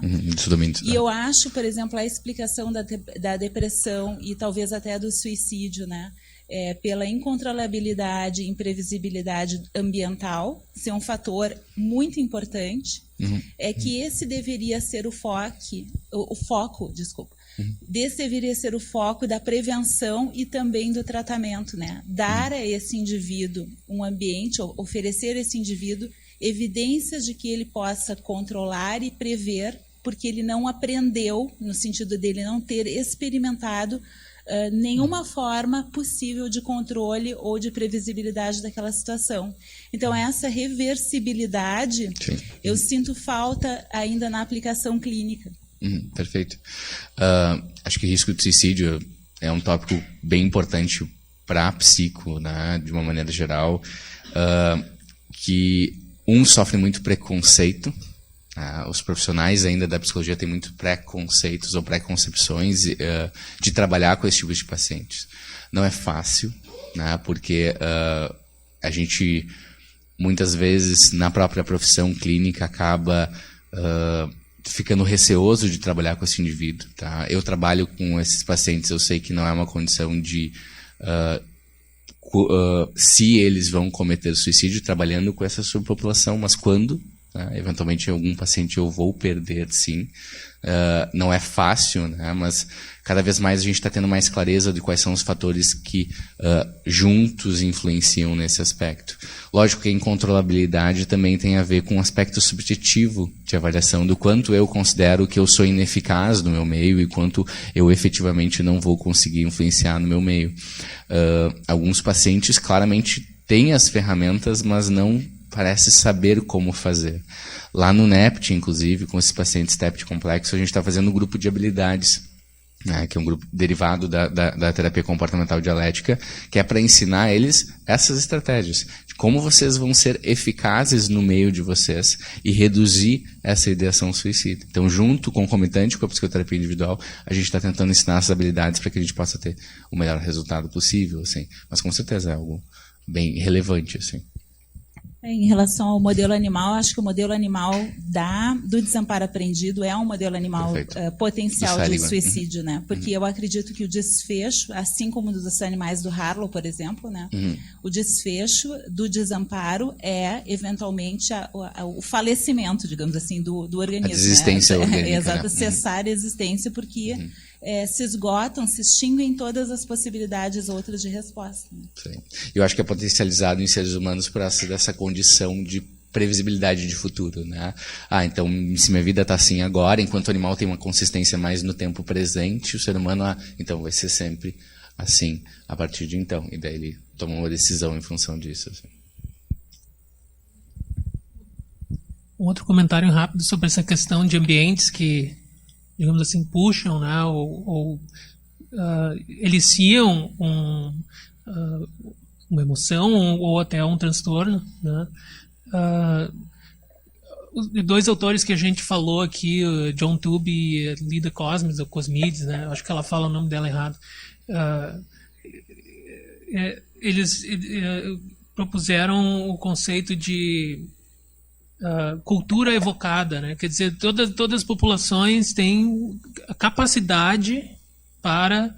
E eu acho, por exemplo, a explicação da depressão e talvez até do suicídio, né? pela incontrolabilidade e imprevisibilidade ambiental, ser um fator muito importante, que esse deveria ser o foco, desse deveria ser o foco da prevenção e também do tratamento, né? Dar a esse indivíduo um ambiente, oferecer a esse indivíduo evidências de que ele possa controlar e prever, porque ele não aprendeu, no sentido dele não ter experimentado nenhuma forma possível de controle ou de previsibilidade daquela situação. Então, essa reversibilidade, eu sinto falta ainda na aplicação clínica. Perfeito. Acho que risco de suicídio é um tópico bem importante para a psico, né, de uma maneira geral, que sofre muito preconceito. Os profissionais ainda da psicologia têm muito preconceitos ou preconcepções de trabalhar com esse tipo de pacientes. Não é fácil, né, porque a gente, muitas vezes, na própria profissão clínica, acaba ficando receoso de trabalhar com esse indivíduo. Tá? Eu trabalho com esses pacientes, eu sei que não é uma condição de... se eles vão cometer suicídio trabalhando com essa subpopulação, mas quando... eventualmente algum paciente eu vou perder, sim. Não é fácil, né? Mas cada vez mais a gente está tendo mais clareza de quais são os fatores que juntos influenciam nesse aspecto. Lógico que a incontrolabilidade também tem a ver com um aspecto subjetivo de avaliação do quanto eu considero que eu sou ineficaz no meu meio e quanto eu efetivamente não vou conseguir influenciar no meu meio. Alguns pacientes claramente têm as ferramentas, mas não parece saber como fazer. Lá no NEPT, inclusive, com esses pacientes TEPT complexo, a gente está fazendo um grupo de habilidades, né, que é um grupo derivado da terapia comportamental dialética, que é para ensinar eles essas estratégias, de como vocês vão ser eficazes no meio de vocês e reduzir essa ideação suicida. Então, junto, concomitante com a psicoterapia individual, a gente está tentando ensinar essas habilidades para que a gente possa ter o melhor resultado possível, assim. Mas com certeza é algo bem relevante, assim. Em relação ao modelo animal, acho que o modelo animal do desamparo aprendido é um modelo animal potencial de suicídio, né? Porque eu acredito que o desfecho, assim como dos animais do Harlow, por exemplo, né? O desfecho do desamparo é, eventualmente, o falecimento, digamos assim, do organismo. A desistência orgânica. Exato, cessar a existência, porque... se esgotam, se extinguem todas as possibilidades outras de resposta. Né? Sim. Eu acho que é potencializado em seres humanos por dessa condição de previsibilidade de futuro, né? Então, se minha vida está assim agora, enquanto o animal tem uma consistência mais no tempo presente, o ser humano, então vai ser sempre assim a partir de então. E daí ele toma uma decisão em função disso. Assim. Um outro comentário rápido sobre essa questão de ambientes que, digamos assim, puxam, né, ou eliciam uma emoção ou até um transtorno, né? Os dois autores que a gente falou aqui, John Tooby e Lida Cosmides, ou Cosmides, né? Acho que ela fala o nome dela errado. Eles propuseram o conceito de cultura evocada, né? Quer dizer, todas as populações têm a capacidade para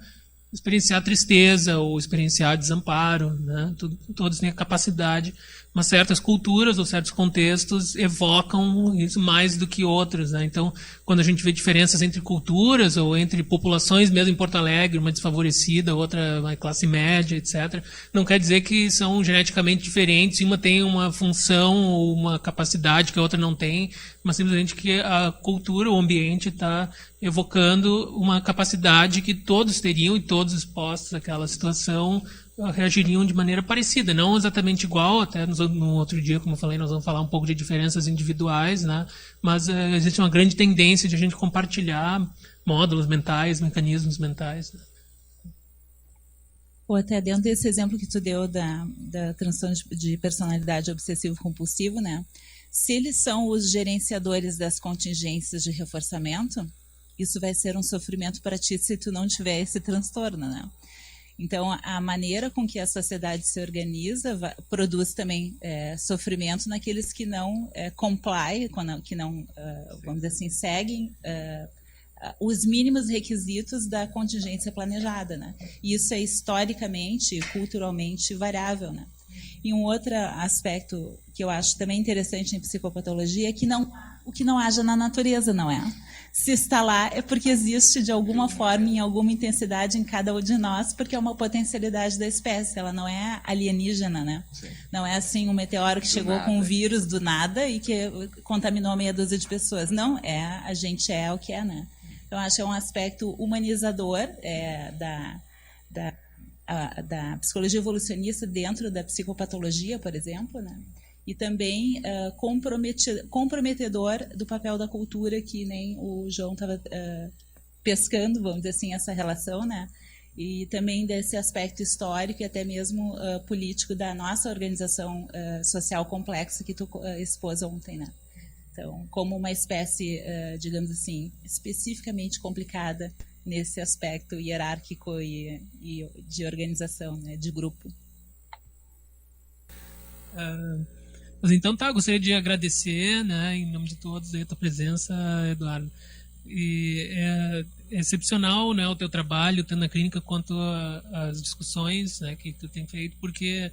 experienciar tristeza ou experienciar desamparo, né? Todos têm a capacidade, mas certas culturas ou certos contextos evocam isso mais do que outros, né? Então, quando a gente vê diferenças entre culturas ou entre populações, mesmo em Porto Alegre, uma desfavorecida, outra uma classe média, etc., não quer dizer que são geneticamente diferentes e uma tem uma função ou uma capacidade que a outra não tem, mas simplesmente que a cultura, o ambiente está evocando uma capacidade que todos teriam e todos expostos àquela situação reagiriam de maneira parecida, não exatamente igual, até no outro dia, como eu falei, nós vamos falar um pouco de diferenças individuais, né? Mas existe uma grande tendência de a gente compartilhar módulos mentais, mecanismos mentais. Né? Ou até dentro desse exemplo que tu deu da transtorno de personalidade obsessivo-compulsivo, né? Se eles são os gerenciadores das contingências de reforçamento, isso vai ser um sofrimento para ti se tu não tiver esse transtorno, né? Então, a maneira com que a sociedade se organiza produz também sofrimento naqueles que não comply, que não, vamos dizer assim, seguem os mínimos requisitos da contingência planejada, né? E isso é historicamente, culturalmente variável, né? E um outro aspecto que eu acho também interessante em psicopatologia é que o que não haja na natureza, não é? Se está lá é porque existe de alguma forma, em alguma intensidade em cada um de nós, porque é uma potencialidade da espécie, ela não é alienígena, né? Sim. Não é assim um meteoro que chegou com um vírus do nada e que contaminou meia dúzia de pessoas. Não, a gente é o que é, né? Então, acho que é um aspecto humanizador da psicologia evolucionista dentro da psicopatologia, por exemplo, né? E também comprometedor do papel da cultura, que nem o João estava pescando, vamos dizer assim, essa relação, né? E também desse aspecto histórico e até mesmo político da nossa organização social complexa que tu expôs ontem, né? Então, como uma espécie, digamos assim, especificamente complicada nesse aspecto hierárquico e de organização, né, de grupo. Mas então tá, gostaria de agradecer, né, em nome de todos a tua presença, Eduardo. E é excepcional, né, o teu trabalho, tanto na clínica quanto as discussões, né, que tu tem feito, porque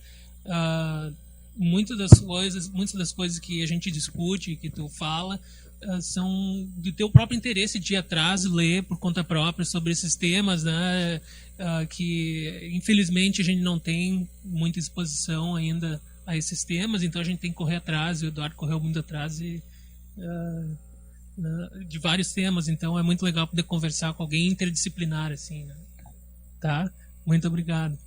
muitas das coisas que a gente discute, que tu fala, são do teu próprio interesse de ir atrás, ler por conta própria sobre esses temas, né, que infelizmente a gente não tem muita exposição ainda a esses temas, então a gente tem que correr atrás, e o Eduardo correu muito atrás de vários temas, então é muito legal poder conversar com alguém interdisciplinar, assim, né? Tá? Muito obrigado.